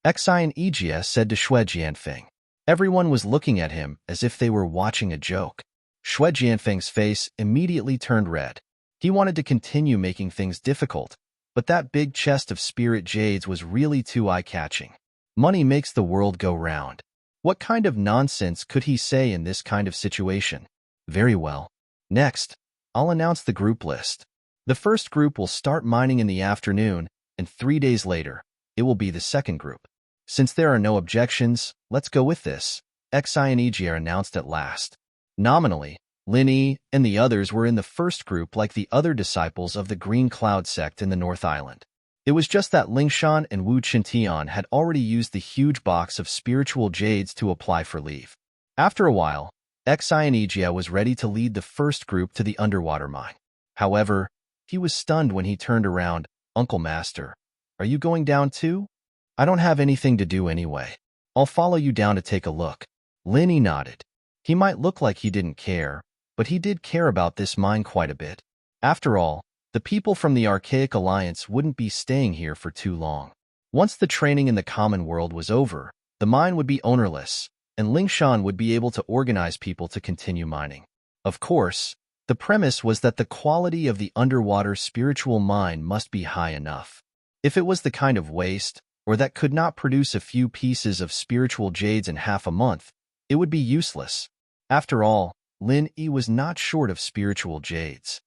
Exionegia said to Shui Jianfeng. Everyone was looking at him as if they were watching a joke. Shui Jianfeng's face immediately turned red. He wanted to continue making things difficult, but that big chest of spirit jades was really too eye-catching. Money makes the world go round. What kind of nonsense could he say in this kind of situation? Very well. Next, I'll announce the group list. The first group will start mining in the afternoon, and 3 days later, it will be the second group. Since there are no objections, let's go with this, Exionegia announced at last. Nominally, Lin Yi and the others were in the first group like the other disciples of the Green Cloud sect in the North Island. It was just that Lingshan and Wu Qintian had already used the huge box of spiritual jades to apply for leave. After a while, Exionegia was ready to lead the first group to the underwater mine. However, he was stunned when he turned around. Uncle Master, are you going down too? I don't have anything to do anyway. I'll follow you down to take a look. Linny nodded. He might look like he didn't care, but he did care about this mine quite a bit. After all, the people from the Archaic Alliance wouldn't be staying here for too long. Once the training in the common world was over, the mine would be ownerless, and Lingshan would be able to organize people to continue mining. Of course, the premise was that the quality of the underwater spiritual mine must be high enough. If it was the kind of waste, or that could not produce a few pieces of spiritual jades in half a month, it would be useless. After all, Lin Yi was not short of spiritual jades.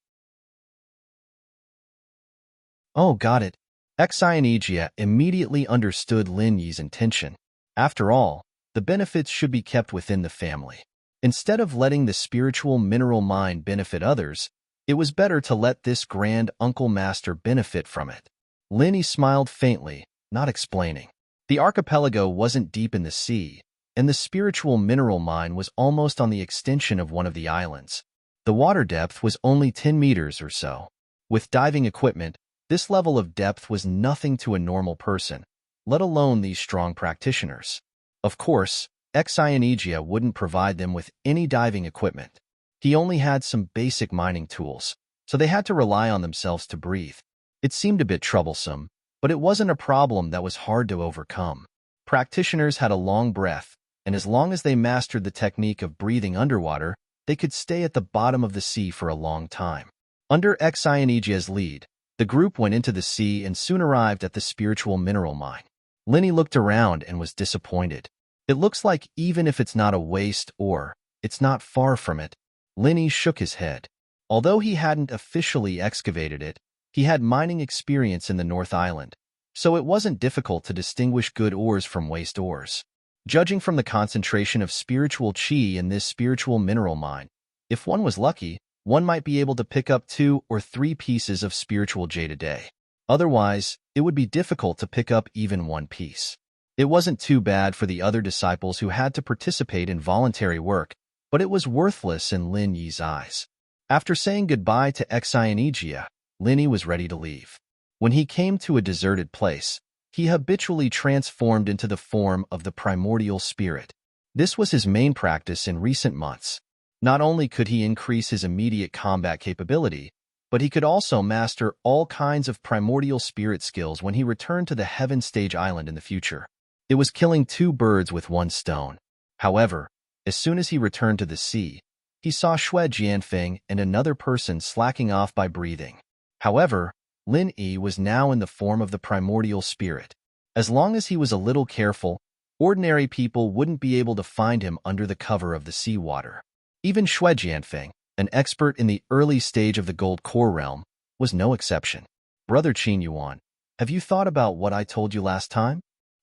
Oh, got it. Xianijia immediately understood Lin Yi's intention. After all, the benefits should be kept within the family. Instead of letting the spiritual mineral mine benefit others, it was better to let this grand uncle master benefit from it. Lin Yi smiled faintly, not explaining. The archipelago wasn't deep in the sea, and the spiritual mineral mine was almost on the extension of one of the islands. The water depth was only 10 meters or so. With diving equipment, this level of depth was nothing to a normal person, let alone these strong practitioners. Of course, Xianijia wouldn't provide them with any diving equipment. He only had some basic mining tools, so they had to rely on themselves to breathe. It seemed a bit troublesome, but it wasn't a problem that was hard to overcome. Practitioners had a long breath, and as long as they mastered the technique of breathing underwater, they could stay at the bottom of the sea for a long time. Under Xianijia's lead, the group went into the sea and soon arrived at the spiritual mineral mine. Linny looked around and was disappointed. It looks like even if it's not a waste ore, it's not far from it. Linny shook his head. Although he hadn't officially excavated it, he had mining experience in the North Island, so it wasn't difficult to distinguish good ores from waste ores. Judging from the concentration of spiritual qi in this spiritual mineral mine, if one was lucky, one might be able to pick up 2 or 3 pieces of spiritual jade a day. Otherwise, it would be difficult to pick up even 1 piece. It wasn't too bad for the other disciples who had to participate in voluntary work, but it was worthless in Lin Yi's eyes. After saying goodbye to Xianigia, Lin Yi was ready to leave. When he came to a deserted place, he habitually transformed into the form of the primordial spirit. This was his main practice in recent months. Not only could he increase his immediate combat capability, but he could also master all kinds of primordial spirit skills when he returned to the Heaven Stage Island in the future. It was killing 2 birds with 1 stone. However, as soon as he returned to the sea, he saw Xue Jianfeng and another person slacking off by breathing. However, Lin Yi was now in the form of the primordial spirit. As long as he was a little careful, ordinary people wouldn't be able to find him under the cover of the seawater. Even Xue Jianfeng, an expert in the early stage of the gold core realm, was no exception. Brother Qin Yuan, have you thought about what I told you last time?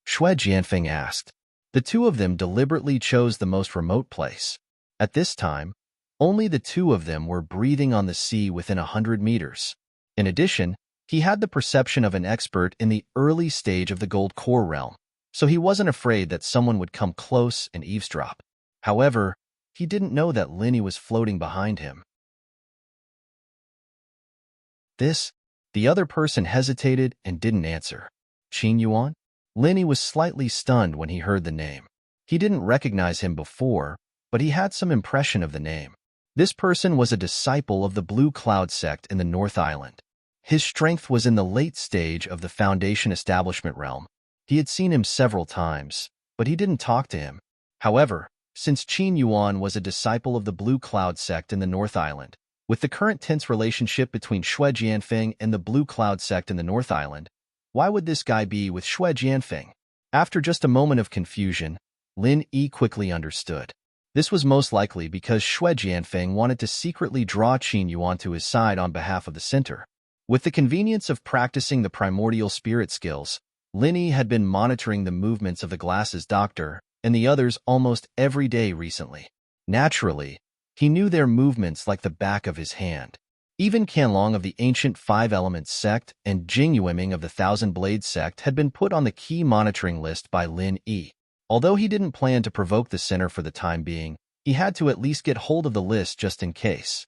Xue Jianfeng asked. The 2 of them deliberately chose the most remote place. At this time, only the 2 of them were breathing on the sea within 100 meters. In addition, he had the perception of an expert in the early stage of the gold core realm, so he wasn't afraid that someone would come close and eavesdrop. However, he didn't know that Lin Yi was floating behind him. The other person hesitated and didn't answer. Qin Yuan? Lin Yi was slightly stunned when he heard the name. He didn't recognize him before, but he had some impression of the name. This person was a disciple of the Blue Cloud sect in the North Island. His strength was in the late stage of the Foundation Establishment realm. He had seen him several times, but he didn't talk to him. However, since Qin Yuan was a disciple of the Blue Cloud sect in the North Island, with the current tense relationship between Xue Jianfeng and the Blue Cloud sect in the North Island, why would this guy be with Xue Jianfeng? After just a moment of confusion, Lin Yi quickly understood. This was most likely because Xue Jianfeng wanted to secretly draw Qin Yuan to his side on behalf of the center. With the convenience of practicing the primordial spirit skills, Lin Yi had been monitoring the movements of the Glasses Doctor and the others almost every day recently. Naturally, he knew their movements like the back of his hand. Even Qianlong of the ancient 5 Elements sect and Jing Yueming of the Thousand Blades sect had been put on the key monitoring list by Lin Yi. Although he didn't plan to provoke the center for the time being, he had to at least get hold of the list just in case.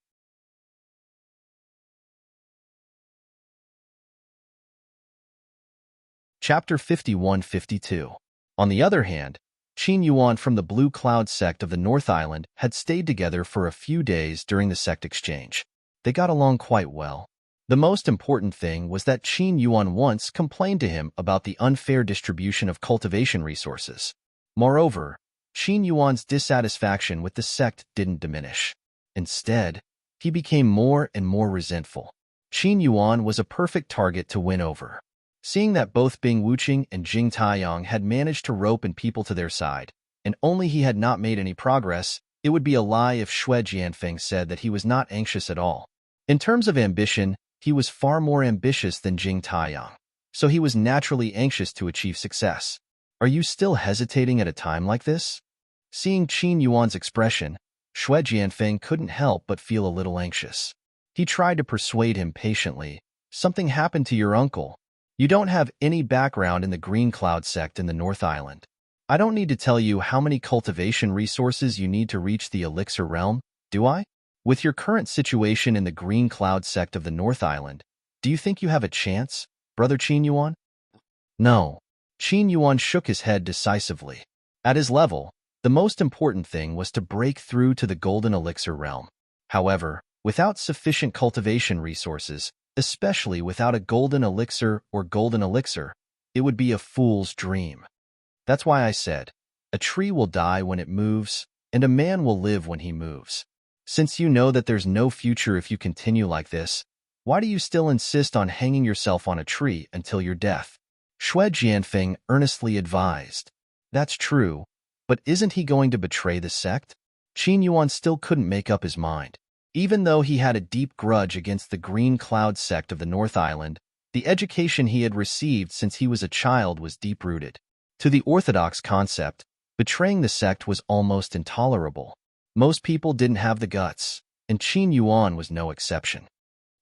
Chapter 51-52. On the other hand, Qin Yuan from the Blue Cloud sect of the North Island had stayed together for a few days during the sect exchange. They got along quite well. The most important thing was that Qin Yuan once complained to him about the unfair distribution of cultivation resources. Moreover, Qin Yuan's dissatisfaction with the sect didn't diminish. Instead, he became more and more resentful. Qin Yuan was a perfect target to win over. Seeing that both Bing Wuqing and Jing Taiyang had managed to rope in people to their side, and only he had not made any progress, it would be a lie if Xue Jianfeng said that he was not anxious at all. In terms of ambition, he was far more ambitious than Jing Taiyang, so he was naturally anxious to achieve success. Are you still hesitating at a time like this? Seeing Qin Yuan's expression, Xue Jianfeng couldn't help but feel a little anxious. He tried to persuade him patiently. Something happened to your uncle. You don't have any background in the Green Cloud sect in the North Island. I don't need to tell you how many cultivation resources you need to reach the Elixir realm, do I? With your current situation in the Green Cloud sect of the North Island, do you think you have a chance, Brother Qin Yuan? No. Qin Yuan shook his head decisively. At his level, the most important thing was to break through to the Golden Elixir realm. However, without sufficient cultivation resources, especially without a golden elixir or golden elixir, it would be a fool's dream. That's why I said, a tree will die when it moves, and a man will live when he moves. Since you know that there's no future if you continue like this, why do you still insist on hanging yourself on a tree until your death? Xue Jianfeng earnestly advised. That's true, but isn't he going to betray the sect? Qin Yuan still couldn't make up his mind. Even though he had a deep grudge against the Green Cloud sect of the North Island, the education he had received since he was a child was deep-rooted. To the orthodox concept, betraying the sect was almost intolerable. Most people didn't have the guts, and Qin Yuan was no exception.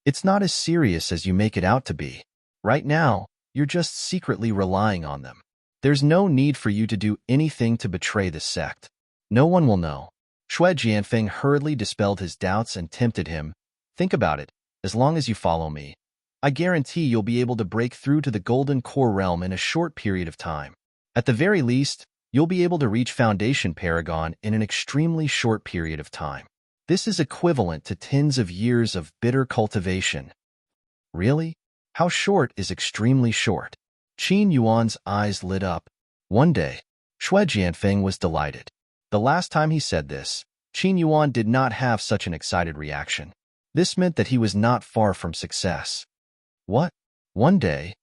It's not as serious as you make it out to be. Right now, you're just secretly relying on them. There's no need for you to do anything to betray the sect. No one will know. Xue Jianfeng hurriedly dispelled his doubts and tempted him. Think about it. As long as you follow me, I guarantee you'll be able to break through to the Golden Core realm in a short period of time. At the very least, you'll be able to reach Foundation Paragon in an extremely short period of time. This is equivalent to tens of years of bitter cultivation. Really? How short is extremely short? Qin Yuan's eyes lit up. One day, Xue Jianfeng was delighted. The last time he said this, Qin Yuan did not have such an excited reaction. This meant that he was not far from success. What? One day?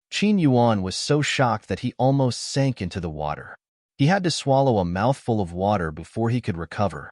Qin Yuan was so shocked that he almost sank into the water. He had to swallow a mouthful of water before he could recover.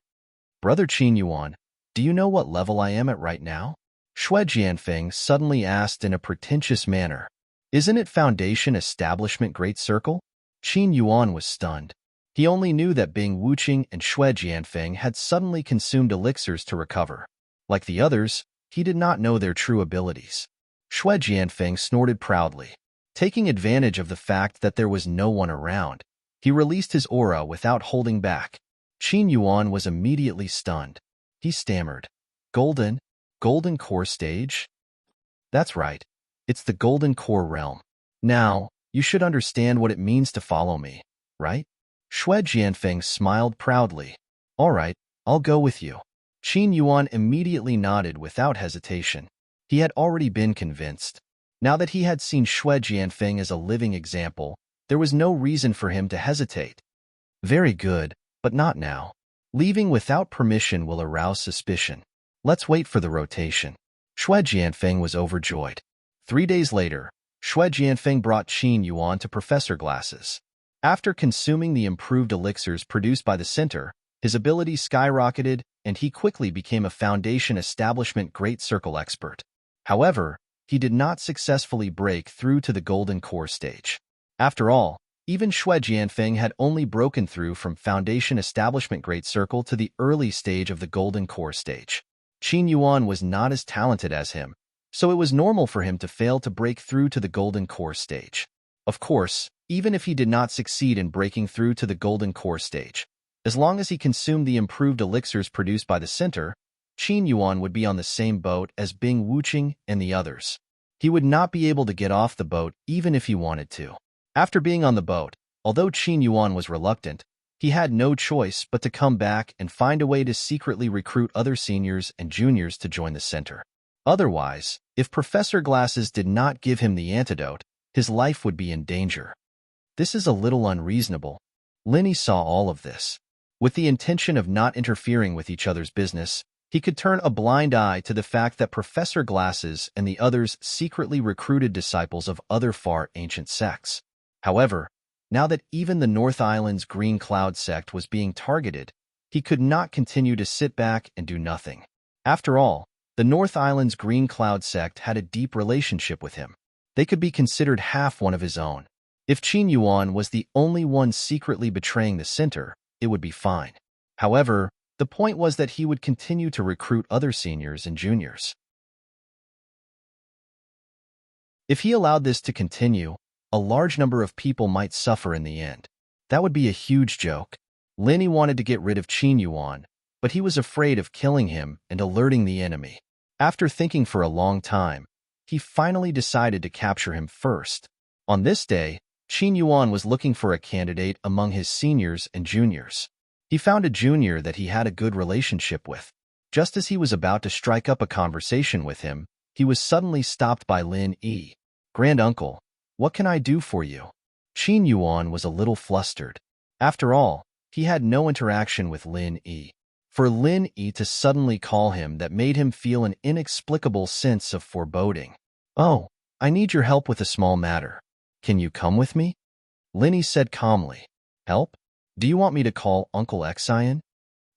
Brother Qin Yuan, do you know what level I am at right now? Xue Jianfeng suddenly asked in a pretentious manner. Isn't it Foundation Establishment Great Circle? Qin Yuan was stunned. He only knew that Bing Wuqing and Xue Jianfeng had suddenly consumed elixirs to recover. Like the others, he did not know their true abilities. Xue Jianfeng snorted proudly. Taking advantage of the fact that there was no one around, he released his aura without holding back. Qin Yuan was immediately stunned. He stammered. Golden Core stage? That's right. It's the Golden Core realm. Now, you should understand what it means to follow me, right? Xue Jianfeng smiled proudly. All right, I'll go with you. Qin Yuan immediately nodded without hesitation. He had already been convinced. Now that he had seen Xue Jianfeng as a living example, there was no reason for him to hesitate. Very good, but not now. Leaving without permission will arouse suspicion. Let's wait for the rotation. Xue Jianfeng was overjoyed. 3 days later, Xue Jianfeng brought Qin Yuan to Professor Glasses. After consuming the improved elixirs produced by the center, his abilities skyrocketed, and he quickly became a Foundation Establishment Great Circle expert. However, he did not successfully break through to the Golden Core stage. After all, even Xue Jianfeng had only broken through from Foundation Establishment Great Circle to the early stage of the Golden Core stage. Qin Yuan was not as talented as him, so it was normal for him to fail to break through to the Golden Core stage. Of course, even if he did not succeed in breaking through to the Golden Core stage, as long as he consumed the improved elixirs produced by the center, Qin Yuan would be on the same boat as Bing Wuqing and the others. He would not be able to get off the boat even if he wanted to. After being on the boat, although Qin Yuan was reluctant, he had no choice but to come back and find a way to secretly recruit other seniors and juniors to join the center. Otherwise, if Professor Glasses did not give him the antidote, his life would be in danger. This is a little unreasonable. Linny saw all of this. With the intention of not interfering with each other's business, he could turn a blind eye to the fact that Professor Glasses and the others secretly recruited disciples of other far ancient sects. However, now that even the North Island's Green Cloud sect was being targeted, he could not continue to sit back and do nothing. After all, the North Island's Green Cloud sect had a deep relationship with him. They could be considered half one of his own. If Qin Yuan was the only one secretly betraying the center, it would be fine. However, the point was that he would continue to recruit other seniors and juniors. If he allowed this to continue, a large number of people might suffer in the end. That would be a huge joke. Linny wanted to get rid of Qin Yuan, but he was afraid of killing him and alerting the enemy. After thinking for a long time, he finally decided to capture him first. On this day, Qin Yuan was looking for a candidate among his seniors and juniors. He found a junior that he had a good relationship with. Just as he was about to strike up a conversation with him, he was suddenly stopped by Lin Yi. "Granduncle, what can I do for you?" Qin Yuan was a little flustered. After all, he had no interaction with Lin Yi. For Lin Yi to suddenly call him, that made him feel an inexplicable sense of foreboding. "Oh, I need your help with a small matter. Can you come with me?" Lin Yi said calmly. "Help? Do you want me to call Uncle Xian?"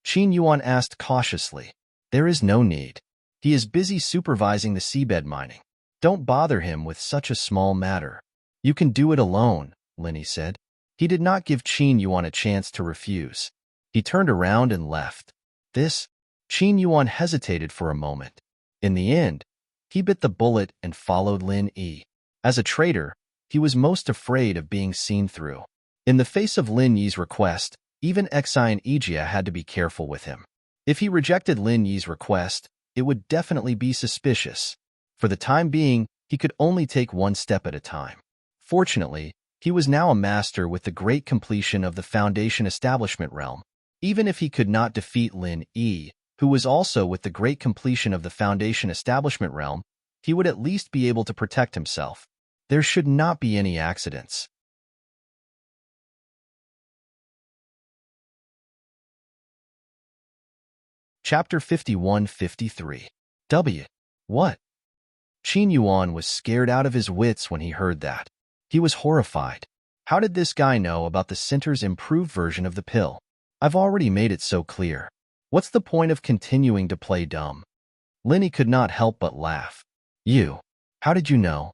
Qin Yuan asked cautiously. "There is no need. He is busy supervising the seabed mining. Don't bother him with such a small matter." "You can do it alone," Lin Yi said. He did not give Qin Yuan a chance to refuse. He turned around and left. Qin Yuan hesitated for a moment. In the end, he bit the bullet and followed Lin Yi. As a traitor, he was most afraid of being seen through. In the face of Lin Yi's request, even Xian Ijia had to be careful with him. If he rejected Lin Yi's request, it would definitely be suspicious. For the time being, he could only take one step at a time. Fortunately, he was now a master with the great completion of the Foundation Establishment realm. Even if he could not defeat Lin Yi, who was also with the great completion of the Foundation Establishment realm, he would at least be able to protect himself. There should not be any accidents. Chapter 51-53. W. What? Qin Yuan was scared out of his wits when he heard that. He was horrified. How did this guy know about the center's improved version of the pill? I've already made it so clear. What's the point of continuing to play dumb? Linny could not help but laugh. How did you know?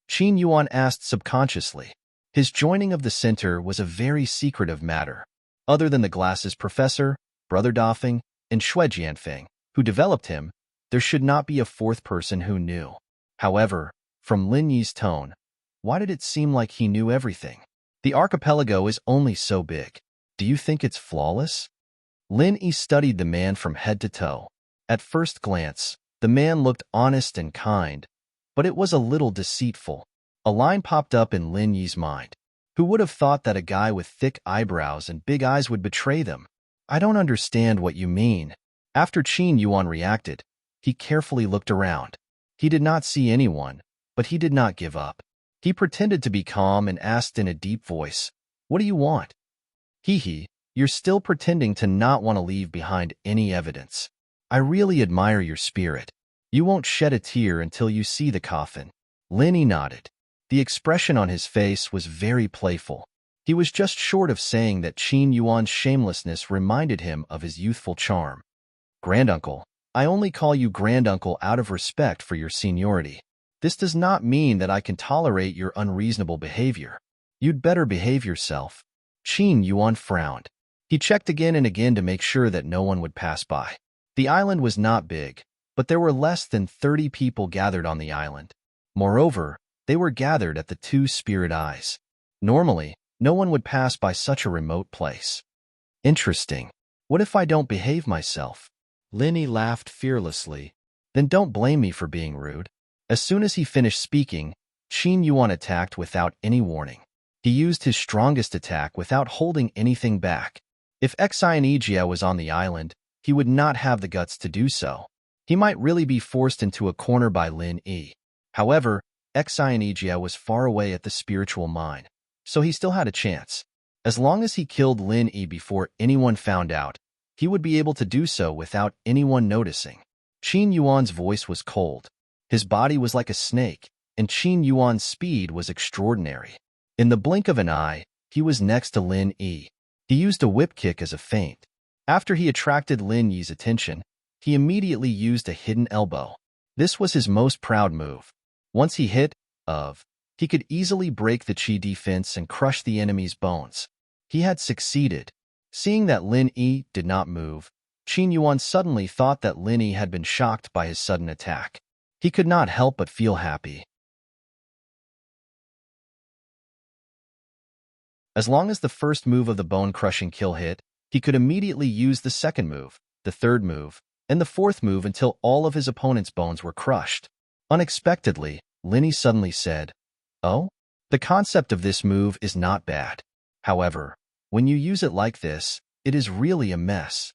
Qin Yuan asked subconsciously. His joining of the center was a very secretive matter. Other than the Glasses Professor, Brother Dafeng, and Xue Jianfeng, who developed him, there should not be a fourth person who knew. However, from Lin Yi's tone, why did it seem like he knew everything? The archipelago is only so big. Do you think it's flawless? Lin Yi studied the man from head to toe. At first glance, the man looked honest and kind, but it was a little deceitful. A line popped up in Lin Yi's mind. Who would have thought that a guy with thick eyebrows and big eyes would betray them? I don't understand what you mean. After Qin Yuan reacted, he carefully looked around. He did not see anyone, but he did not give up. He pretended to be calm and asked in a deep voice, "What do you want?" You're still pretending to not want to leave behind any evidence. I really admire your spirit. You won't shed a tear until you see the coffin. Linny nodded. The expression on his face was very playful. He was just short of saying that Qin Yuan's shamelessness reminded him of his youthful charm. Granduncle, I only call you granduncle out of respect for your seniority. This does not mean that I can tolerate your unreasonable behavior. You'd better behave yourself. Qin Yuan frowned. He checked again and again to make sure that no one would pass by. The island was not big, but there were less than 30 people gathered on the island. Moreover, they were gathered at the two spirit eyes. Normally, no one would pass by such a remote place. Interesting. What if I don't behave myself? Linny laughed fearlessly. Then don't blame me for being rude. As soon as he finished speaking, Qin Yuan attacked without any warning. He used his strongest attack without holding anything back. If Xianijia was on the island, he would not have the guts to do so. He might really be forced into a corner by Lin Yi. However, Xianijia was far away at the spiritual mine, so he still had a chance. As long as he killed Lin Yi before anyone found out, he would be able to do so without anyone noticing. Qin Yuan's voice was cold. His body was like a snake, and Qin Yuan's speed was extraordinary. In the blink of an eye, he was next to Lin Yi. He used a whip kick as a feint. After he attracted Lin Yi's attention, he immediately used a hidden elbow. This was his most proud move. Once he hit, he could easily break the Qi defense and crush the enemy's bones. He had succeeded. Seeing that Lin Yi did not move, Qin Yuan suddenly thought that Lin Yi had been shocked by his sudden attack. He could not help but feel happy. As long as the first move of the bone-crushing kill hit, he could immediately use the second move, the third move, and the fourth move until all of his opponent's bones were crushed. Unexpectedly, Lin Yi suddenly said, "Oh? The concept of this move is not bad. However, when you use it like this, it is really a mess."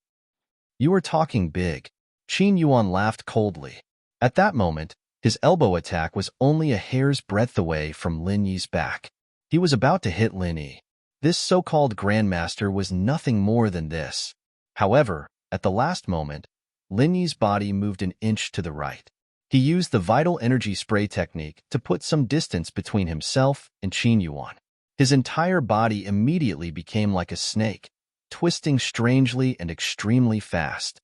"You are talking big." Qin Yuan laughed coldly. At that moment, his elbow attack was only a hair's breadth away from Lin Yi's back. He was about to hit Lin Yi. This so-called grandmaster was nothing more than this. However, at the last moment, Lin Yi's body moved an inch to the right. He used the vital energy spray technique to put some distance between himself and Qin Yuan. His entire body immediately became like a snake, twisting strangely and extremely fast.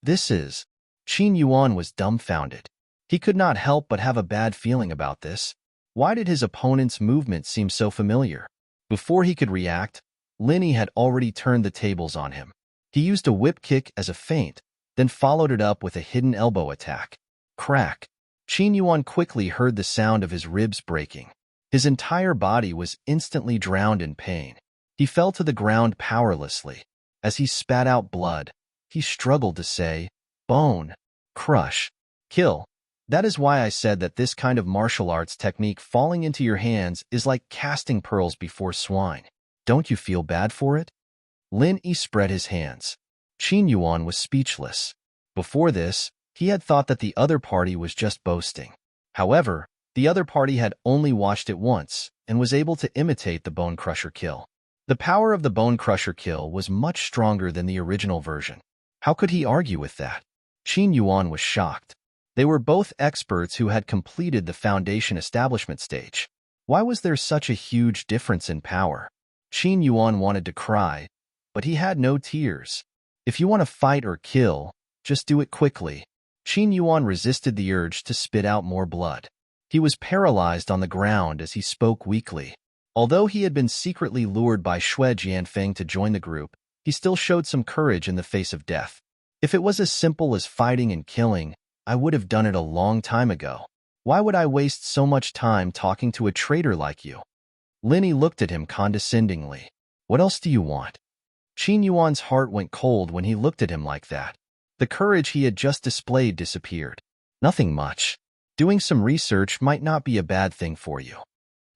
Qin Yuan was dumbfounded. He could not help but have a bad feeling about this. Why did his opponent's movement seem so familiar? Before he could react, Lin Yi had already turned the tables on him. He used a whip kick as a feint, then followed it up with a hidden elbow attack. Crack! Qin Yuan quickly heard the sound of his ribs breaking. His entire body was instantly drowned in pain. He fell to the ground powerlessly. As he spat out blood, he struggled to say, "Bone, crush, kill." That is why I said that this kind of martial arts technique falling into your hands is like casting pearls before swine. Don't you feel bad for it? Lin Yi spread his hands. Qin Yuan was speechless. Before this, he had thought that the other party was just boasting. However, the other party had only watched it once and was able to imitate the Bone Crusher kill. The power of the Bone Crusher kill was much stronger than the original version. How could he argue with that? Qin Yuan was shocked. They were both experts who had completed the foundation establishment stage. Why was there such a huge difference in power? Qin Yuan wanted to cry, but he had no tears. If you want to fight or kill, just do it quickly. Qin Yuan resisted the urge to spit out more blood. He was paralyzed on the ground as he spoke weakly. Although he had been secretly lured by Xue Jianfeng to join the group, he still showed some courage in the face of death. If it was as simple as fighting and killing, I would have done it a long time ago. Why would I waste so much time talking to a traitor like you? Lin Yi looked at him condescendingly. What else do you want? Qin Yuan's heart went cold when he looked at him like that. The courage he had just displayed disappeared. Nothing much. Doing some research might not be a bad thing for you.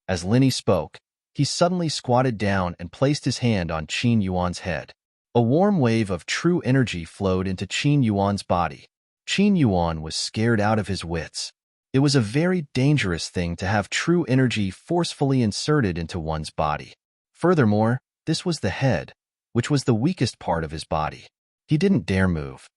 As Lin Yi spoke, he suddenly squatted down and placed his hand on Qin Yuan's head. A warm wave of true energy flowed into Qin Yuan's body. Qin Yuan was scared out of his wits. It was a very dangerous thing to have true energy forcefully inserted into one's body. Furthermore, this was the head, which was the weakest part of his body. He didn't dare move.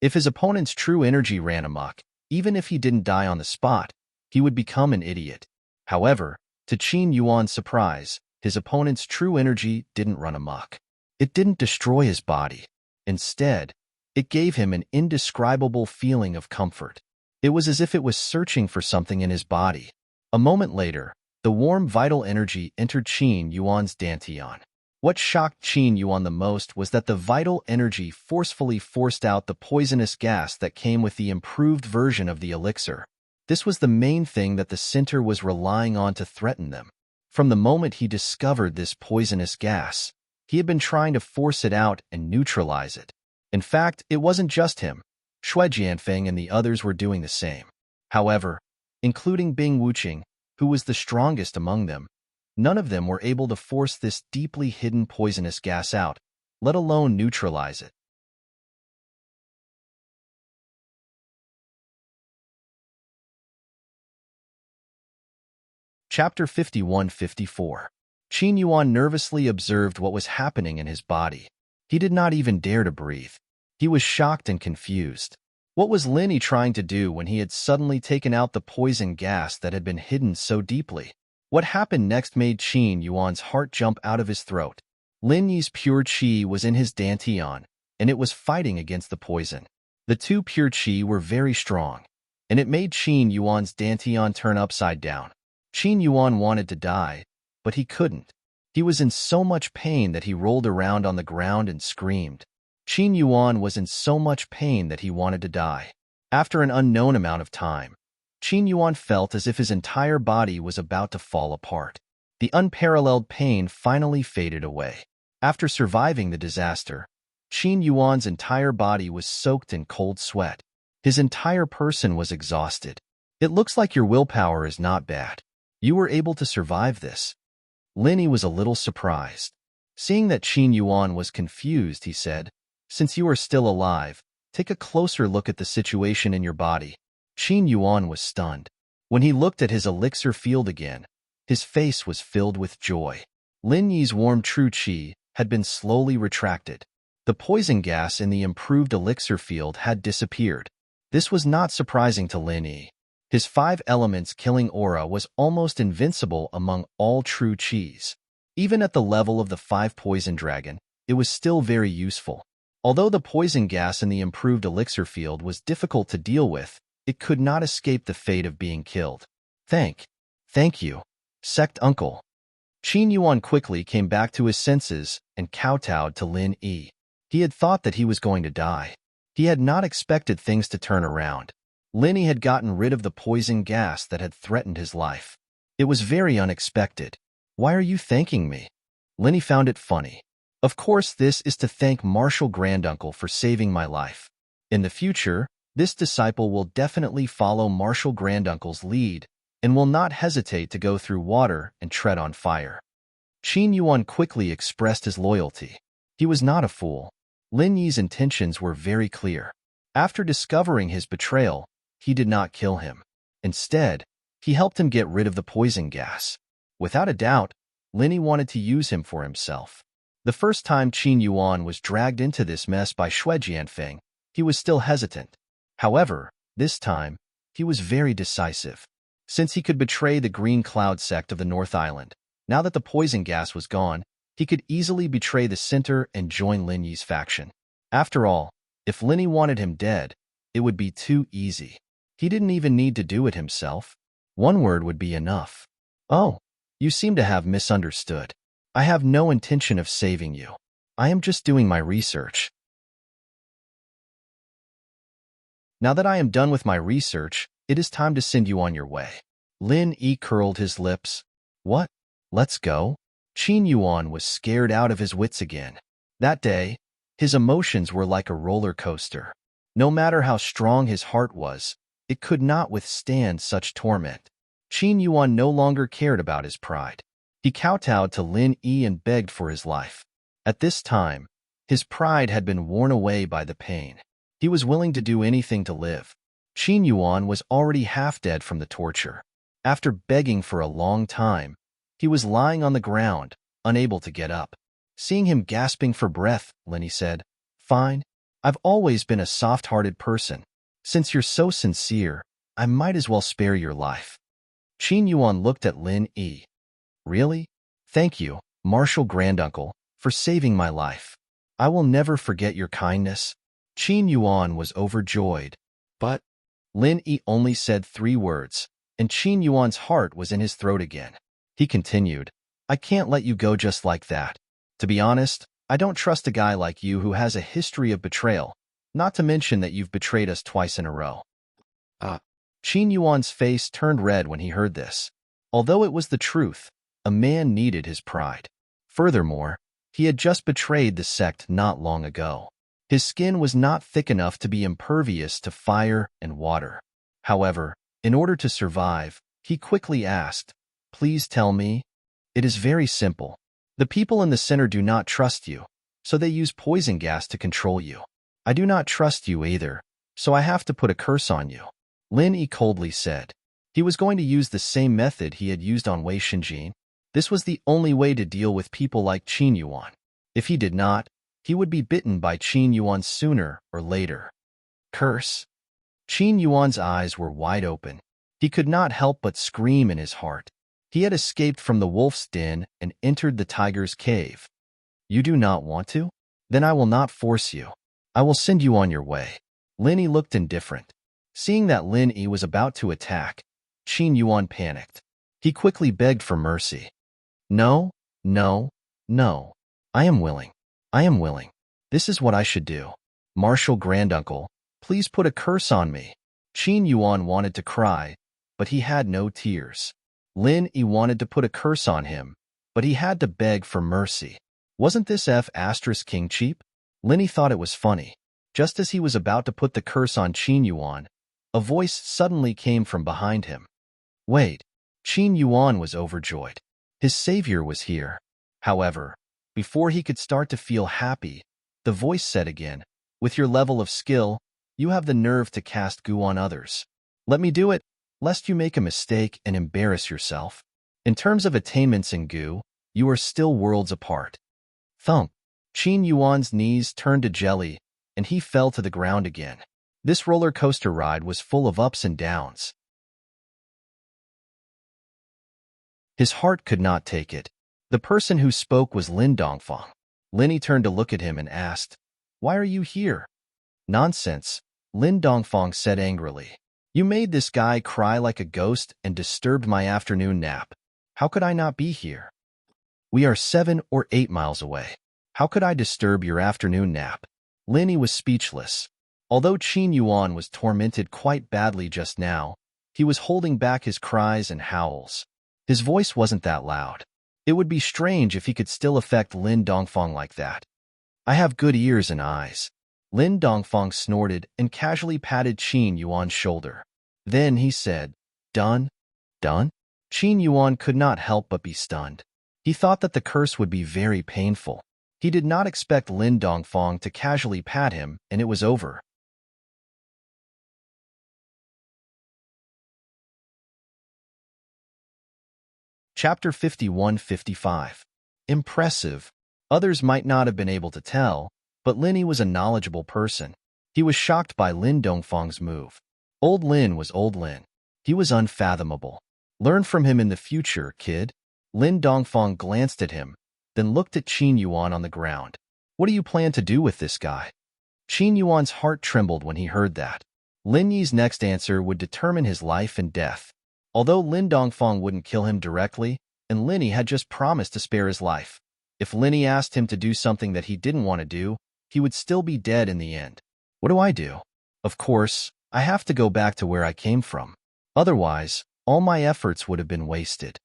If his opponent's true energy ran amok, even if he didn't die on the spot, he would become an idiot. However, to Qin Yuan's surprise, his opponent's true energy didn't run amok. It didn't destroy his body. Instead, it gave him an indescribable feeling of comfort. It was as if it was searching for something in his body. A moment later, the warm vital energy entered Qin Yuan's dantian. What shocked Qin Yuan the most was that the vital energy forcefully forced out the poisonous gas that came with the improved version of the elixir. This was the main thing that the center was relying on to threaten them. From the moment he discovered this poisonous gas, he had been trying to force it out and neutralize it. In fact, it wasn't just him. Shui Jianfeng and the others were doing the same. However, including Bing Wuqing, who was the strongest among them, none of them were able to force this deeply hidden poisonous gas out, let alone neutralize it. Chapter 51-54. Qin Yuan nervously observed what was happening in his body. He did not even dare to breathe. He was shocked and confused. What was Lin Yi trying to do when he had suddenly taken out the poison gas that had been hidden so deeply? What happened next made Qin Yuan's heart jump out of his throat. Lin Yi's pure qi was in his dantian, and it was fighting against the poison. The two pure qi were very strong, and it made Qin Yuan's dantian turn upside down. Qin Yuan wanted to die, but he couldn't. He was in so much pain that he rolled around on the ground and screamed. Qin Yuan was in so much pain that he wanted to die. After an unknown amount of time, Qin Yuan felt as if his entire body was about to fall apart. The unparalleled pain finally faded away. After surviving the disaster, Qin Yuan's entire body was soaked in cold sweat. His entire person was exhausted. It looks like your willpower is not bad. You were able to survive this. Lin Yi was a little surprised. Seeing that Qin Yuan was confused, he said, "Since you are still alive, take a closer look at the situation in your body." Qin Yuan was stunned. When he looked at his elixir field again, his face was filled with joy. Lin Yi's warm true qi had been slowly retracted. The poison gas in the improved elixir field had disappeared. This was not surprising to Lin Yi. His 5 elements killing aura was almost invincible among all true qis. Even at the level of the 5 poison dragon, it was still very useful. Although the poison gas in the improved elixir field was difficult to deal with, it could not escape the fate of being killed. Thank you, sect uncle." Qin Yuan quickly came back to his senses and kowtowed to Lin Yi. He had thought that he was going to die. He had not expected things to turn around. Lin Yi had gotten rid of the poison gas that had threatened his life. It was very unexpected. "Why are you thanking me?" Lin Yi found it funny. "Of course, this is to thank Martial Granduncle for saving my life. In the future, this disciple will definitely follow Martial Granduncle's lead and will not hesitate to go through water and tread on fire." Qin Yuan quickly expressed his loyalty. He was not a fool. Lin Yi's intentions were very clear. After discovering his betrayal, he did not kill him. Instead, he helped him get rid of the poison gas. Without a doubt, Lin Yi wanted to use him for himself. The first time Qin Yuan was dragged into this mess by Shui Jianfeng, he was still hesitant. However, this time, he was very decisive. Since he could betray the Green Cloud sect of the North Island, now that the poison gas was gone, he could easily betray the center and join Lin Yi's faction. After all, if Lin Yi wanted him dead, it would be too easy. He didn't even need to do it himself. One word would be enough. "Oh, you seem to have misunderstood. I have no intention of saving you. I am just doing my research. Now that I am done with my research, it is time to send you on your way." Lin Yi curled his lips. "What? Let's go?" Qin Yuan was scared out of his wits again. That day, his emotions were like a roller coaster. No matter how strong his heart was, it could not withstand such torment. Qin Yuan no longer cared about his pride. He kowtowed to Lin Yi and begged for his life. At this time, his pride had been worn away by the pain. He was willing to do anything to live. Qin Yuan was already half dead from the torture. After begging for a long time, he was lying on the ground, unable to get up. Seeing him gasping for breath, Lin Yi said, "Fine. I've always been a soft-hearted person. Since you're so sincere, I might as well spare your life." Qin Yuan looked at Lin Yi. "Really? Thank you, Martial Granduncle, for saving my life. I will never forget your kindness." Qin Yuan was overjoyed. But Lin Yi only said 3 words, and Qin Yuan's heart was in his throat again. He continued, "I can't let you go just like that. To be honest, I don't trust a guy like you who has a history of betrayal, not to mention that you've betrayed us twice in a row." Qin Yuan's face turned red when he heard this. Although it was the truth, a man needed his pride. Furthermore, he had just betrayed the sect not long ago. His skin was not thick enough to be impervious to fire and water. However, in order to survive, he quickly asked, "Please tell me." "It is very simple. The people in the center do not trust you, so they use poison gas to control you. I do not trust you either, so I have to put a curse on you," Lin Yi coldly said. He was going to use the same method he had used on Wei Xinjin. This was the only way to deal with people like Qin Yuan. If he did not, he would be bitten by Qin Yuan sooner or later. Curse. Qin Yuan's eyes were wide open. He could not help but scream in his heart. He had escaped from the wolf's den and entered the tiger's cave. "You do not want to? Then I will not force you. I will send you on your way." Lin Yi looked indifferent. Seeing that Lin Yi was about to attack, Qin Yuan panicked. He quickly begged for mercy. "No, no, no. I am willing. I am willing. This is what I should do. Martial Granduncle, please put a curse on me." Qin Yuan wanted to cry, but he had no tears. Lin Yi wanted to put a curse on him, but he had to beg for mercy. Wasn't this King cheap? Lin Yi thought it was funny. Just as he was about to put the curse on Qin Yuan, a voice suddenly came from behind him. Wait, Qin Yuan was overjoyed. His savior was here. However, before he could start to feel happy, the voice said again, "With your level of skill, you have the nerve to cast goo on others. Let me do it, lest you make a mistake and embarrass yourself. In terms of attainments in goo, you are still worlds apart." Thump. Qin Yuan's knees turned to jelly, and he fell to the ground again. This roller coaster ride was full of ups and downs. His heart could not take it. The person who spoke was Lin Dongfang. Lin Yi turned to look at him and asked, "Why are you here?" "Nonsense," Lin Dongfang said angrily. "You made this guy cry like a ghost and disturbed my afternoon nap. How could I not be here? We are 7 or 8 miles away. How could I disturb your afternoon nap?" Lin Yi was speechless. Although Qin Yuan was tormented quite badly just now, he was holding back his cries and howls. His voice wasn't that loud. It would be strange if he could still affect Lin Dongfang like that. "I have good ears and eyes." Lin Dongfang snorted and casually patted Qin Yuan's shoulder. Then he said, "Done? Done?" Qin Yuan could not help but be stunned. He thought that the curse would be very painful. He did not expect Lin Dongfang to casually pat him, and it was over. Chapter 51-55. Impressive. Others might not have been able to tell, but Lin Yi was a knowledgeable person. He was shocked by Lin Dongfang's move. Old Lin was old Lin. He was unfathomable. "Learn from him in the future, kid." Lin Dongfang glanced at him, then looked at Qin Yuan on the ground. "What do you plan to do with this guy?" Qin Yuan's heart trembled when he heard that. Lin Yi's next answer would determine his life and death. Although Lin Dongfang wouldn't kill him directly, and Lin Yi had just promised to spare his life. If Lin Yi asked him to do something that he didn't want to do, he would still be dead in the end. What do I do? Of course, I have to go back to where I came from. Otherwise, all my efforts would have been wasted.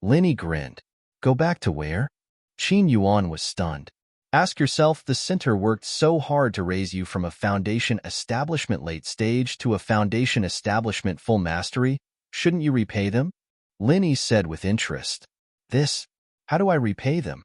Lin Yi grinned. Go back to where? Qin Yuan was stunned. Ask yourself, the center worked so hard to raise you from a foundation establishment late stage to a foundation establishment full mastery. Shouldn't you repay them? Lin Yi said with interest. How do I repay them?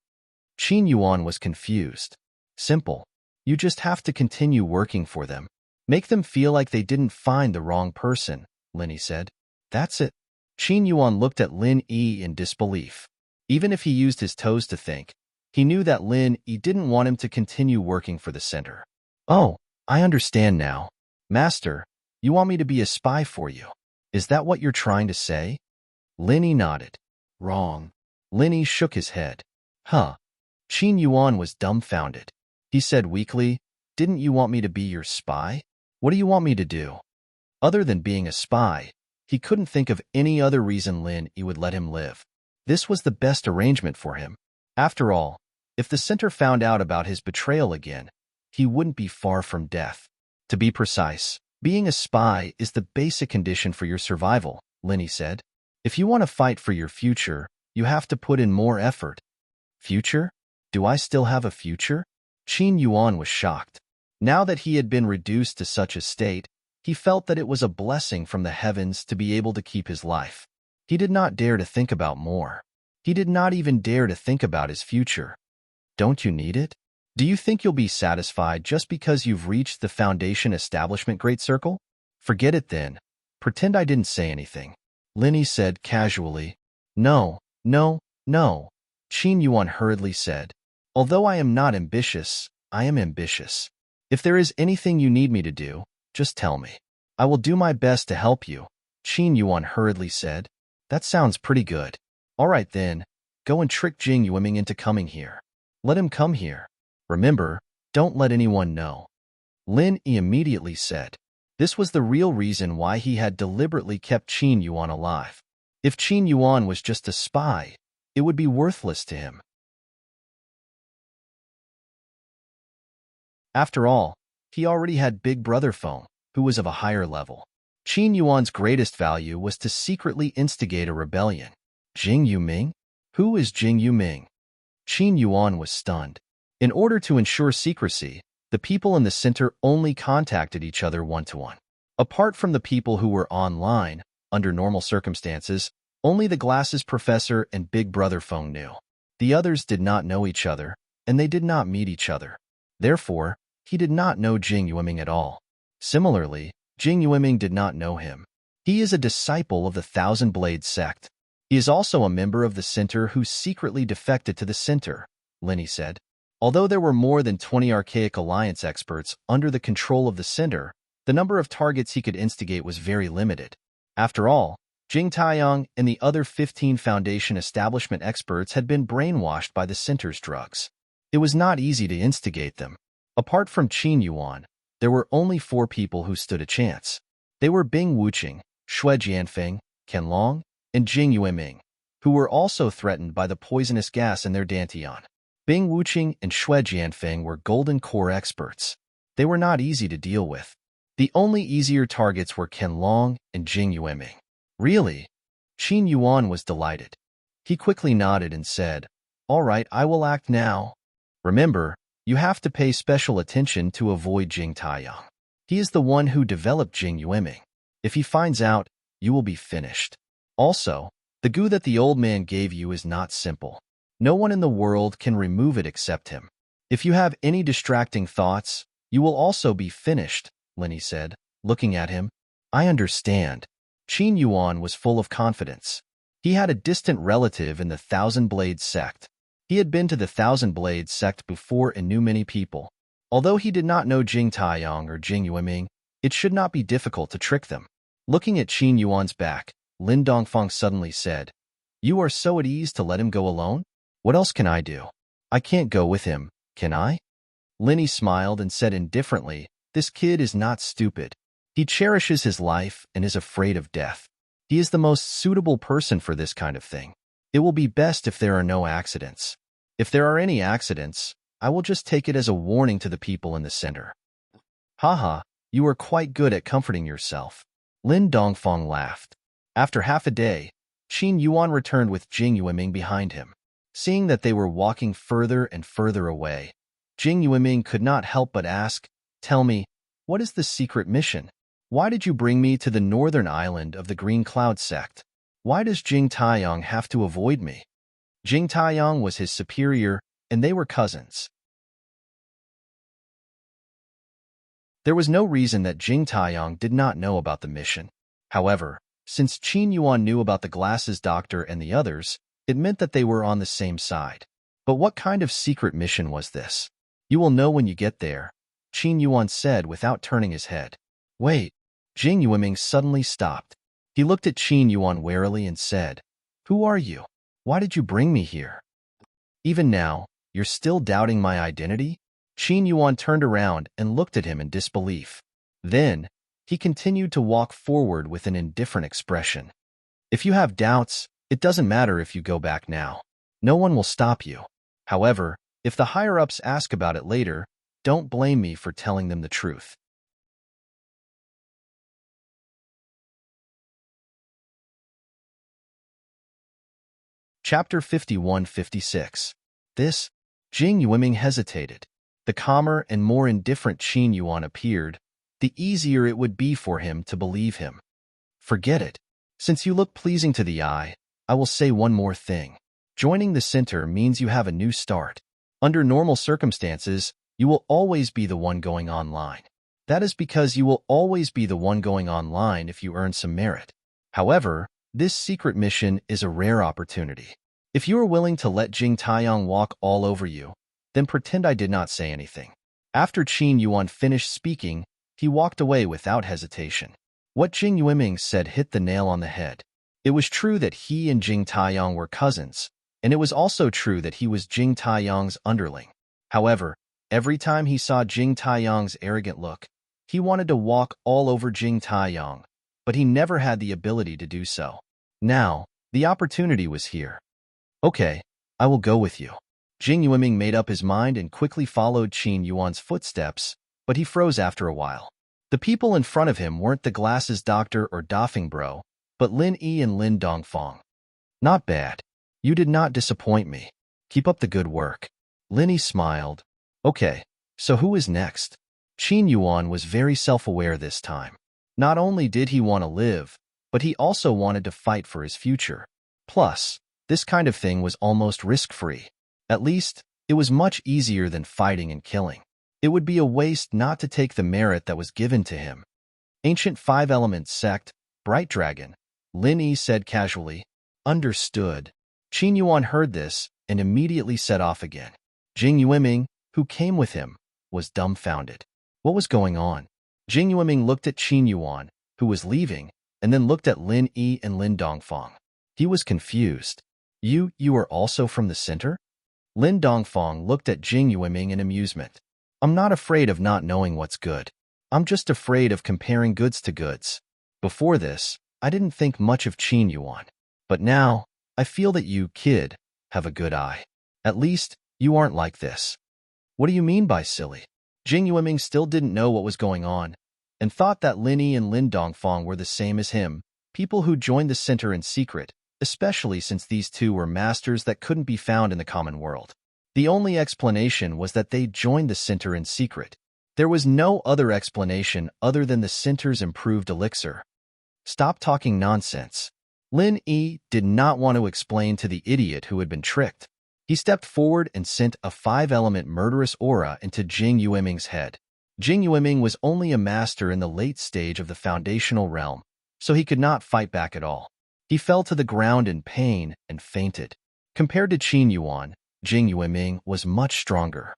Qin Yuan was confused. Simple. You just have to continue working for them. Make them feel like they didn't find the wrong person, Lin Yi said. That's it. Qin Yuan looked at Lin Yi in disbelief. Even if he used his toes to think, he knew that Lin Yi didn't want him to continue working for the center. Oh, I understand now. Master, you want me to be a spy for you. Is that what you're trying to say? Lin Yi nodded. Wrong. Lin Yi shook his head. Huh. Qin Yuan was dumbfounded. He said weakly, Didn't you want me to be your spy? What do you want me to do? Other than being a spy, he couldn't think of any other reason Lin Yi would let him live. This was the best arrangement for him. After all, if the center found out about his betrayal again, he wouldn't be far from death. To be precise, being a spy is the basic condition for your survival, Lin Yi said. If you want to fight for your future, you have to put in more effort. Future? Do I still have a future? Qin Yuan was shocked. Now that he had been reduced to such a state, he felt that it was a blessing from the heavens to be able to keep his life. He did not dare to think about more. He did not even dare to think about his future. Don't you need it? Do you think you'll be satisfied just because you've reached the Foundation Establishment Great Circle? Forget it then. Pretend I didn't say anything. Linny said casually. No, no, no. Qin Yuan hurriedly said. Although I am not ambitious, I am ambitious. If there is anything you need me to do, just tell me. I will do my best to help you, Qin Yuan hurriedly said. That sounds pretty good. All right then, go and trick Jing Yueming into coming here. Let him come here. Remember, don't let anyone know. Lin Yi immediately said. This was the real reason why he had deliberately kept Qin Yuan alive. If Qin Yuan was just a spy, it would be worthless to him. After all, he already had Big Brother Feng, who was of a higher level. Qin Yuan's greatest value was to secretly instigate a rebellion. Jing Yuming? Who is Jing Yuming? Qin Yuan was stunned. In order to ensure secrecy, the people in the center only contacted each other one-to-one. Apart from the people who were online, under normal circumstances, only the Glasses Professor and Big Brother Feng knew. The others did not know each other, and they did not meet each other. Therefore, he did not know Jing Yueming at all. Similarly, Jing Yueming did not know him. He is a disciple of the Thousand Blade sect. He is also a member of the center who secretly defected to the center, Linny said. Although there were more than 20 Archaic Alliance experts under the control of the center, the number of targets he could instigate was very limited. After all, Jing Taiyang and the other 15 Foundation Establishment experts had been brainwashed by the center's drugs. It was not easy to instigate them. Apart from Qin Yuan, there were only 4 people who stood a chance. They were Bing Wuqing, Xue Jianfeng, Ken Long, and Jing Yueming, who were also threatened by the poisonous gas in their dantian. Bing Wuqing and Xue Jianfeng were Golden Core experts. They were not easy to deal with. The only easier targets were Ken Long and Jing Yueming. Really? Qin Yuan was delighted. He quickly nodded and said, All right, I will act now. Remember, you have to pay special attention to avoid Jing Taiyang. He is the one who developed Jing Yueming. If he finds out, you will be finished. Also, the goo that the old man gave you is not simple. No one in the world can remove it except him. If you have any distracting thoughts, you will also be finished, Linny said, looking at him. I understand. Qin Yuan was full of confidence. He had a distant relative in the Thousand Blades sect. He had been to the Thousand Blades sect before and knew many people. Although he did not know Jing Taiyang or Jing Yueming, it should not be difficult to trick them. Looking at Qin Yuan's back, Lin Dongfang suddenly said, You are so at ease to let him go alone? What else can I do? I can't go with him, can I? Linny smiled and said indifferently, This kid is not stupid. He cherishes his life and is afraid of death. He is the most suitable person for this kind of thing. It will be best if there are no accidents. If there are any accidents, I will just take it as a warning to the people in the center. Haha, you are quite good at comforting yourself. Lin Dongfang laughed. After half a day, Qin Yuan returned with Jing Yueming behind him. Seeing that they were walking further and further away, Jing Yueming could not help but ask, Tell me, what is the secret mission? Why did you bring me to the northern island of the Green Cloud sect? Why does Jing Taiyang have to avoid me? Jing Taiyang was his superior, and they were cousins. There was no reason that Jing Taiyang did not know about the mission. However, since Qin Yuan knew about the Glasses Doctor and the others, it meant that they were on the same side. But what kind of secret mission was this? You will know when you get there, Qin Yuan said without turning his head. Wait, Jing Yueming suddenly stopped. He looked at Qin Yuan warily and said, Who are you? Why did you bring me here? Even now, you're still doubting my identity? Qin Yuan turned around and looked at him in disbelief. Then, he continued to walk forward with an indifferent expression. If you have doubts, it doesn't matter if you go back now. No one will stop you. However, if the higher-ups ask about it later, don't blame me for telling them the truth. Chapter 51-56. Jing Yueming hesitated. The calmer and more indifferent Qin Yuan appeared, the easier it would be for him to believe him. Forget it. Since you look pleasing to the eye, I will say one more thing. Joining the center means you have a new start. Under normal circumstances, you will always be the one going online. That is because you will always be the one going online if you earn some merit. However, this secret mission is a rare opportunity. If you are willing to let Jing Taiyang walk all over you, then pretend I did not say anything. After Qin Yuan finished speaking, he walked away without hesitation. What Jing Yuiming said hit the nail on the head. It was true that he and Jing Taiyang were cousins, and it was also true that he was Jing Taiyang's underling. However, every time he saw Jing Taiyang's arrogant look, he wanted to walk all over Jing Taiyang, but he never had the ability to do so. Now, the opportunity was here. Okay, I will go with you. Jing Yuiming made up his mind and quickly followed Qin Yuan's footsteps, but he froze after a while. The people in front of him weren't the glasses doctor or doffing bro, but Lin Yi and Lin Dongfang. Not bad. You did not disappoint me. Keep up the good work. Lin Yi smiled. Okay, so who is next? Qin Yuan was very self-aware this time. Not only did he want to live, but he also wanted to fight for his future. Plus, this kind of thing was almost risk-free. At least, it was much easier than fighting and killing. It would be a waste not to take the merit that was given to him. Ancient Five-Element Sect, Bright Dragon, Lin Yi said casually. Understood. Qin Yuan heard this and immediately set off again. Jing Yuiming, who came with him, was dumbfounded. What was going on? Jing Yuiming looked at Qin Yuan, who was leaving, and then looked at Lin Yi and Lin Dongfang. He was confused. You are also from the center? Lin Dongfang looked at Jing Yuiming in amusement. I'm not afraid of not knowing what's good. I'm just afraid of comparing goods to goods. Before this, I didn't think much of Qin Yuan. But now, I feel that you, kid, have a good eye. At least, you aren't like this. What do you mean by silly? Jing Yuiming still didn't know what was going on, and thought that Lin Yi and Lin Dongfang were the same as him, people who joined the center in secret, especially since these two were masters that couldn't be found in the common world. The only explanation was that they joined the center in secret. There was no other explanation other than the center's improved elixir. Stop talking nonsense. Lin Yi did not want to explain to the idiot who had been tricked. He stepped forward and sent a five-element murderous aura into Jing Yuiming's head. Jing Yuiming was only a master in the late stage of the foundational realm, so he could not fight back at all. He fell to the ground in pain and fainted. Compared to Qin Yuan, Jing Yuiming was much stronger.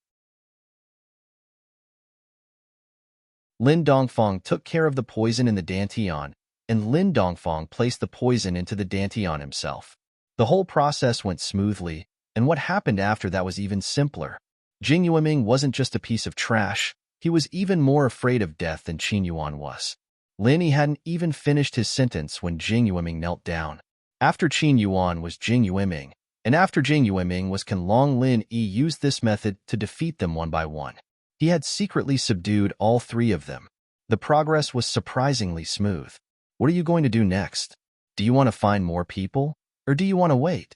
Lin Dongfang took care of the poison in the Dantian, and Lin Dongfang placed the poison into the Dantian himself. The whole process went smoothly, and what happened after that was even simpler. Jing Yuiming wasn't just a piece of trash, he was even more afraid of death than Qin Yuan was. Lin Yi hadn't even finished his sentence when Jing Yuiming knelt down. After Qin Yuan was Jing Yuiming, and after Jing Yuiming was Qianlong. Lin Yi used this method to defeat them one by one. He had secretly subdued all three of them. The progress was surprisingly smooth. What are you going to do next? Do you want to find more people, or do you want to wait?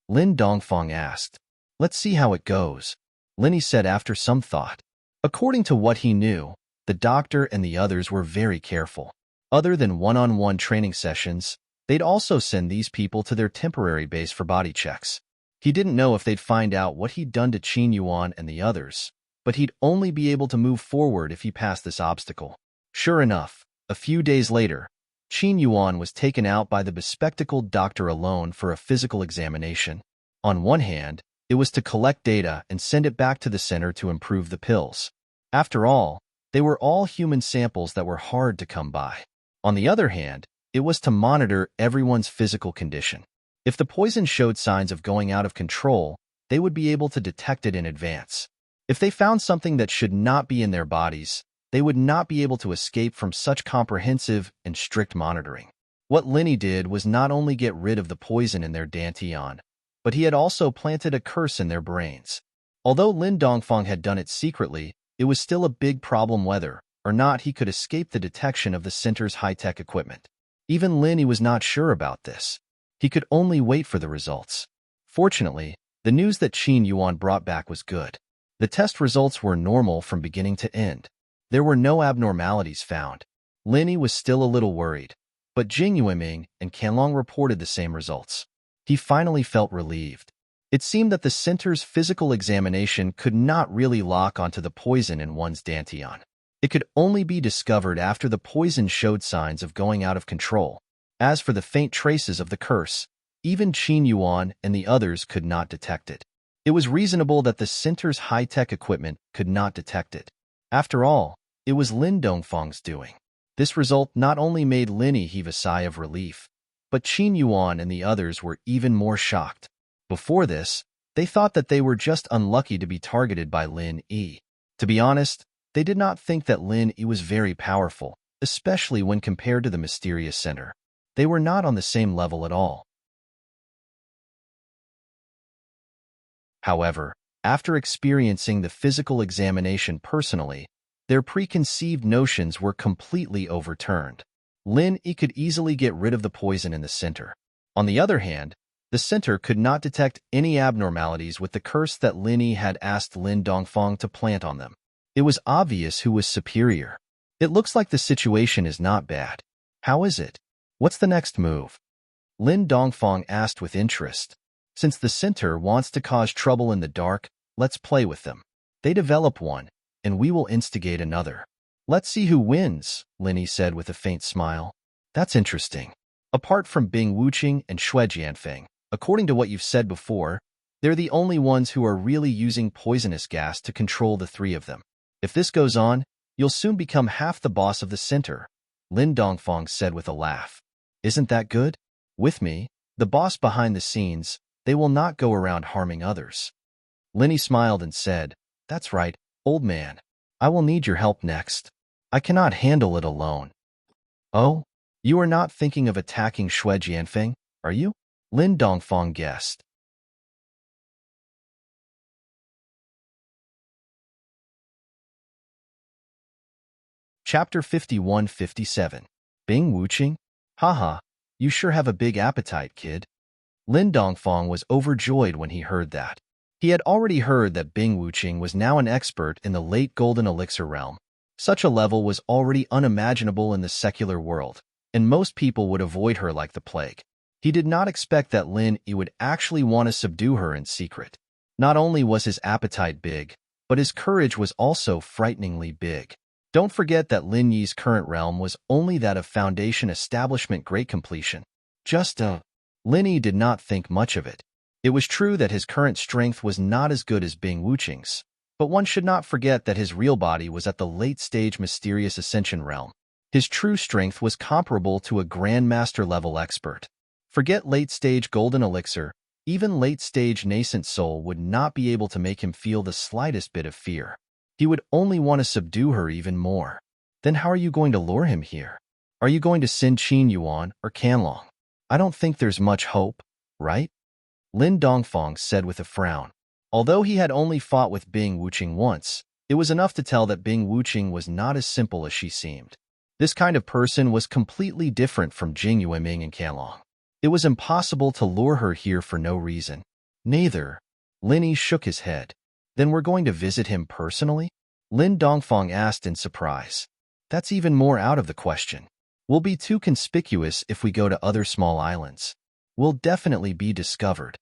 Lin Dongfang asked. Let's see how it goes, Lin Yi said after some thought. According to what he knew, the doctor and the others were very careful. Other than one-on-one training sessions, they'd also send these people to their temporary base for body checks. He didn't know if they'd find out what he'd done to Qin Yuan and the others, but he'd only be able to move forward if he passed this obstacle. Sure enough, a few days later, Qin Yuan was taken out by the bespectacled doctor alone for a physical examination. On one hand, it was to collect data and send it back to the center to improve the pills. After all, they were all human samples that were hard to come by. On the other hand, it was to monitor everyone's physical condition. If the poison showed signs of going out of control, they would be able to detect it in advance. If they found something that should not be in their bodies, they would not be able to escape from such comprehensive and strict monitoring. What Lin Yi did was not only get rid of the poison in their Dantian, but he had also planted a curse in their brains. Although Lin Dongfang had done it secretly, it was still a big problem whether or not he could escape the detection of the center's high-tech equipment. Even Lin Yi was not sure about this. He could only wait for the results. Fortunately, the news that Qin Yuan brought back was good. The test results were normal from beginning to end. There were no abnormalities found. Linny was still a little worried, but Jing Yueming and Qianlong reported the same results. He finally felt relieved. It seemed that the center's physical examination could not really lock onto the poison in one's dantian. It could only be discovered after the poison showed signs of going out of control. As for the faint traces of the curse, even Qin Yuan and the others could not detect it. It was reasonable that the center's high-tech equipment could not detect it. After all, it was Lin Dongfang's doing. This result not only made Linny heave a sigh of relief, but Qin Yuan and the others were even more shocked. Before this, they thought that they were just unlucky to be targeted by Lin Yi. To be honest, they did not think that Lin Yi was very powerful, especially when compared to the mysterious center. They were not on the same level at all. However, after experiencing the physical examination personally, their preconceived notions were completely overturned. Lin Yi could easily get rid of the poison in the center. On the other hand, the center could not detect any abnormalities with the curse that Lin Yi had asked Lin Dongfang to plant on them. It was obvious who was superior. It looks like the situation is not bad. How is it? What's the next move? Lin Dongfang asked with interest. Since the center wants to cause trouble in the dark, let's play with them. They develop one, and we will instigate another. Let's see who wins, Linny said with a faint smile. That's interesting. Apart from Bing Wuqing and Xue Jianfeng, according to what you've said before, they're the only ones who are really using poisonous gas to control the three of them. If this goes on, you'll soon become half the boss of the center, Lin Dongfang said with a laugh. Isn't that good? With me, the boss behind the scenes, they will not go around harming others. Linny smiled and said, That's right, old man. I will need your help next. I cannot handle it alone. Oh? You are not thinking of attacking Xue Jianfeng, are you? Lin Dongfang guessed. Chapter 51-57. Bing Wuqing? Haha, you sure have a big appetite, kid. Lin Dongfang was overjoyed when he heard that. He had already heard that Bing Wuqing was now an expert in the late golden elixir realm. Such a level was already unimaginable in the secular world, and most people would avoid her like the plague. He did not expect that Lin Yi would actually want to subdue her in secret. Not only was his appetite big, but his courage was also frighteningly big. Don't forget that Lin Yi's current realm was only that of Foundation Establishment Great Completion. Lin Yi did not think much of it. It was true that his current strength was not as good as Bing Wuqing's, but one should not forget that his real body was at the late-stage Mysterious Ascension realm. His true strength was comparable to a Grandmaster-level expert. Forget late-stage Golden Elixir, even late-stage Nascent Soul would not be able to make him feel the slightest bit of fear. He would only want to subdue her even more. Then how are you going to lure him here? Are you going to send Qin Yuan or Qianlong? I don't think there's much hope, right? Lin Dongfang said with a frown. Although he had only fought with Bing Wuqing once, it was enough to tell that Bing Wuqing was not as simple as she seemed. This kind of person was completely different from Jing Yueming and Qianlong. It was impossible to lure her here for no reason. Neither. Linny shook his head. Then we're going to visit him personally? Lin Dongfang asked in surprise. That's even more out of the question. We'll be too conspicuous if we go to other small islands. We'll definitely be discovered.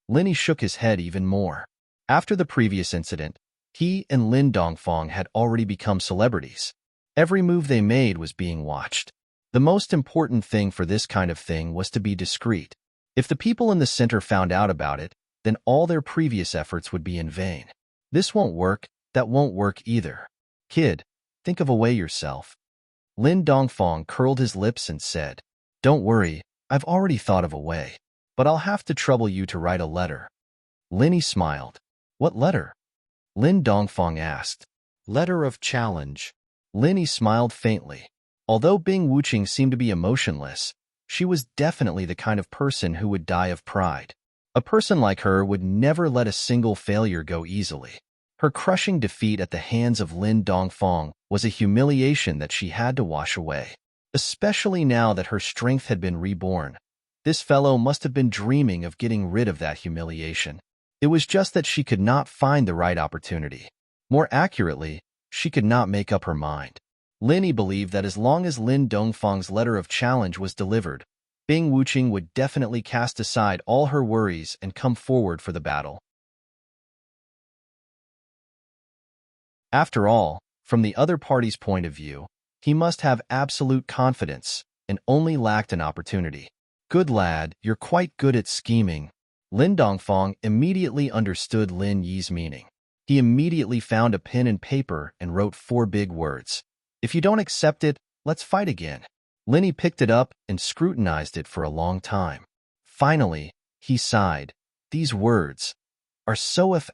Linny shook his head even more. After the previous incident, he and Lin Dongfang had already become celebrities. Every move they made was being watched. The most important thing for this kind of thing was to be discreet. If the people in the center found out about it, then all their previous efforts would be in vain. This won't work, that won't work either. Kid, think of a way yourself. Lin Dongfang curled his lips and said, Don't worry, I've already thought of a way. But I'll have to trouble you to write a letter. Linny smiled. What letter? Lin Dongfang asked. Letter of challenge. Linny smiled faintly. Although Bing Wuqing seemed to be emotionless, she was definitely the kind of person who would die of pride. A person like her would never let a single failure go easily. Her crushing defeat at the hands of Lin Dongfang was a humiliation that she had to wash away. Especially now that her strength had been reborn. This fellow must have been dreaming of getting rid of that humiliation. It It was just that she could not find the right opportunity. More accurately, she could not make up her mind. Lin Yi believed that as long as Lin Dongfang's letter of challenge was delivered, Bing Wuqing would definitely cast aside all her worries and come forward for the battle. After all, from the other party's point of view, he must have absolute confidence and only lacked an opportunity. Good lad, you're quite good at scheming. Lin Dongfang immediately understood Lin Yi's meaning. He immediately found a pen and paper and wrote 4 big words. If you don't accept it, let's fight again. Lin Yi picked it up and scrutinized it for a long time. Finally, he sighed. These words are so F***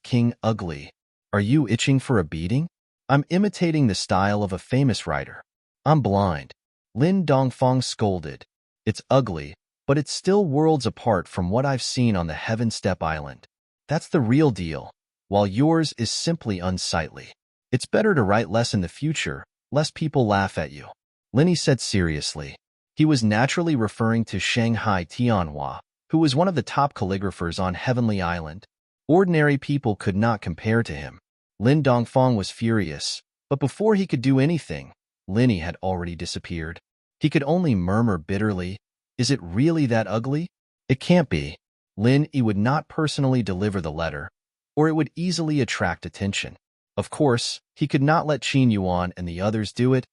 king ugly. Are you itching for a beating? I'm imitating the style of a famous writer. I'm blind. Lin Dongfang scolded. It's ugly, but it's still worlds apart from what I've seen on the Heaven Step Island. That's the real deal, while yours is simply unsightly. It's better to write less in the future, lest people laugh at you. Lin Yi said seriously. He was naturally referring to Shanghai Tianhua, who was one of the top calligraphers on Heavenly Island. Ordinary people could not compare to him. Lin Dongfang was furious, but before he could do anything, Lin Yi had already disappeared. He could only murmur bitterly, "Is it really that ugly? It can't be." Lin Yi would not personally deliver the letter, or it would easily attract attention. Of course, he could not let Qin Yuan and the others do it,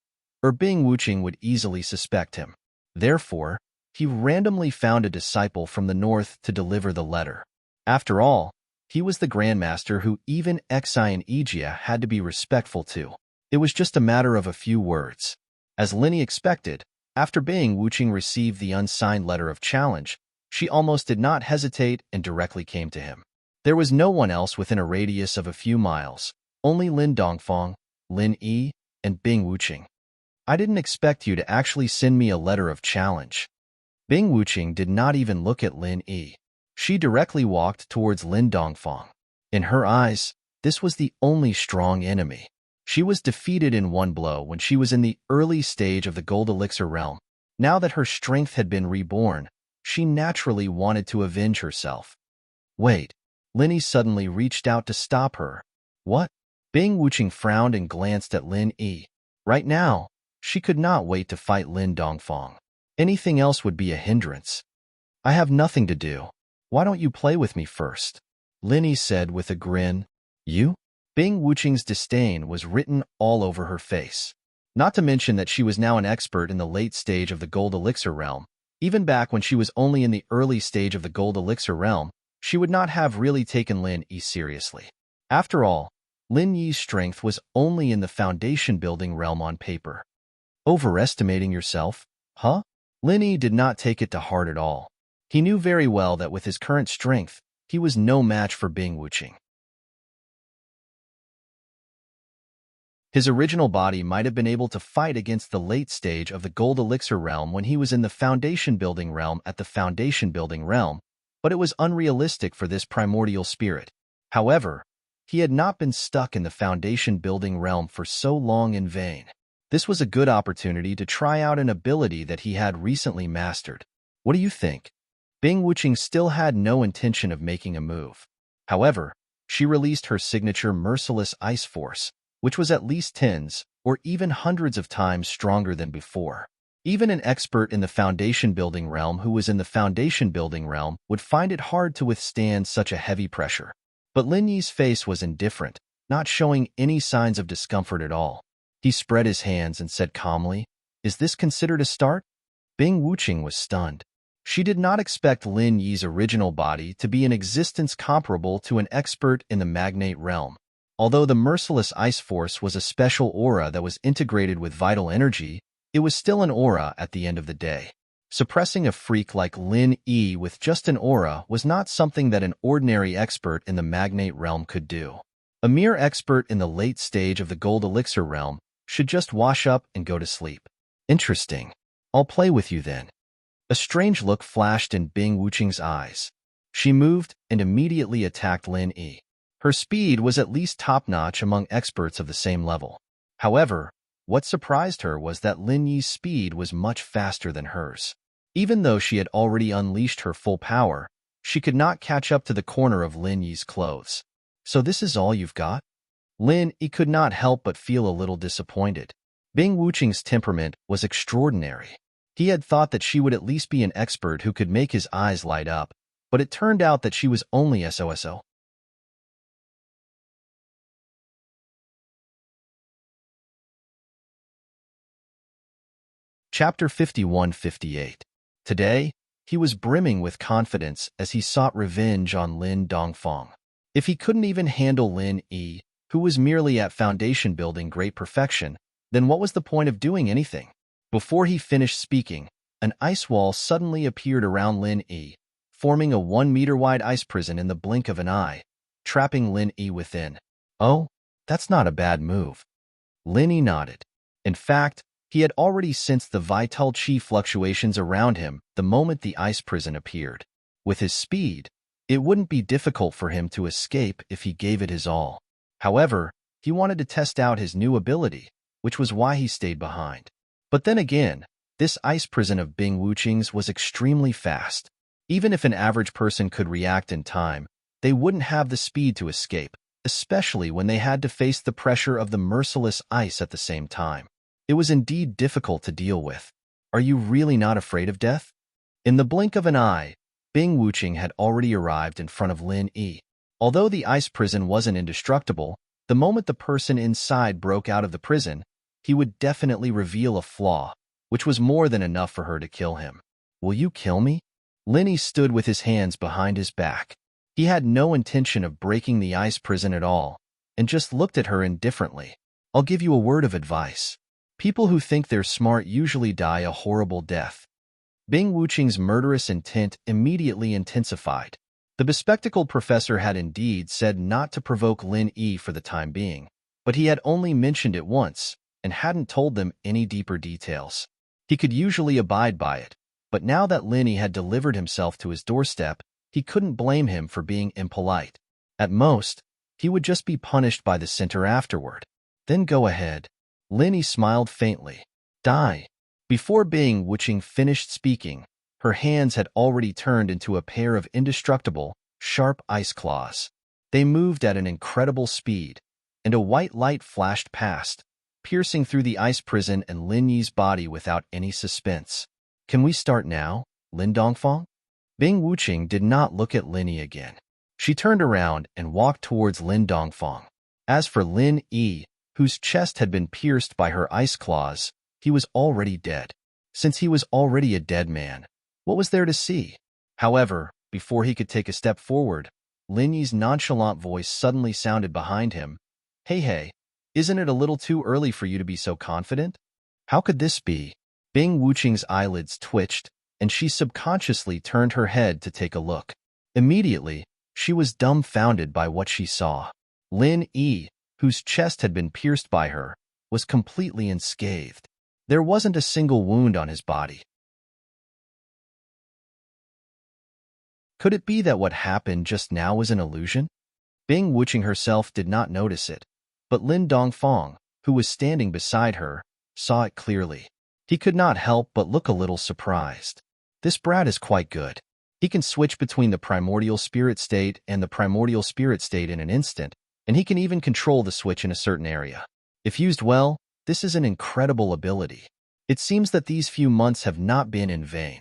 or Bing Wuqing would easily suspect him. Therefore, he randomly found a disciple from the north to deliver the letter. After all, he was the grandmaster who even Xi and Ijia had to be respectful to. It was just a matter of a few words. As Lin Yi expected, after Bing Wuqing received the unsigned letter of challenge, she almost did not hesitate and directly came to him. There was no one else within a radius of a few miles, only Lin Dongfang, Lin Yi, and Bing Wuqing. I didn't expect you to actually send me a letter of challenge. Bing Wuqing did not even look at Lin Yi. She directly walked towards Lin Dongfang. In her eyes, this was the only strong enemy. She was defeated in one blow when she was in the early stage of the Gold Elixir realm. Now that her strength had been reborn, she naturally wanted to avenge herself. Wait, Lin Yi suddenly reached out to stop her. What? Bing Wuqing frowned and glanced at Lin Yi. Right now, she could not wait to fight Lin Dongfang. Anything else would be a hindrance. I have nothing to do. Why don't you play with me first? Lin Yi said with a grin. You? Bing Wuqing's disdain was written all over her face. Not to mention that she was now an expert in the late stage of the Gold Elixir realm. Even back when she was only in the early stage of the Gold Elixir realm, she would not have really taken Lin Yi seriously. After all, Lin Yi's strength was only in the foundation-building realm on paper. Overestimating yourself? Huh? Lin Yi did not take it to heart at all. He knew very well that with his current strength, he was no match for Bing Wuqing. His original body might have been able to fight against the late stage of the Gold Elixir realm when he was in the foundation-building realm at the foundation-building realm, but it was unrealistic for this primordial spirit. However, he had not been stuck in the foundation-building realm for so long in vain. This was a good opportunity to try out an ability that he had recently mastered. What do you think? Bing Wuqing still had no intention of making a move. However, she released her signature merciless ice force, which was at least tens or even hundreds of times stronger than before. Even an expert in the foundation-building realm who was in the foundation-building realm would find it hard to withstand such a heavy pressure. But Lin Yi's face was indifferent, not showing any signs of discomfort at all. He spread his hands and said calmly, "Is this considered a start?" Bing Wuqing was stunned. She did not expect Lin Yi's original body to be in existence comparable to an expert in the magnate realm. Although the merciless ice force was a special aura that was integrated with vital energy, it was still an aura at the end of the day. Suppressing a freak like Lin Yi with just an aura was not something that an ordinary expert in the magnate realm could do. A mere expert in the late stage of the Gold Elixir realm should just wash up and go to sleep. Interesting. I'll play with you then. A strange look flashed in Bing Wuqing's eyes. She moved and immediately attacked Lin Yi. Her speed was at least top-notch among experts of the same level. However, what surprised her was that Lin Yi's speed was much faster than hers. Even though she had already unleashed her full power, She could not catch up to the corner of Lin Yi's clothes. So this is all you've got? Lin Yi could not help but feel a little disappointed. Bing Wuqing's temperament was extraordinary. He had thought that she would at least be an expert who could make his eyes light up, but it turned out that she was only SOSO. Chapter 51-58. Today, he was brimming with confidence as he sought revenge on Lin Dongfang. If he couldn't even handle Lin Yi, who was merely at foundation building great perfection, then what was the point of doing anything? Before he finished speaking, an ice wall suddenly appeared around Lin Yi, forming a 1-meter-wide ice prison in the blink of an eye, trapping Lin Yi within. Oh, that's not a bad move. Lin Yi nodded. In fact, he had already sensed the vital chi fluctuations around him the moment the ice prison appeared. With his speed, it wouldn't be difficult for him to escape if he gave it his all. However, he wanted to test out his new ability, which was why he stayed behind. But then again, this ice prison of Bing Wuqing's was extremely fast. Even if an average person could react in time, they wouldn't have the speed to escape, especially when they had to face the pressure of the merciless ice at the same time. It was indeed difficult to deal with. Are you really not afraid of death? In the blink of an eye, Bing Wuqing had already arrived in front of Lin Yi. Although the ice prison wasn't indestructible, the moment the person inside broke out of the prison, he would definitely reveal a flaw, which was more than enough for her to kill him. Will you kill me? Lin Yi stood with his hands behind his back. He had no intention of breaking the ice prison at all, and just looked at her indifferently. I'll give you a word of advice. People who think they're smart usually die a horrible death. Bing Wuqing's murderous intent immediately intensified. The bespectacled professor had indeed said not to provoke Lin Yi for the time being, but he had only mentioned it once and hadn't told them any deeper details. He could usually abide by it, but now that Lin Yi had delivered himself to his doorstep, he couldn't blame him for being impolite. At most, he would just be punished by the center afterward. Then go ahead. Lin Yi smiled faintly. Die. Before Bing Wuqing finished speaking, her hands had already turned into a pair of indestructible, sharp ice claws. They moved at an incredible speed, and a white light flashed past, piercing through the ice prison and Lin Yi's body without any suspense. Can we start now, Lin Dongfang? Bing Wuqing did not look at Lin Yi again. She turned around and walked towards Lin Dongfang. As for Lin Yi, whose chest had been pierced by her ice claws, he was already dead. Since he was already a dead man, what was there to see? However, before he could take a step forward, Lin Yi's nonchalant voice suddenly sounded behind him. Hey, isn't it a little too early for you to be so confident? How could this be? Bing Wuqing's eyelids twitched, and she subconsciously turned her head to take a look. Immediately, she was dumbfounded by what she saw. Lin Yi, whose chest had been pierced by her, was completely unscathed. There wasn't a single wound on his body. Could it be that what happened just now was an illusion? Bing Wuqing herself did not notice it, but Lin Dongfang, who was standing beside her, saw it clearly. He could not help but look a little surprised. This brat is quite good. He can switch between the primordial spirit state and the primordial spirit state in an instant, and he can even control the switch in a certain area. If used well, this is an incredible ability. It seems that these few months have not been in vain.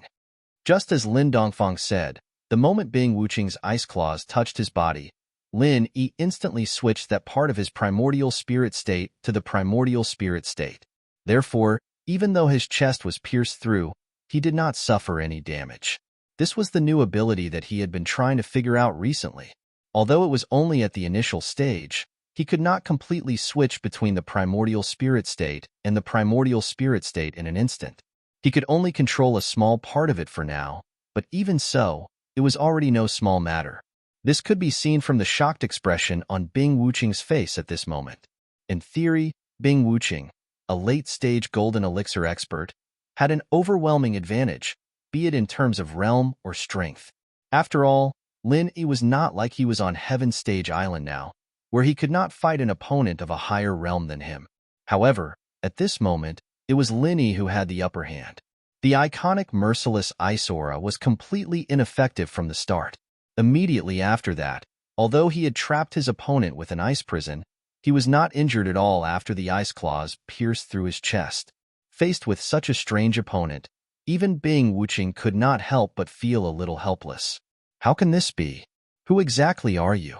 Just as Lin Dongfang said, the moment Bing Wuqing's ice claws touched his body, Lin Yi instantly switched that part of his primordial spirit state to the primordial spirit state. Therefore, even though his chest was pierced through, he did not suffer any damage. This was the new ability that he had been trying to figure out recently. Although it was only at the initial stage, he could not completely switch between the primordial spirit state and the primordial spirit state in an instant. He could only control a small part of it for now, but even so, it was already no small matter. This could be seen from the shocked expression on Bing Wuqing's face at this moment. In theory, Bing Wuqing, a late-stage golden elixir expert, had an overwhelming advantage, be it in terms of realm or strength. After all, Lin Yi was not like he was on Heaven's Stage Island now, where he could not fight an opponent of a higher realm than him. However, at this moment, it was Lin Yi who had the upper hand. The iconic merciless ice aura was completely ineffective from the start. Immediately after that, although he had trapped his opponent with an ice prison, he was not injured at all after the ice claws pierced through his chest. Faced with such a strange opponent, even Bing Wuqing could not help but feel a little helpless. How can this be? Who exactly are you?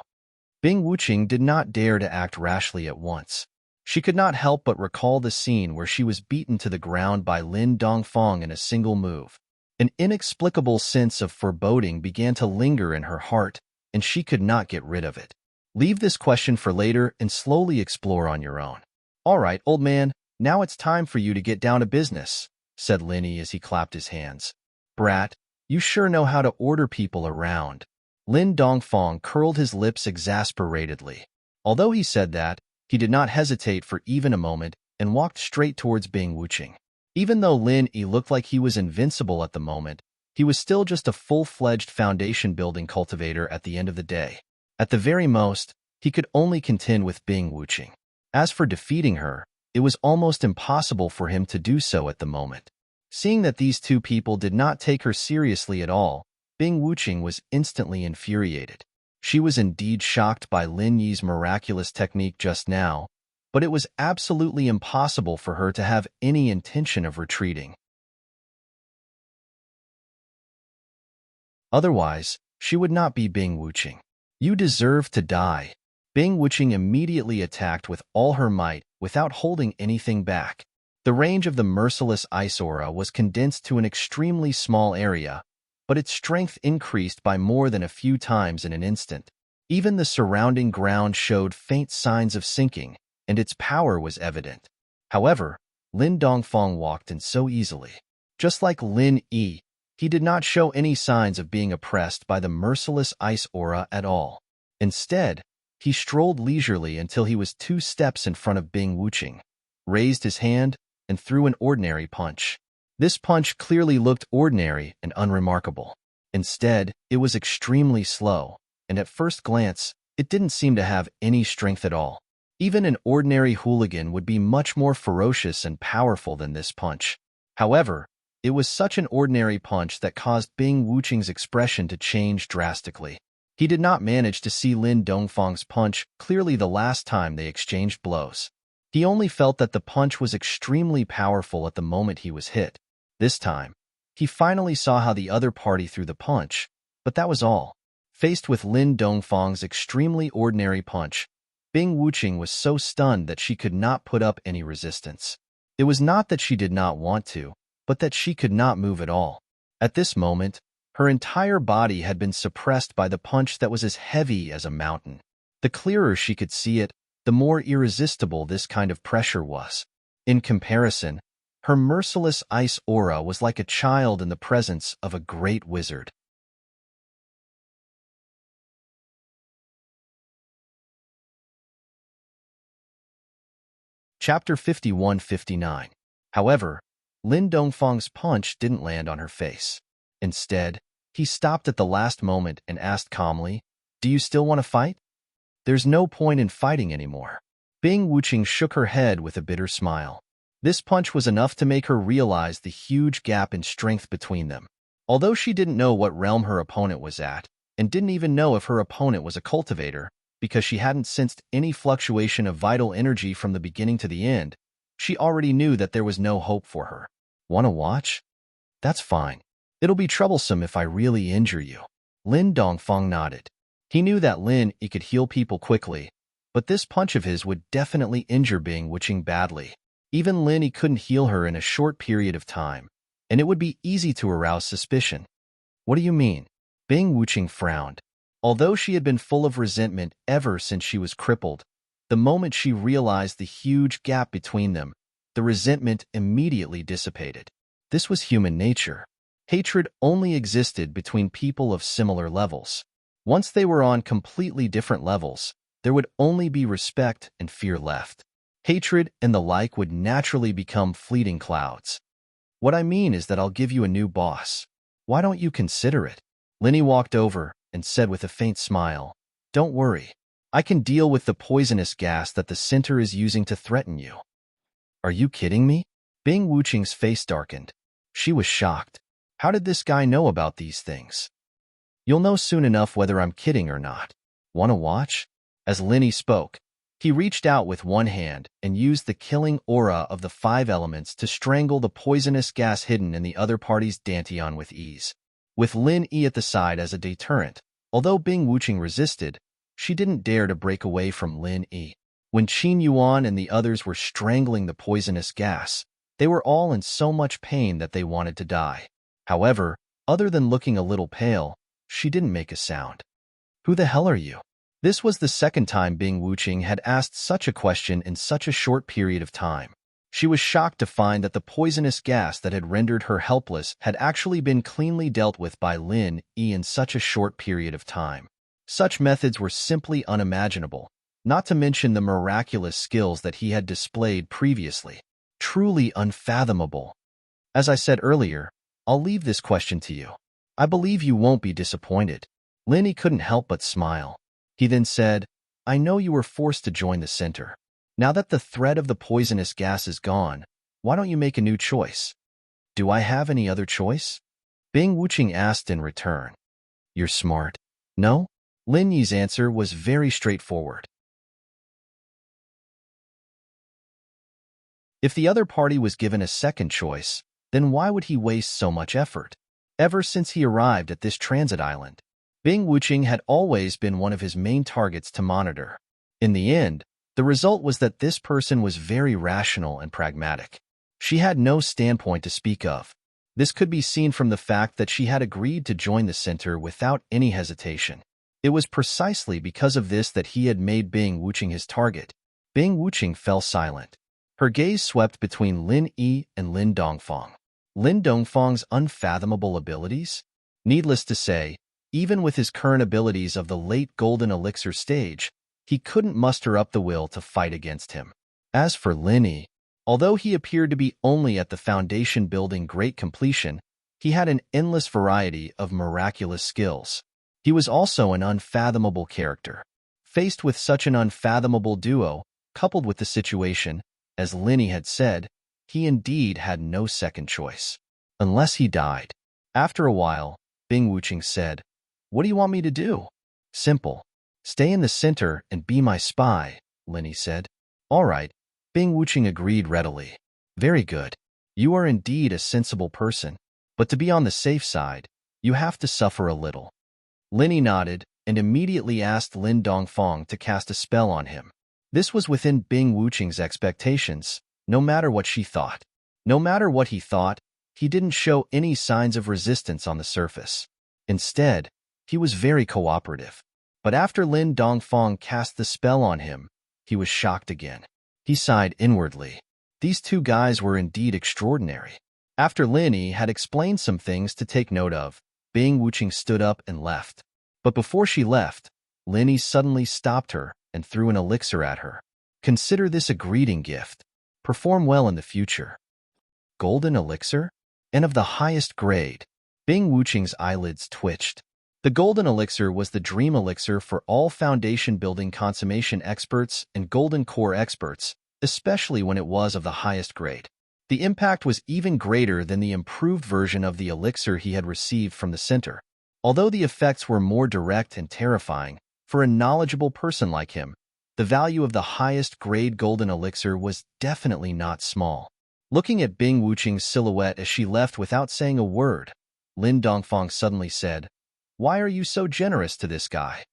Bing Wuqing did not dare to act rashly at once. She could not help but recall the scene where she was beaten to the ground by Lin Dongfang in a single move. An inexplicable sense of foreboding began to linger in her heart, and she could not get rid of it. Leave this question for later and slowly explore on your own. All right, old man, now it's time for you to get down to business, said Linny as he clapped his hands. Brat, you sure know how to order people around. Lin Dongfang curled his lips exasperatedly. Although he said that, he did not hesitate for even a moment and walked straight towards Bing Wuqing. Even though Lin Yi looked like he was invincible at the moment, he was still just a full-fledged foundation-building cultivator at the end of the day. At the very most, he could only contend with Bing Wuqing. As for defeating her, it was almost impossible for him to do so at the moment. Seeing that these two people did not take her seriously at all, Bing Wuqing was instantly infuriated. She was indeed shocked by Lin Yi's miraculous technique just now, but it was absolutely impossible for her to have any intention of retreating. Otherwise, she would not be Bing Wuqing. You deserve to die. Bing Wuqing immediately attacked with all her might without holding anything back. The range of the merciless ice aura was condensed to an extremely small area, but its strength increased by more than a few times in an instant. Even the surrounding ground showed faint signs of sinking, and its power was evident. However, Lin Dongfang walked in so easily. Just like Lin Yi, he did not show any signs of being oppressed by the merciless ice aura at all. Instead, he strolled leisurely until he was 2 steps in front of Bing Wuqing, raised his hand, and threw an ordinary punch. This punch clearly looked ordinary and unremarkable. Instead, it was extremely slow, and at first glance, it didn't seem to have any strength at all. Even an ordinary hooligan would be much more ferocious and powerful than this punch. However, it was such an ordinary punch that caused Bing Wuqing's expression to change drastically. He did not manage to see Lin Dongfang's punch clearly the last time they exchanged blows. He only felt that the punch was extremely powerful at the moment he was hit. This time, he finally saw how the other party threw the punch, but that was all. Faced with Lin Dongfang's extremely ordinary punch, Bing Wuqing was so stunned that she could not put up any resistance. It was not that she did not want to, but that she could not move at all. At this moment, her entire body had been suppressed by the punch that was as heavy as a mountain. The clearer she could see it, the more irresistible this kind of pressure was. In comparison, her merciless ice aura was like a child in the presence of a great wizard. Chapter 51-59. However, Lin Dongfang's punch didn't land on her face. Instead, he stopped at the last moment and asked calmly, "Do you still want to fight?" "There's no point in fighting anymore." Bing Wuqing shook her head with a bitter smile. This punch was enough to make her realize the huge gap in strength between them. Although she didn't know what realm her opponent was at, and didn't even know if her opponent was a cultivator, because she hadn't sensed any fluctuation of vital energy from the beginning to the end, she already knew that there was no hope for her. "Want to watch? That's fine. It'll be troublesome if I really injure you." Lin Dongfang nodded. He knew that Lin Yi could heal people quickly, but this punch of his would definitely injure Bing Wuqing badly. Even Lin Yi couldn't heal her in a short period of time, and it would be easy to arouse suspicion. "What do you mean?" Bing Wuqing frowned. Although she had been full of resentment ever since she was crippled, the moment she realized the huge gap between them, the resentment immediately dissipated. This was human nature. Hatred only existed between people of similar levels. Once they were on completely different levels, there would only be respect and fear left. Hatred and the like would naturally become fleeting clouds. "What I mean is that I'll give you a new boss. Why don't you consider it?" Linny walked over and said with a faint smile, "Don't worry. I can deal with the poisonous gas that the center is using to threaten you." "Are you kidding me?" Bing Wuqing's face darkened. She was shocked. How did this guy know about these things? You'll know soon enough whether I'm kidding or not. Wanna watch? As Linny spoke, he reached out with one hand and used the killing aura of the 5 elements to strangle the poisonous gas hidden in the other party's dantian with ease. With Lin Yi at the side as a deterrent, although Bing Wuqing resisted, she didn't dare to break away from Lin Yi. When Qin Yuan and the others were strangling the poisonous gas, they were all in so much pain that they wanted to die. However, other than looking a little pale, she didn't make a sound. Who the hell are you? This was the second time Bing Wuqing had asked such a question in such a short period of time. She was shocked to find that the poisonous gas that had rendered her helpless had actually been cleanly dealt with by Lin Yi in such a short period of time. Such methods were simply unimaginable, not to mention the miraculous skills that he had displayed previously. Truly unfathomable. As I said earlier, I'll leave this question to you. I believe you won't be disappointed. Lin Yi couldn't help but smile. He then said, I know you were forced to join the center. Now that the threat of the poisonous gas is gone, why don't you make a new choice? Do I have any other choice? Bing Wuqing asked in return. You're smart. No? Lin Yi's answer was very straightforward. If the other party was given a second choice, then why would he waste so much effort? Ever since he arrived at this transit island, Bing Wuqing had always been one of his main targets to monitor. In the end, the result was that this person was very rational and pragmatic. She had no standpoint to speak of. This could be seen from the fact that she had agreed to join the center without any hesitation. It was precisely because of this that he had made Bing Wuqing his target. Bing Wuqing fell silent. Her gaze swept between Lin Yi and Lin Dongfang. Lin Dongfang's unfathomable abilities? Needless to say, even with his current abilities of the late Golden Elixir stage, he couldn't muster up the will to fight against him. As for Lin Yi, although he appeared to be only at the foundation building great completion, he had an endless variety of miraculous skills. He was also an unfathomable character. Faced with such an unfathomable duo, coupled with the situation, as Lin Yi had said, he indeed had no second choice. Unless he died. After a while, Bing Wuqing said, What do you want me to do? Simple. Stay in the center and be my spy, Lin Yi said. All right, Bing Wuqing agreed readily. Very good. You are indeed a sensible person, but to be on the safe side, you have to suffer a little. Lin Yi nodded and immediately asked Lin Dongfang to cast a spell on him. This was within Bing Wuqing's expectations, no matter what she thought. No matter what he thought, he didn't show any signs of resistance on the surface. Instead, he was very cooperative. But after Lin Dongfang cast the spell on him, he was shocked again. He sighed inwardly. These two guys were indeed extraordinary. After Lin Yi had explained some things to take note of, Bing Wuqing stood up and left. But before she left, Lin Yi suddenly stopped her and threw an elixir at her. Consider this a greeting gift. Perform well in the future. Golden elixir? And of the highest grade. Bing Wuqing's eyelids twitched. The golden elixir was the dream elixir for all foundation building consummation experts and golden core experts, especially when it was of the highest grade. The impact was even greater than the improved version of the elixir he had received from the center. Although the effects were more direct and terrifying, for a knowledgeable person like him, the value of the highest grade golden elixir was definitely not small. Looking at Bing Wuqing's silhouette as she left without saying a word, Lin Dongfang suddenly said, Why are you so generous to this guy?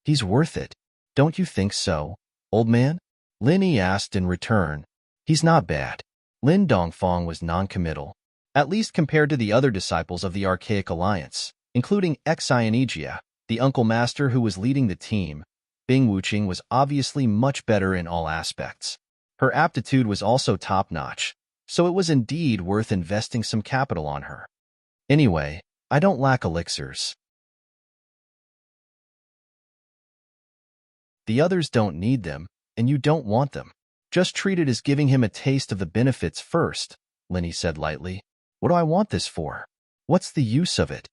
He's worth it. Don't you think so, old man? Lin Yi asked in return. He's not bad. Lin Dongfang was non-committal, at least compared to the other disciples of the Archaic Alliance, including Xianijia, the uncle master who was leading the team. Bing Wuqing was obviously much better in all aspects. Her aptitude was also top-notch, so it was indeed worth investing some capital on her. Anyway, I don't lack elixirs. The others don't need them, and you don't want them. Just treat it as giving him a taste of the benefits first, Lin Yi said lightly. What do I want this for? What's the use of it?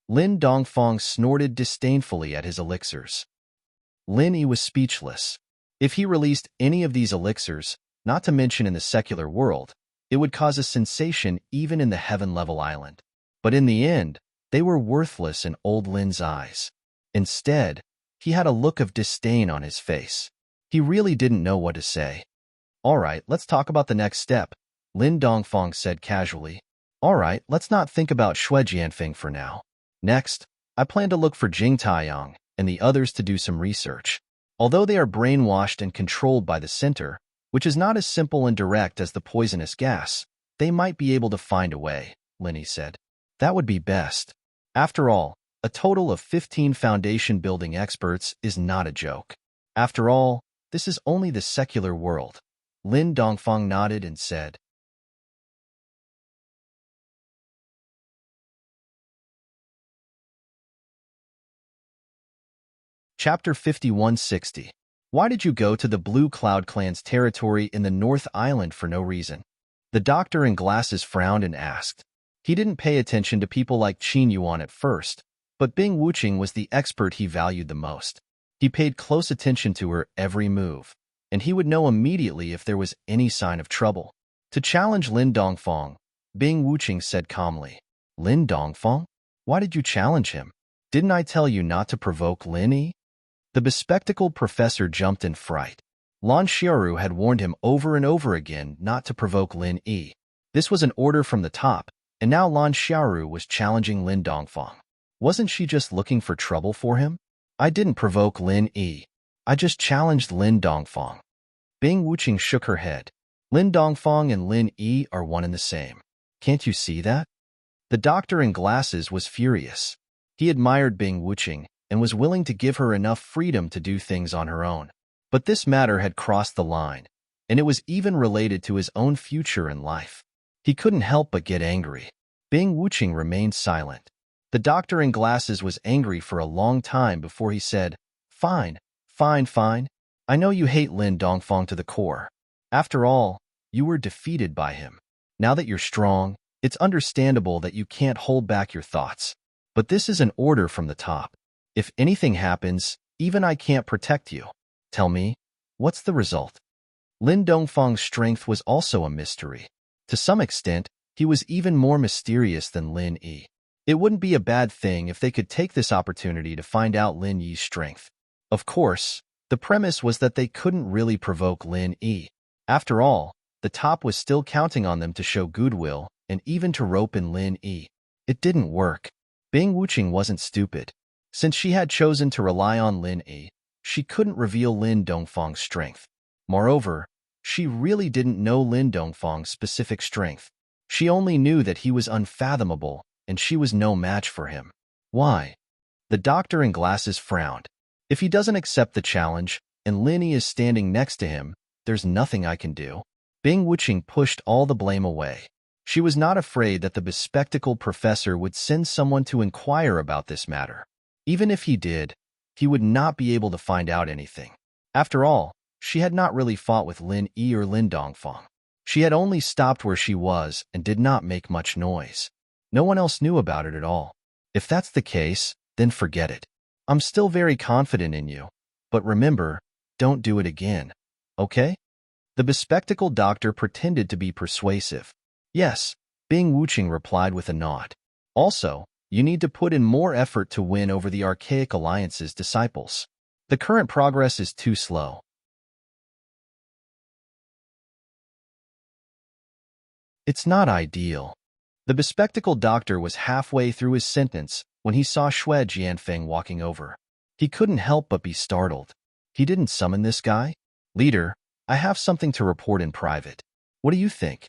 Lin Dongfang snorted disdainfully at his elixirs. Lin Yi was speechless. If he released any of these elixirs, not to mention in the secular world, it would cause a sensation even in the heaven-level island. But in the end, They were worthless in old Lin's eyes. Instead, he had a look of disdain on his face. He really didn't know what to say. All right, let's talk about the next step, Lin Dongfang said casually. All right, let's not think about Shui Jianfeng for now. Next, I plan to look for Jing Taiyang and the others to do some research. Although they are brainwashed and controlled by the center, which is not as simple and direct as the poisonous gas, they might be able to find a way, Linny said. That would be best. After all, a total of 15 foundation building experts is not a joke. After all, this is only the secular world. Lin Dongfang nodded and said, Chapter 5160. Why did you go to the Blue Cloud Clan's territory in the North Island for no reason? The doctor in glasses frowned and asked. He didn't pay attention to people like Qin Yuan at first, but Bing Wuqing was the expert he valued the most. He paid close attention to her every move, and he would know immediately if there was any sign of trouble. To challenge Lin Dongfang, Bing Wuqing said calmly, Lin Dongfang? Why did you challenge him? Didn't I tell you not to provoke Lin Yi? The bespectacled professor jumped in fright. Lan Xiaoru had warned him over and over again not to provoke Lin Yi. This was an order from the top, and now Lan Xiaoru was challenging Lin Dongfang. Wasn't she just looking for trouble for him? I didn't provoke Lin Yi. I just challenged Lin Dongfang. Bing Wuqing shook her head. Lin Dongfang and Lin Yi are one and the same. Can't you see that? The doctor in glasses was furious. He admired Bing Wuqing and was willing to give her enough freedom to do things on her own. But this matter had crossed the line, and it was even related to his own future in life. He couldn't help but get angry. Bing Wuqing remained silent. The doctor in glasses was angry for a long time before he said, Fine, fine, fine. I know you hate Lin Dongfang to the core. After all, you were defeated by him. Now that you're strong, it's understandable that you can't hold back your thoughts. But this is an order from the top. If anything happens, even I can't protect you. Tell me, what's the result? Lin Dongfang's strength was also a mystery. To some extent, he was even more mysterious than Lin Yi. It wouldn't be a bad thing if they could take this opportunity to find out Lin Yi's strength. Of course, the premise was that they couldn't really provoke Lin Yi. After all, the top was still counting on them to show goodwill and even to rope in Lin Yi. It didn't work. Bing Wuqing wasn't stupid. Since she had chosen to rely on Lin Yi, she couldn't reveal Lin Dongfang's strength. Moreover, she really didn't know Lin Dongfang's specific strength. She only knew that he was unfathomable, and she was no match for him. Why? The doctor in glasses frowned. If he doesn't accept the challenge, and Lin Yi is standing next to him, there's nothing I can do. Bing Wuqing pushed all the blame away. She was not afraid that the bespectacled professor would send someone to inquire about this matter. Even if he did, he would not be able to find out anything. After all, she had not really fought with Lin Yi or Lin Dongfang. She had only stopped where she was and did not make much noise. No one else knew about it at all. If that's the case, then forget it. I'm still very confident in you. But remember, don't do it again. Okay? The bespectacled doctor pretended to be persuasive. Yes, Bing Wuqing replied with a nod. Also, you need to put in more effort to win over the Archaic Alliance's disciples. The current progress is too slow. It's not ideal. The bespectacled doctor was halfway through his sentence when he saw Shui Jianfeng walking over. He couldn't help but be startled. He didn't summon this guy? Leader, I have something to report in private. What do you think?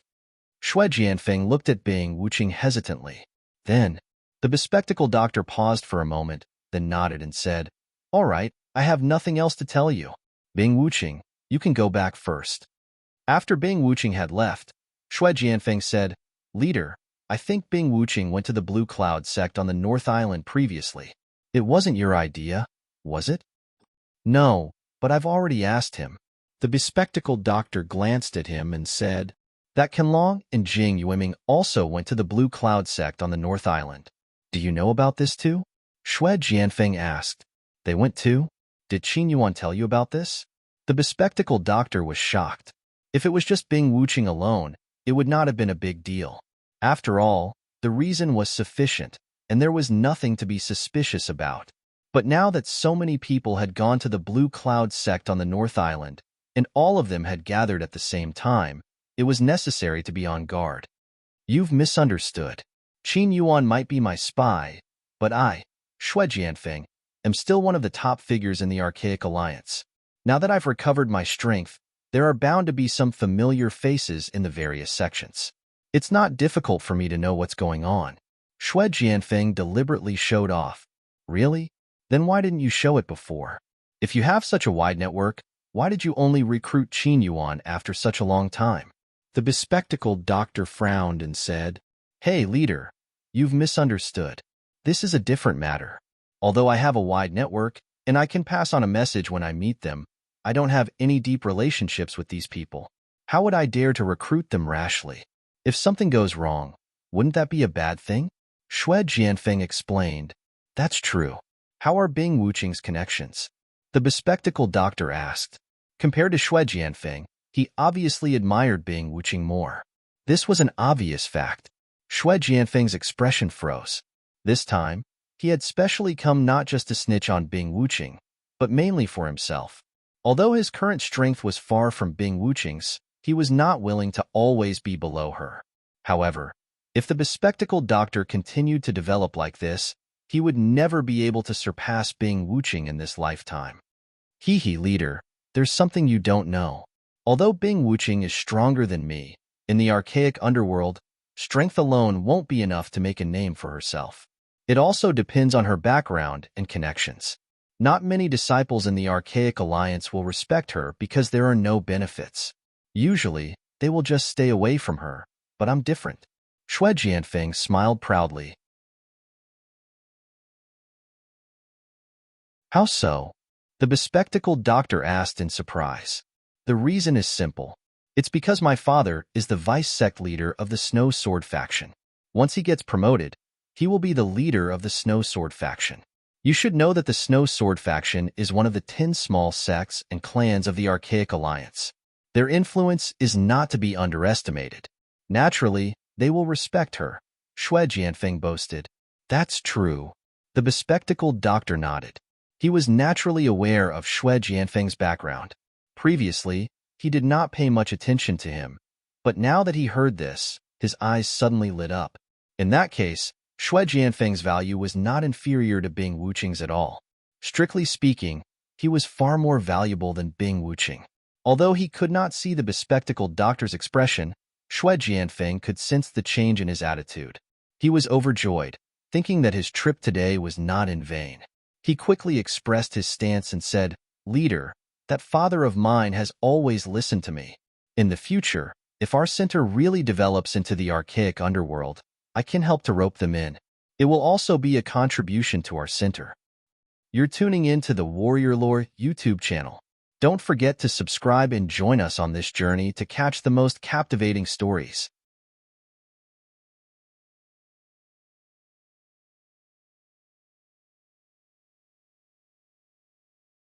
Shui Jianfeng looked at Bing Wuqing hesitantly. Then, the bespectacled doctor paused for a moment, then nodded and said, All right, I have nothing else to tell you. Bing Wuqing, you can go back first. After Bing Wuqing had left, Shui Jianfeng said, Leader, I think Bing Wuqing went to the Blue Cloud sect on the North Island previously. It wasn't your idea, was it? No, but I've already asked him. The bespectacled doctor glanced at him and said, That Qianlong and Jing Yueming also went to the Blue Cloud sect on the North Island. Do you know about this too? Shui Jianfeng asked. They went too? Did Qin Yuan tell you about this? The bespectacled doctor was shocked. If it was just Bing Wuqing alone, it would not have been a big deal. After all, the reason was sufficient. and there was nothing to be suspicious about. But now that so many people had gone to the Blue Cloud sect on the North Island, and all of them had gathered at the same time, it was necessary to be on guard. You've misunderstood. Qin Yuan might be my spy, but I, Shui Jianfeng, am still one of the top figures in the Archaic Alliance. Now that I've recovered my strength, there are bound to be some familiar faces in the various sections. It's not difficult for me to know what's going on. Shui Jianfeng deliberately showed off. Really? Then why didn't you show it before? If you have such a wide network, why did you only recruit Qin Yuan after such a long time? The bespectacled doctor frowned and said, Hey, leader, you've misunderstood. This is a different matter. Although I have a wide network, and I can pass on a message when I meet them, I don't have any deep relationships with these people. How would I dare to recruit them rashly? If something goes wrong, wouldn't that be a bad thing? Shui Jianfeng explained. That's true. How are Bing Wuqing's connections? The bespectacled doctor asked. Compared to Shui Jianfeng, he obviously admired Bing Wuqing more. This was an obvious fact. Shui Jianfeng's expression froze. This time, he had specially come not just to snitch on Bing Wuqing, but mainly for himself. Although his current strength was far from Bing Wuqing's, he was not willing to always be below her. However, if the bespectacled doctor continued to develop like this, he would never be able to surpass Bing Wuqing in this lifetime. Hee leader, there's something you don't know. Although Bing Wuqing is stronger than me, in the archaic underworld, strength alone won't be enough to make a name for herself. It also depends on her background and connections. Not many disciples in the Archaic Alliance will respect her because there are no benefits. Usually, they will just stay away from her, but I'm different. Shui Jianfeng smiled proudly. How so? The bespectacled doctor asked in surprise. The reason is simple. It's because my father is the vice-sect leader of the Snow Sword faction. Once he gets promoted, he will be the leader of the Snow Sword faction. You should know that the Snow Sword faction is one of the 10 small sects and clans of the Archaic Alliance. Their influence is not to be underestimated. Naturally, they will respect her, Shui Jianfeng boasted. That's true. The bespectacled doctor nodded. He was naturally aware of Shui Jianfeng's background. Previously, he did not pay much attention to him, but now that he heard this, his eyes suddenly lit up. In that case, Shui Jianfeng's value was not inferior to Bing Wuqing's at all. Strictly speaking, he was far more valuable than Bing Wuqing. Although he could not see the bespectacled doctor's expression, Shui Jianfeng could sense the change in his attitude. He was overjoyed, thinking that his trip today was not in vain. He quickly expressed his stance and said, Leader, that father of mine has always listened to me. In the future, if our center really develops into the archaic underworld, I can help to rope them in. It will also be a contribution to our center. You're tuning in to the Warrior Lore YouTube channel. Don't forget to subscribe and join us on this journey to catch the most captivating stories.